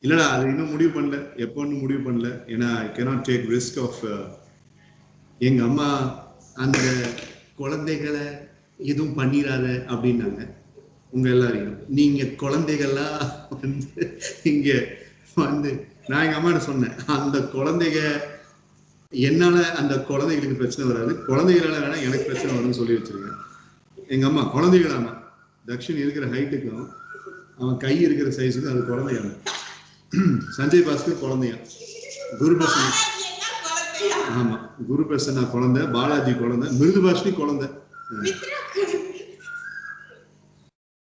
இல்லடா, அது இன்னும் முடிவு பண்ணல. எப்போன்னு முடிவு பண்ணல. ஏன்னா I cannot take risk of எங்க அம்மா அந்த குழந்தைகளை எதுவும் பண்ணிடாத அப்படின்னாங்க உங்க எல்லாரையும். நீங்க குழந்தைகள்லாம் வந்து இங்க வந்து நான் எங்க அம்மா சொன்னேன், அந்த குழந்தைங்க என்னால அந்த குழந்தைகளுக்கு பிரச்சனை வராது, குழந்தைகளால வேணா எனக்கு பிரச்சனை வரும்னு சொல்லி வச்சிருக்கேன். எங்க அம்மா குழந்தைகளாம தக்ஷன் இருக்கிற ஹைட்டுக்கும் அவன் கை இருக்கிற சைஸுக்கும் அது குழந்தையான. சஞ்சய் பாஸ்கர் குழந்தையா, குரு பிரசன் ஆமா குரு பிரசன்னா குழந்தை, பாலாஜி குழந்தை, மிருதுபாஷினி குழந்தை.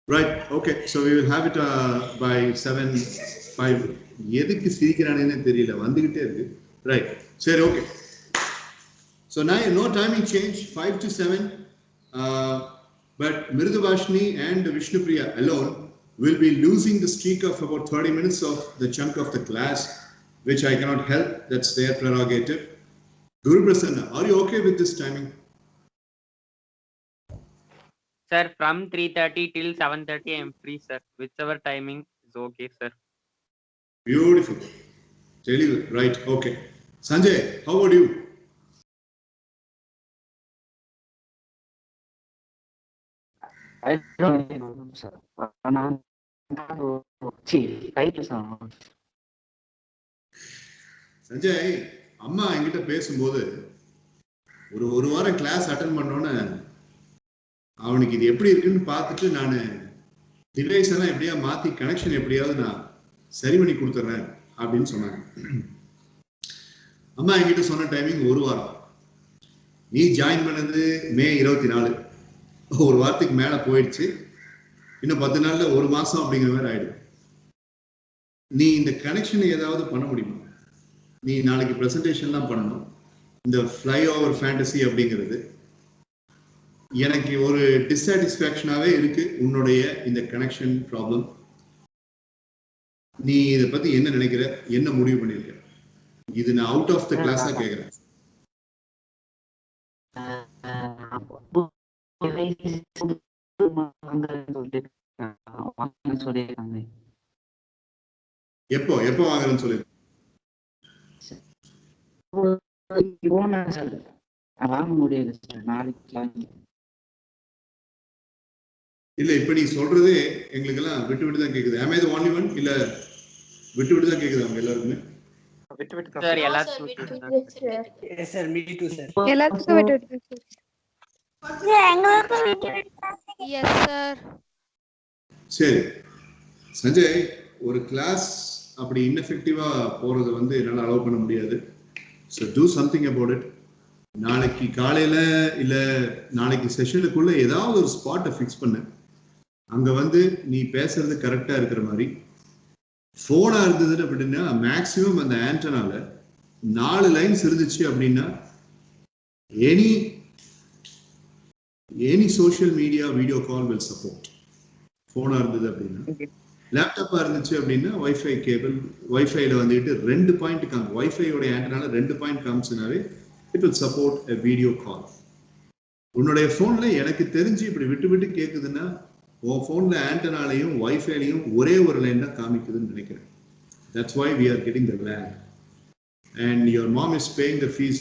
Right, okay, so we will have it by 7:05. எதுக்கு சிரிக்கிறானேன்னு தெரியல, வந்துகிட்டே இருக்கு. Right, சரி, okay. So now no timing change, 5 to 7. But Mirdubashni and Vishnupriya alone will be losing the streak of about 30 minutes of the chunk of the class, which I cannot help. That's their prerogative. Guru Prasanna, are you okay with this timing? Sir, from 3:30 till 7:30 I am free, sir. Whichever timing is okay, sir. Beautiful. Tell you right. Okay. Sanjay, how about you? I don't know, sir. Sanjay, அம்மா என்கிட்ட பேசும்போது ஒரு வாரம் class attend பண்ணோன்னு அவனுக்கு இது எப்படி இருக்குன்னு பார்த்துட்டு நான் டிவைஸ் எல்லாம் எப்படியா மாத்தி கனெக்ஷன் எப்படியாவது நான் சரி பண்ணி கொடுத்துட்றேன் அப்படின்னு சொன்னாங்க. அம்மா என்கிட்ட சொன்ன டைமிங் ஒரு வாரம். நீ ஜாயின் பண்ணது மே 24, ஒரு வாரத்துக்கு மேல போயிடுச்சு. இன்னும் 10 நாள்ல ஒரு மாசம் அப்படிங்கிற மாதிரி ஆயிடும். நீ இந்த கனெக்ஷனை ஏதாவது பண்ண முடியுமா? நீ நாளைக்கு பிரசன்டேஷன்லாம் பண்ணணும். இந்த ஃப்ளை ஓவர் ஃபேண்டசி அப்படிங்கிறது எனக்கு ஒரு டிஸ்சாட்டிஸ்ஃபேக்ஷனாவே இருக்கு, உன்னுடைய இந்த கனெக்ஷன் ப்ராப்ளம். நீ இதை பத்தி என்ன நினைக்கிற, என்ன முடிவு பண்ணிருக்க? இது நான் அவுட் ஆஃப் த கிளாஸா கேக்குறேன். எப்போ எப்போ வாங்குறேன்னு சொல்லி வாங்க முடியாது சார், நாளைக்கு. இல்ல இப்ப நீ சொல்றதே எங்களுக்கு எல்லாம் விட்டு விட்டு தான் கேக்குது. Am I the only one? இல்ல விட்டு விட்டு தான் கேக்குது அவங்க எல்லாருக்குமே? விட்டு விட்டு தான் சார், எல்லாத்துக்கும் விட்டு விட்டு தான். Yes sir, me too sir. எல்லாத்துக்கும் விட்டு விட்டு தான் Yes sir. சரி சஞ்சய், ஒரு கிளாஸ் அப்படி இன்எஃபெக்டிவா போறது வந்து என்னால அலோவ் பண்ண முடியாது. So do something about it. நாளைக்கு காலையில இல்ல நாளைக்கு செஷனுக்குள்ள ஏதாவது ஒரு ஸ்பாட்டை ஃபிக்ஸ் பண்ணு. அங்க வந்து நீ பேசுறது கரெக்டா இருக்கிற மாதிரி. போனா இருந்தது அப்படின்னா மேக்சிமம் அந்த ஆண்டனால 4 லைன்ஸ் இருந்துச்சு அப்படின்னா any social media video call will support. போனா இருந்தது அப்படின்னா, லேப்டாப்பா இருந்துச்சு அப்படின்னா வைஃபை கேபிள், வைஃபைல வந்துட்டு 2 பாயிண்ட் காமி, வைஃபையோட ஆண்டனால 2 point காமிச்சுனாவே it will support a video call. உன்னுடைய போன்ல எனக்கு தெரிஞ்சு இப்படி விட்டு விட்டு கேக்குதுன்னா உன் போன்ல ஆண்டனாலையும் வைஃபைலையும் ஒரே ஒரு லைன் தான் காமிக்குதுன்னு நினைக்கிறேன். That's why we are getting the lag. And your mom is paying the fees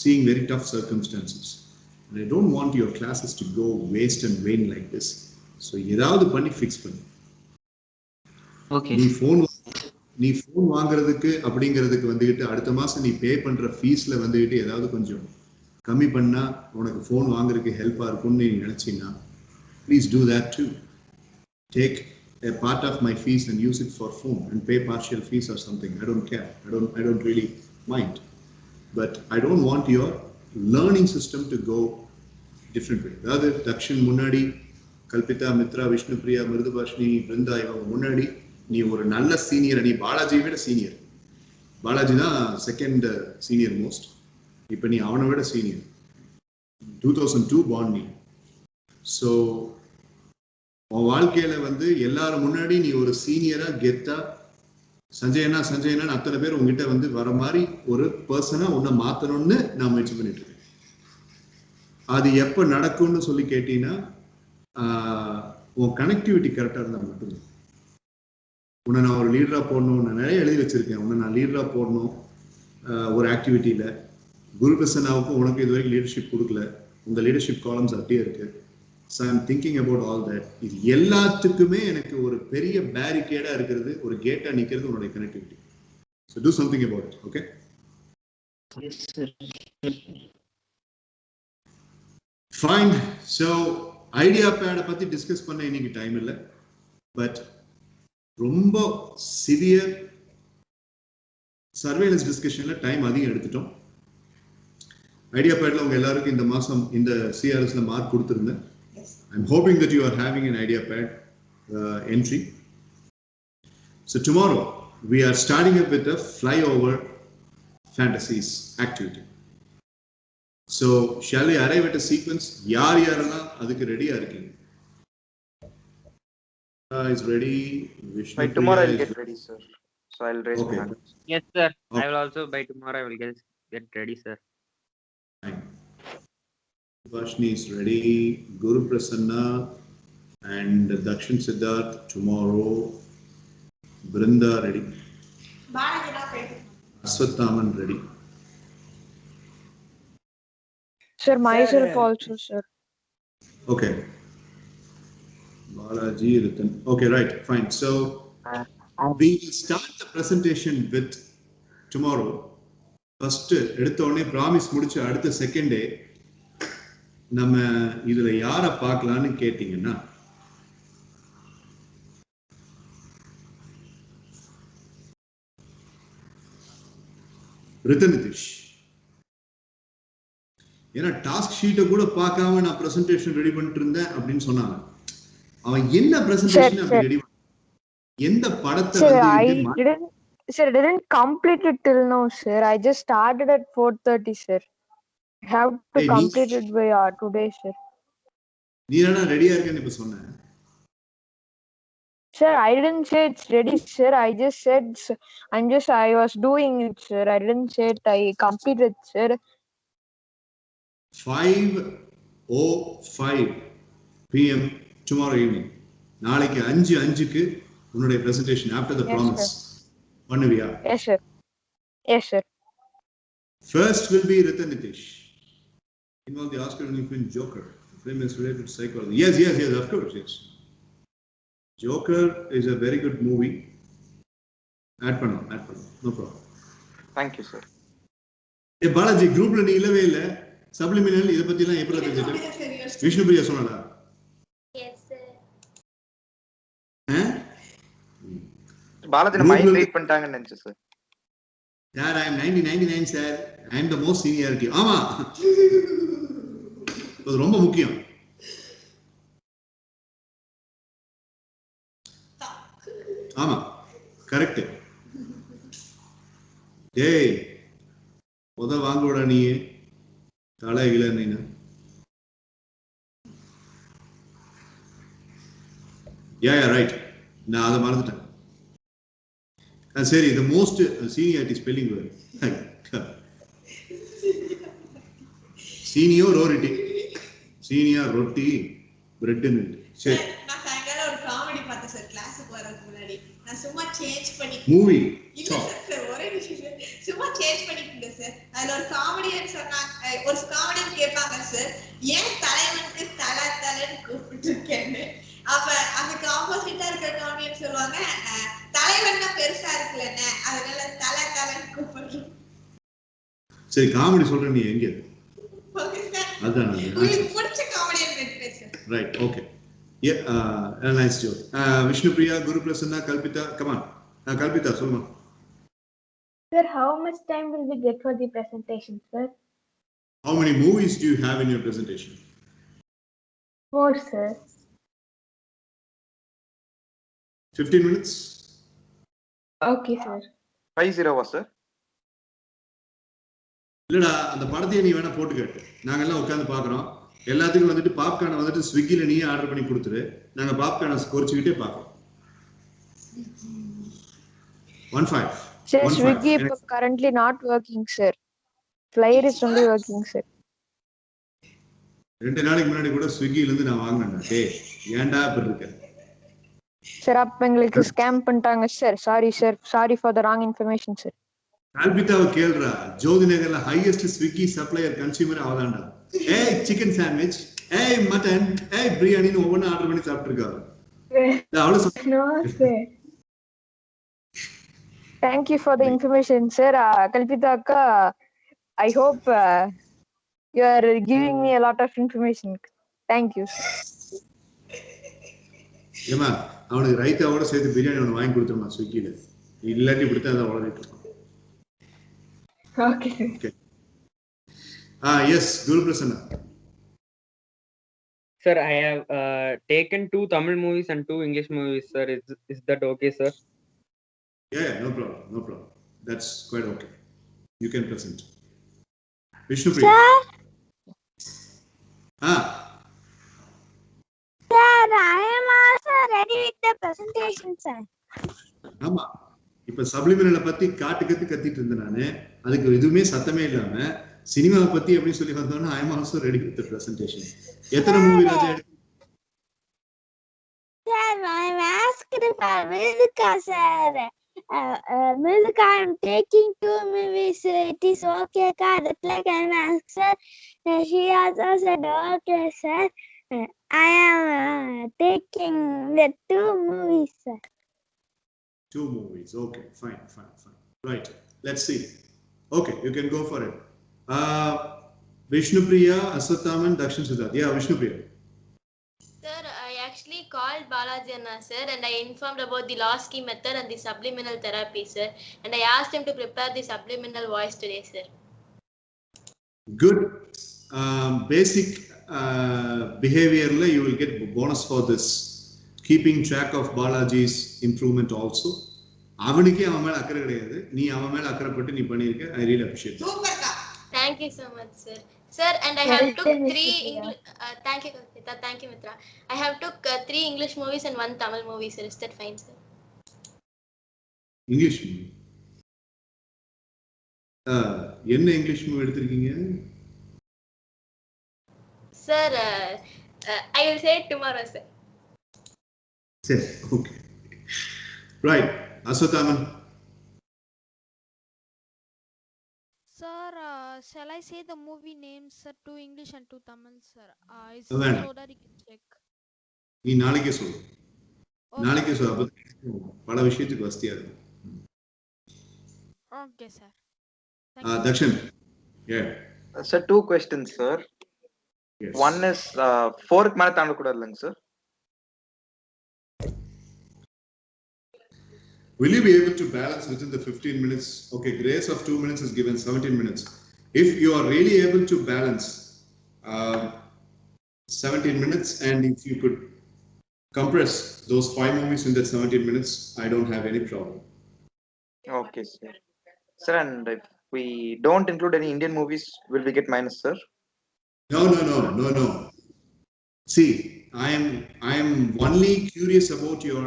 seeing very tough circumstances. And I don't want your classes to go waste and vain like this. So ஏதாவது பண்ணி fix பண்ணு. Okay. நீ phone வாங்குறதுக்கு அப்படிங்கிறதுக்கு வந்துகிட்டு அடுத்த மாசம் நீ பே பண்ற ஃபீஸ்ல வந்துகிட்டு ஏதாவது கொஞ்சம் கம்மி பண்ணா உனக்கு ஃபோன் வாங்குறதுக்கு ஹெல்ப்பா இருக்கும்னு நீ நினைச்சீங்கன்னா please do that to take a part of my fees and use it for phone and pay partial fees or something. I don't care. I don't really mind. But I don't want your learning system to go different way. அதாவது தக்ஷன் முன்னாடி, கல்பிதா, மித்ரா, விஷ்ணுபிரியா, மிருதுபாஷினி, பிருந்தா இவங்க முன்னாடி நீ ஒரு நல்ல senior. நீ பாலாஜியை விட சீனியர். பாலாஜி தான் செகண்ட் சீனியர் மோஸ்ட். இப்போ நீ அவனை விட சீனியர். 2002 born நீ. ஸோ உன் வாழ்க்கையில வந்து எல்லாரும் முன்னாடி நீ ஒரு சீனியரா கெத்தா சஞ்சயனா அத்தனை பேர் உங்ககிட்ட வந்து வர மாதிரி ஒரு பர்சனா உன்னை மாத்தணும்னு நான் முயற்சி பண்ணிட்டு இருக்கேன். அது எப்ப நடக்கும்னு சொல்லி கேட்டீங்கன்னா உன் கனெக்டிவிட்டி கரெக்டா இருந்தா மட்டும்தான். உன்னை நான் ஒரு லீடரா போடணும், நான் நிறைய எழுதி வச்சிருக்கேன். உன்னை நான் லீடரா போடணும் ஒரு ஆக்டிவிட்டியில. குரு பிரசன்னாவுக்கும் உனக்கு இது வரைக்கும் லீடர்ஷிப் கொடுக்கல. உங்க leadership columns அப்படியே இருக்கு. So I'm thinking about all that. இது எல்லாத்துக்குமே எனக்கு ஒரு பெரிய பேரிகேடா இருக்கிறது, ஒரு கேட்டா நிக்கிறது உங்களுடைய connectivity. So do something about it, okay? Yes, sir. Fine. So idea pad பத்தி டிஸ்கஸ் பண்ண இன்னைக்கு டைம் இல்லை, பட் ரொம்ப சிவியர் சர்வேலன்ஸ் டிஸ்கஷன்ல டைம் அதிகம் எடுத்துட்டோம். ஐடியா பேட்ல உங்க எல்லாருக்கும் இந்த மாசம் இந்த சிஆர்எஸ்ல மார்க் கொடுத்துருந்தேன். I'm hoping that you are having an idea pad entry. So tomorrow we are starting up with a flyover fantasies activity. So shall we arrive at a sequence? Yarana adukku ready ah irukkinga? Is ready. Vishnu by tomorrow I'll get ready, sir. So I'll raise my hand. Yes, sir. Okay. I will also by tomorrow I will get ready, sir. Fine. Vashni is ready. Guru Prasanna and Dakshin Siddharth tomorrow. Brinda ready. Aswathaman ready. Sir, myself also, sir. Okay. Balaji, Ritan. Okay, right, fine. So we will start the presentation with tomorrow. First, எடுத்தோடனே promise முடிச்சு அடுத்த second day நம்ம இதுல யாரை பார்க்கலான்னு கேட்டீங்கன்னா, ரித்தன் நிதிஷ். ஏன்னா task ஷீட்டை கூட பார்க்காம நான் பிரசன்டேஷன் ரெடி பண்ணிட்டு இருந்தேன் அப்படின்னு சொன்னாங்க. அவன் என்ன பிரசன்டேஷன் அப்படி ரெடி பண்ண, எந்த படத்தை வந்து Sir, I didn't complete it till now, sir. I just started at 4:30, sir. I have to complete it by today, sir. நீ என்ன ரெடியா இருக்கேன்னு இப்ப சொன்ன? Sir, I didn't say it's ready, sir. I just said I was doing it, sir. I didn't say it. I completed, sir. 5:05 p.m. tomorrow evening. நாளைக்கு 5:05க்கு உன்னுடைய presentation after the promise. பண்ணுவியா? Yes, sir. Yes, sir. First will be Ritan Nitish. Involve the Oscar-winning film Joker. The film is related to psychology. Yes, of course, yes. Joker is a very good movie. Add panna. No problem. Thank you, sir. Hey, Balaji, group la nee illave illa. Subliminal idu pathi la epra therinjittu? Vishnu Priya sonala? Yes, sir. Balaji na mind read பண்ணிட்டாங்கன்னு நினைச்சேன் sir. Sir, I am 99 sir. I am the most seniority. ஆமா. அது ரொம்ப முக்கியம். ஆமா, correct. டேய், முத வாங்கோட நீ தலையில நீனா. Yeah, right. நான் அதை மறந்துட்டேன். சரி, the most seniority spelling word. Seniority. Seniority. Bread and சரி. நான் சாயங்காலம் ஒரு காமெடி பார்த்தேன் சார் கிளாஸுக்கு வரதுக்கு முன்னாடி. நான் சும்மா சேஞ்ச் பண்ணி மூவி இல்ல சார் ஒரே விஷயம் சும்மா சேஞ்ச் பண்ணிட்டு சார். அதுல ஒரு காமெடியன் சொன்னாங்க, ஒரு காமெடியன் கேட்பாங்க சார், ஏன் தலைவனுக்கு தலைன்னு கூப்பிட்டு இருக்கேன்னு. அப்ப அதுக்கு ஆப்போசிட்டா இருக்கிற காமெடியன் சொல்லுவாங்க, தலைவன் தான் பெருசா இருக்குல்லன்னு அதனால தலைன்னு கூப்பிடுறோம். சரி, காமெடி சொல்ற நீ எங்க? அதான் உங்களுக்கு பிடிச்ச காமெடியன் பேசுங்க sir. Right, okay. Yeah, a nice joke. Vishnu Priya, Guru Prasanna, Kalpita, come on. Kalpita, solma. Sir, how much time will we get for the presentation, sir? How many movies do you have in your presentation? 4, sir. 15 minutes? Okay, sir. 50 sir? இல்லடா, அந்த படத்தையே நீ வேணா போட்டு கேட்டு. நாங்கெல்லாம் உட்கார்ந்து பார்க்குறோம். எல்லாத்துக்கும் வந்துட்டு பாப்கார்னை வந்துட்டு ஸ்விக்கில நீயே ஆர்டர் பண்ணி கொடுத்துரு. நாங்க பாப்கார்னை குறிச்சுக்கிட்டே பார்க்கறோம். 15. Sir, Swiggy is currently not working, sir. Flyer is only working, sir. 2 நாளைக்கு முன்னாடி கூட ஸ்விக்கில இருந்து நான் வாங்குனேன்டா. டேய், ஏன்டா இப்படி இருக்க? Sir, அப்ப எங்களுக்கு ஸ்கேம் பண்ணிட்டாங்க sir. Sorry sir. Sorry for the wrong information, sir. Kalpithavu kelra. Jodhinagarla highest Swiggy supplier consumer avadanda. Hey chicken sandwich, hey mutton, hey biryani nu ovvona order panni saaptirukkaru. No, sir. Thank you for the information, sir. Kalpita akka, I hope you are giving me a lot of information. Thank you, sir. ஏமா அவனுக்கு ரைத்தாவோட சேர்த்து பிரியாணி ஒன்று வாங்கி கொடுத்துருமா ஸ்விக்கியில் இல்லாட்டி இப்படி தான் வளர்ந்துட்டு இருப்பான். Okay. Yes, Guru Prasanna. Sir, I have taken 2 Tamil movies and 2 English movies, sir. Is that okay, sir? Yeah, no problem. That's quite okay. You can present. Vishnu Priya. Sir, sir, I am also ready with the presentation, sir. ஆமா, இப்ப சப்ளிமினலை பத்தி கத்திட்டு இருந்தேன் நானு. அதுக்கு எதுவுமே சத்தமே இல்லாம சினிமாவை பத்தி எப்படி சொல்லி வந்தோம்னா I am also ready with the presentation. எத்தனை மூவி ராஜா எடுத்து? Sir, I am asked for Milka, sir. Milka, I am taking 2 movies. It is okay, sir. That's like I am asked, sir. She also said, okay, sir. I am taking the 2 movies, sir. 2 movies. Okay, fine. Right. Let's see. Okay, you can go for it. Vishnu Priya, Aswathaman, Dakshin Siddharth. Yeah, Vishnu Priya. Sir, I actually called Balaji Anna, sir, and I informed about the loss key method and the subliminal therapy, sir. And I asked him to prepare the subliminal voice today, sir. Good. Basic behavior, you will get bonus for this. Keeping track of Balaji's improvement also. அவனுக்கே அவன் மேல அக்கறை கிடையாது, நீ அவன் மேல அக்கறைப்பட்டு நீ பண்ணிருக்க. I really appreciate it. Thank you so much, sir. Sir, and I have took 3 English. Thank you, Kalpita. Thank you, Mitra. I have took 3 English movies and 1 Tamil movie, sir. Is that fine, sir? English movie. என்ன English movie எடுத்திருக்கீங்க? Sir, I will say it tomorrow, sir. சரி, okay. Right. Aswathaman. Sir, shall I say the movie names, sir? 2 English and 2 Tamil, sir. So that you can check. நீ நாளைக்கே சொல்லு. நாளைக்கே சொல்லு, அப்ப பல விஷயத்துக்கு வசதியா இருக்கும். Okay, sir. Dakshin. Yeah. Sir, 2 questions, sir. Yes. One is 4 மேல தாண்ட கூடாதுங்க sir. Will you be able to balance within the 15 minutes? Okay, grace of 2 minutes is given, 17 minutes. If you are really able to balance 17 minutes, and if you could compress those 5 movies in that 17 minutes, I don't have any problem. Okay, sir. Sir, and if we don't include any Indian movies, will we get minus, sir? No. See, I am only curious about your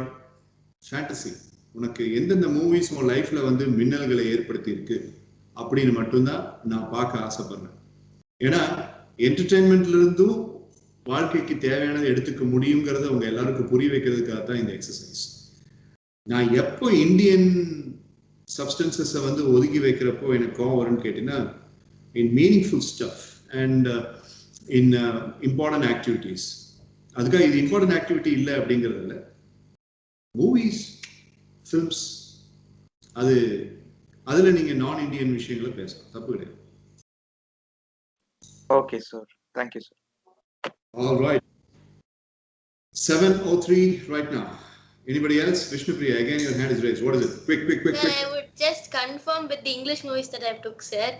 fantasy. உனக்கு எந்தெந்த movies உன் லைஃப்ல வந்து மின்னல்களை ஏற்படுத்தி இருக்கு அப்படின்னு மட்டும்தான் நான் பார்க்க ஆசைப்படுறேன். ஏன்னா என்டர்டெயின்மெண்ட்ல இருந்தும் வாழ்க்கைக்கு தேவையானதை எடுத்துக்க முடியுங்கிறத உங்க எல்லாருக்கும் புரிய வைக்கிறதுக்காக தான் இந்த எக்ஸசைஸ். நான் எப்போ இந்தியன் சப்ஸ்டன்சஸை வந்து ஒதுக்கி வைக்கிறப்போ எனக்கு கோவம் வரும்னு கேட்டீங்கன்னா, in meaningful stuff and in important activities. அதுக்காக இது இம்பார்ட்டன்ட் ஆக்டிவிட்டி இல்லை அப்படிங்கிறது இல்லை. மூவிஸ், ஃபிலிம்ஸ், அதுல நீங்க நான் இந்தியன் விஷயங்களை பேசலாம், தப்பு கிடையாது. Okay, sir. Thank you, sir. All right. 7:03 right now. Anybody else? Vishnu Priya, again your hand is raised. What is it? Quick. Sir, I would just confirm with the English movies that I took, sir.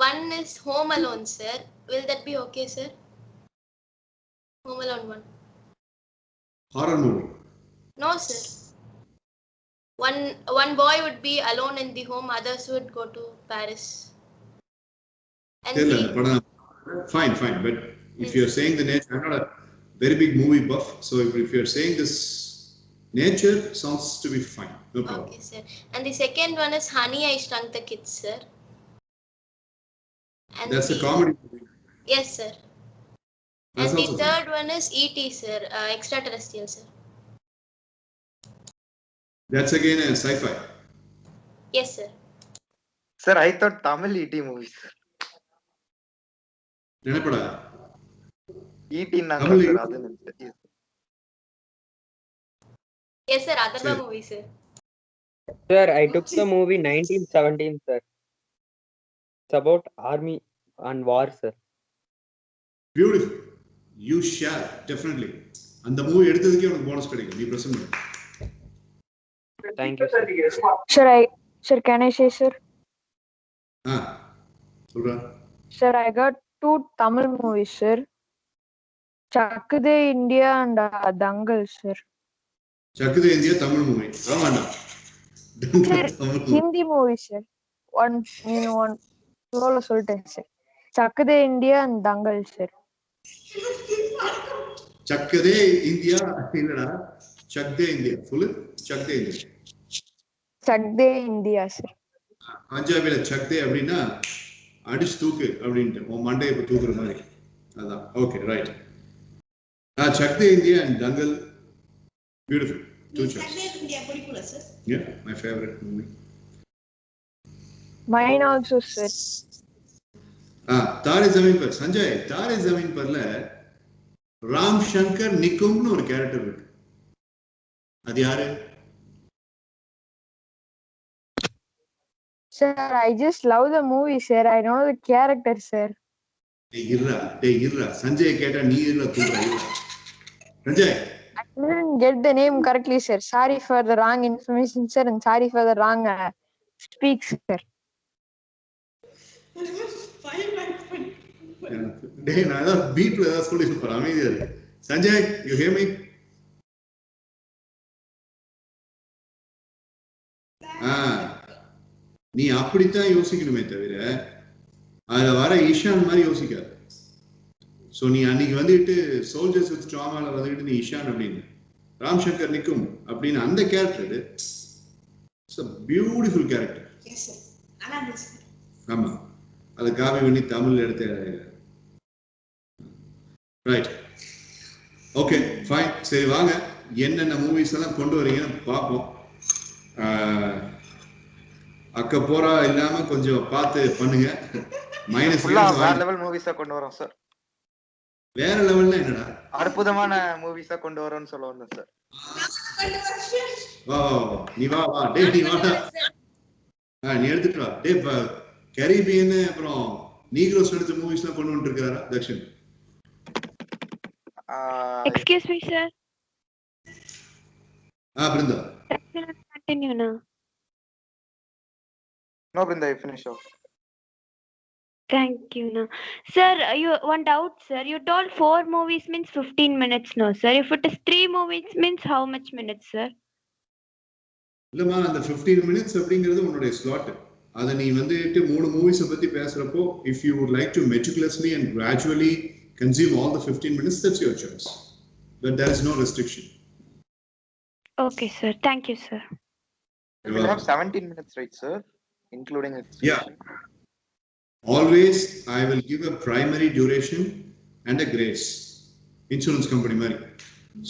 One is Home Alone, sir. Will that be okay, sir? Home Alone 1. Horror movie. No, sir. One boy would be alone in the home, others would go to Paris. And Fine. But if you're saying the nature, I'm not a very big movie buff, so if you're saying this nature, sounds to be fine. No problem. Okay, sir. And the second one is Honey, I Shrunk the Kids, sir. And that's a comedy movie. Yes, sir. That's and the third one is E.T., sir. Extraterrestrial, sir. That's again a sci-fi. Yes, sir. Sir, I thought Tamil ET movies. நினைப்படா ET நாங்க Tamil sir அது நினைச்சேன். Yes, sir. Other Sir. movie, sir. Sir, I took the movie 1917, sir. It's about army and war, sir. Beautiful. You shall definitely. அந்த movie எடுத்ததுக்கே உனக்கு bonus கிடைக்கும். நீ present பண்ணு. Thank you, sir. Sir, can I say, sir? சொல்றா. Sir, I got 2 Tamil movies, sir. Chakde India and Dangal, sir. Chakde India Tamil movie. ஆமாண்டா. Sir, Hindi movie, sir. One solo சொல்லிட்டேன், sir. Chakde India and Dangal, sir. Chakde India இல்லடா. Chakde India. சொல்லு. Chakde India. Chakde India, sir. பஞ்சாபில சக்தே அப்படின்னா அடிச்சு தூக்கு அப்படின்ட்டு உன் மண்டையை இப்போ தூக்குற மாதிரி. அதான். Okay right. Chakde India and Dangal. Beautiful. Two choices. Chakde India பிடிக்கும்ல sir? Yeah, my favorite movie. Mine also, sir. தாரே ஜமீன் பர். சஞ்சய், தாரே ஜமீன் பர்ல ராம் சங்கர் நிக்கும்னு ஒரு கேரக்டர் இருக்கு. அது யாரு? Sir, I just love the movie, sir. I know the character, sir. டேய் இருடா. சஞ்சய் கேட்டா நீ இருடா தூக்குறா. Sanjay. I didn't get the name correctly, sir. Sorry for the wrong information, sir, and sorry for the wrong speak, sir. டேய் நான் ஏதாவது பீட்ல ஏதாவது சொல்லி இருப்பேன். அமைதியா இரு. Sanjay, you hear me? நீ அப்படித்தான் யோசிக்கணுமே தவிர அதுல வர ஈஷான் மாதிரி யோசிக்காது. ஸோ நீ அன்னைக்கு வந்துட்டு சோல்ஜர்ஸ் வித் ட்ராமால வந்துட்டு நீ ஈஷான் அப்படின்னு ராம் சங்கர் நிக்கும் அப்படின்னு அந்த character it's a beautiful character. ஆமா, அதை காப்பி பண்ணி தமிழ்ல எடுத்து ரைட். Okay fine. சரி வாங்க, என்னென்ன மூவிஸ் எல்லாம் கொண்டு வரீங்கன்னு பார்ப்போம். அக்க போரா இல்லாம கொஞ்சம் பார்த்து பண்ணுங்க. மைனஸ் வேற லெவல் மூவிஸா கொண்டு வரோம் சார். வேற லெவல்ல என்னடா? அற்புதமான மூவிஸா கொண்டு வரோம்னு சொல்ல வந்தேன் சார். வா நீ வா டேய் நீ வாடா. நீ எடுத்துட்டு வா. டேய் கரீபியன் அப்புறம் நீக்ரோஸ் எடுத்த மூவிஸ்லாம் கொண்டு வந்து இருக்காரா Dakshan? Excuse me, sir. Brinda. Continue now. No, Brinda, you finish off. Thank you. Now, sir, you one doubt, sir. You told 4 movies means 15 minutes, no, sir. If it is 3 movies means how much minutes, sir? இல்லம்மா, அந்த 15 minutes அப்படிங்கிறது உன்னுடைய slot. அதை நீ வந்துட்டு 3 மூவிஸை பத்தி பேசுறப்போ if you would like to meticulously and gradually consume all the 15 minutes, that's your choice. But there is no restriction. Okay, sir. Thank you, sir. We will have 17 minutes, right, sir? Including its Yeah. Always, I will give a primary duration and a grace. Insurance company mari.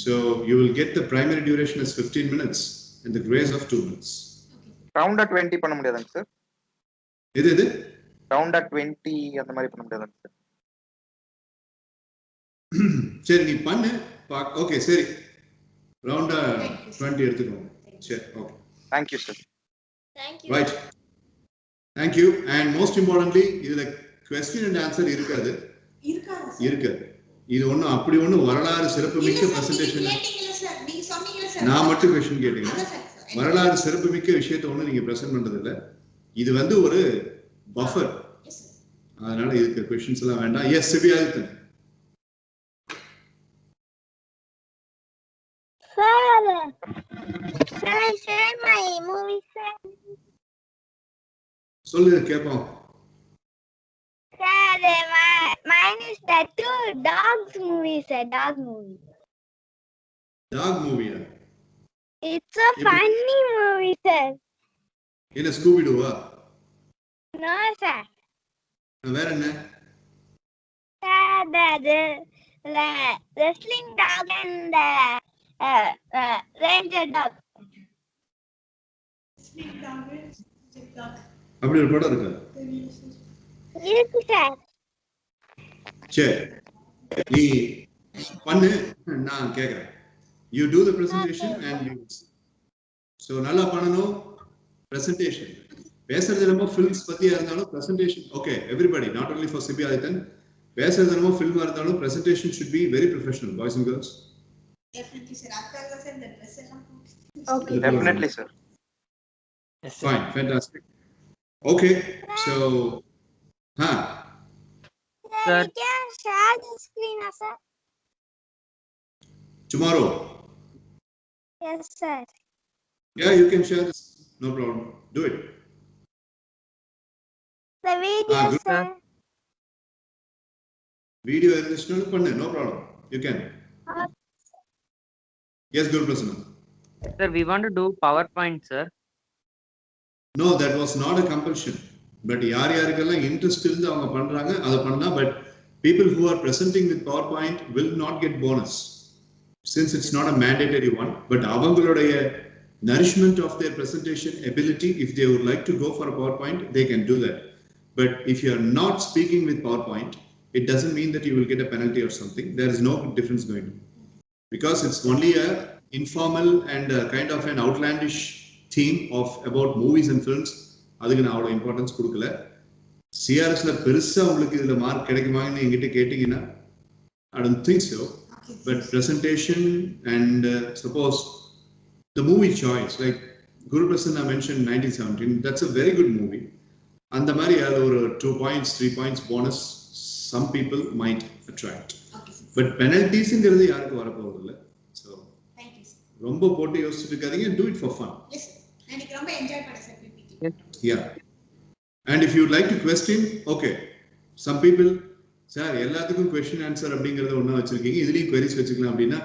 So, you will get the primary duration as 15 minutes and the grace of 2 minutes. Round at 20 பண்ண முடியாதாங்க sir? எது? Round at 20 அந்த மாதிரி பண்ண முடியாதாங்க sir? சரி நீ பண்ணு. Okay சரி. ரவுண்டா 20 எடுத்துக்கோங்க. சரி okay. Thank you, sir. Thank you. Right. Thank you. And most importantly, இதுல question and answer இருக்காது. இருக்காது. இது ஒண்ணும் அப்படி ஒண்ணும் வரலாறு சிறப்புமிக்க பிரசன்டேஷன். நான் மட்டும் கொஸ்டின் கேட்டீங்க. வரலாறு சிறப்புமிக்க விஷயத்தை ஒண்ணு நீங்க பிரசன்ட் பண்றது இல்ல. இது வந்து ஒரு பஃபர். அதனால இதுக்கு கொஸ்டின்ஸ் எல்லாம் வேண்டாம். S சிபியாதித்தன். Can I share my movie, sir? சொல்லு கேப்போம். Sir, mine is the 2 dogs movie, sir. Dog movie. Dog movie. It's a funny movie, sir. என்ன ஸ்கூபி டூவா? No, sir. வேற என்ன? Sir, the wrestling dog and the ranger dog. Wrestling dog. அப்படி ஒரு படம் இருக்கா? இருக்கு சார். சரி, நீ பண்ணு, நான் கேட்குறேன். You do the presentation and you. So நல்லா பண்ணணும் presentation. பேசுறது என்னமோ ஃபில்ம்ஸ் பத்தியா இருந்தாலும் presentation. Okay, everybody, not only for Sibi Adithan. பேசுறது என்னமோ ஃபில்மா இருந்தாலும் presentation should be very professional, boys and girls. Definitely, sir. After sir, the dress எல்லாம் Okay. Definitely, sir. Yes, sir. Fine, fantastic. Okay, so, Sir, we can share the screen, sir. Tomorrow. Yes, sir. Yeah, you can share this. No problem. Do it. The video, good. sir. Video additional pannu, no problem. You can. Yes, Guru Prasanna. Sir, we want to do PowerPoint, sir. No, that was not a compulsion. But யாருக்கெல்லாம் interest இருந்து அவங்க பண்றாங்க அதை பண்ணா, but people who are presenting with PowerPoint will not get bonus since it's not a mandatory one. But அவங்களுடைய nourishment of their presentation ability, if they would like to go for a PowerPoint, they can do that. But if you are not speaking with PowerPoint, it doesn't mean that you will get a penalty or something. There is no difference going on. Because it's only a informal and a kind of an outlandish theme of about movies and films. அதுக்கு நான் அவ்வளோ importance கொடுக்கல. சிஆர்எஸ்ல பெருசா உங்களுக்கு இதுல mark கிடைக்குமான்னு என்கிட்ட கேட்டீங்கன்னா I don't think so. But presentation and suppose the movie choice, like Guru Prasanna mentioned 1917, that's a very good movie. And the மாதிரி அதில் ஒரு 2 points, 3 points bonus some people might attract. But penaltiesங்கிறது யாருக்கு வரப்போறது இல்லை. So ரொம்ப போட்டு யோசிச்சுட்டு இருக்காதீங்க, do it for fun. Yes, எனக்கு ரொம்ப என்ஜாய் பண்ண sir PPT. Yeah. And if you would like to question, okay. Some people, sir எல்லாத்துக்கும் கொஸ்டின் ஆன்சர் அப்படிங்கறத ஒண்ணா வச்சிருக்கீங்க, இதுலயும் queries வச்சுக்கலாம் அப்படின்னா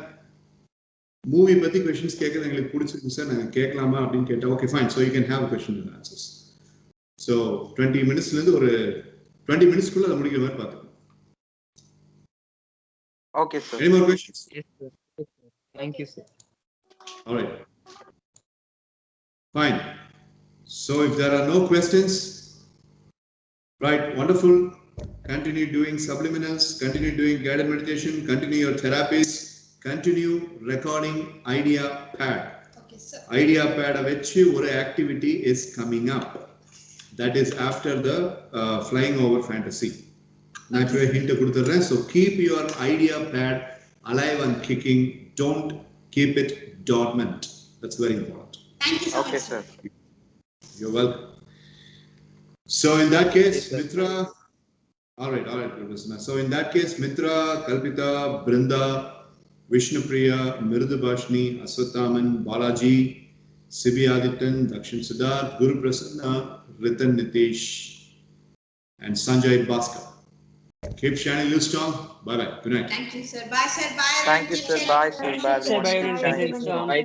மூவி பத்தி கொஸ்டின்ஸ் கேட்கறது எங்களுக்கு பிடிச்சிருக்கு சார், நாங்க கேட்கலாமா அப்படின்னு கேட்டா okay fine, so you can have question and answers. So 20 minutesல இருந்து ஒரு 20 minutesக்குள்ள அதை முடிக்கிற மாதிரி பார்த்துக்கோங்க. Okay, sir. Any more questions? Yes, sir. Yes, sir. Thank you, sir. All right. Fine. So if there are no questions, right, wonderful. Continue doing subliminals, continue doing guided meditation, continue your therapies, continue recording idea pad. Okay, sir. Idea pad vechi one activity is coming up. That is after the flying over fantasy. Now if you hint kudutren, so keep your idea pad alive and kicking. Don't keep it dormant. That's very important. Thank you so Okay, much, sir. You're welcome. So in that case, Mitra, all right, Krishna. So in that case, Mitra, Kalpita, Brinda, Vishnupriya, Mirdubhashni, Aswathaman, Balaji, Sibi Adityan, Dakshin Siddharth, Guru Prasanna, Ritan Nitish, and Sanjay Bhaskar. Keep shining you strong. Bye bye. Good night. Thank you, sir. Bye, sir. Bye. Thank you, sir. Bye, sir. Bye, Sir, bye, everyone. everyone. Thank you, sir. Bye.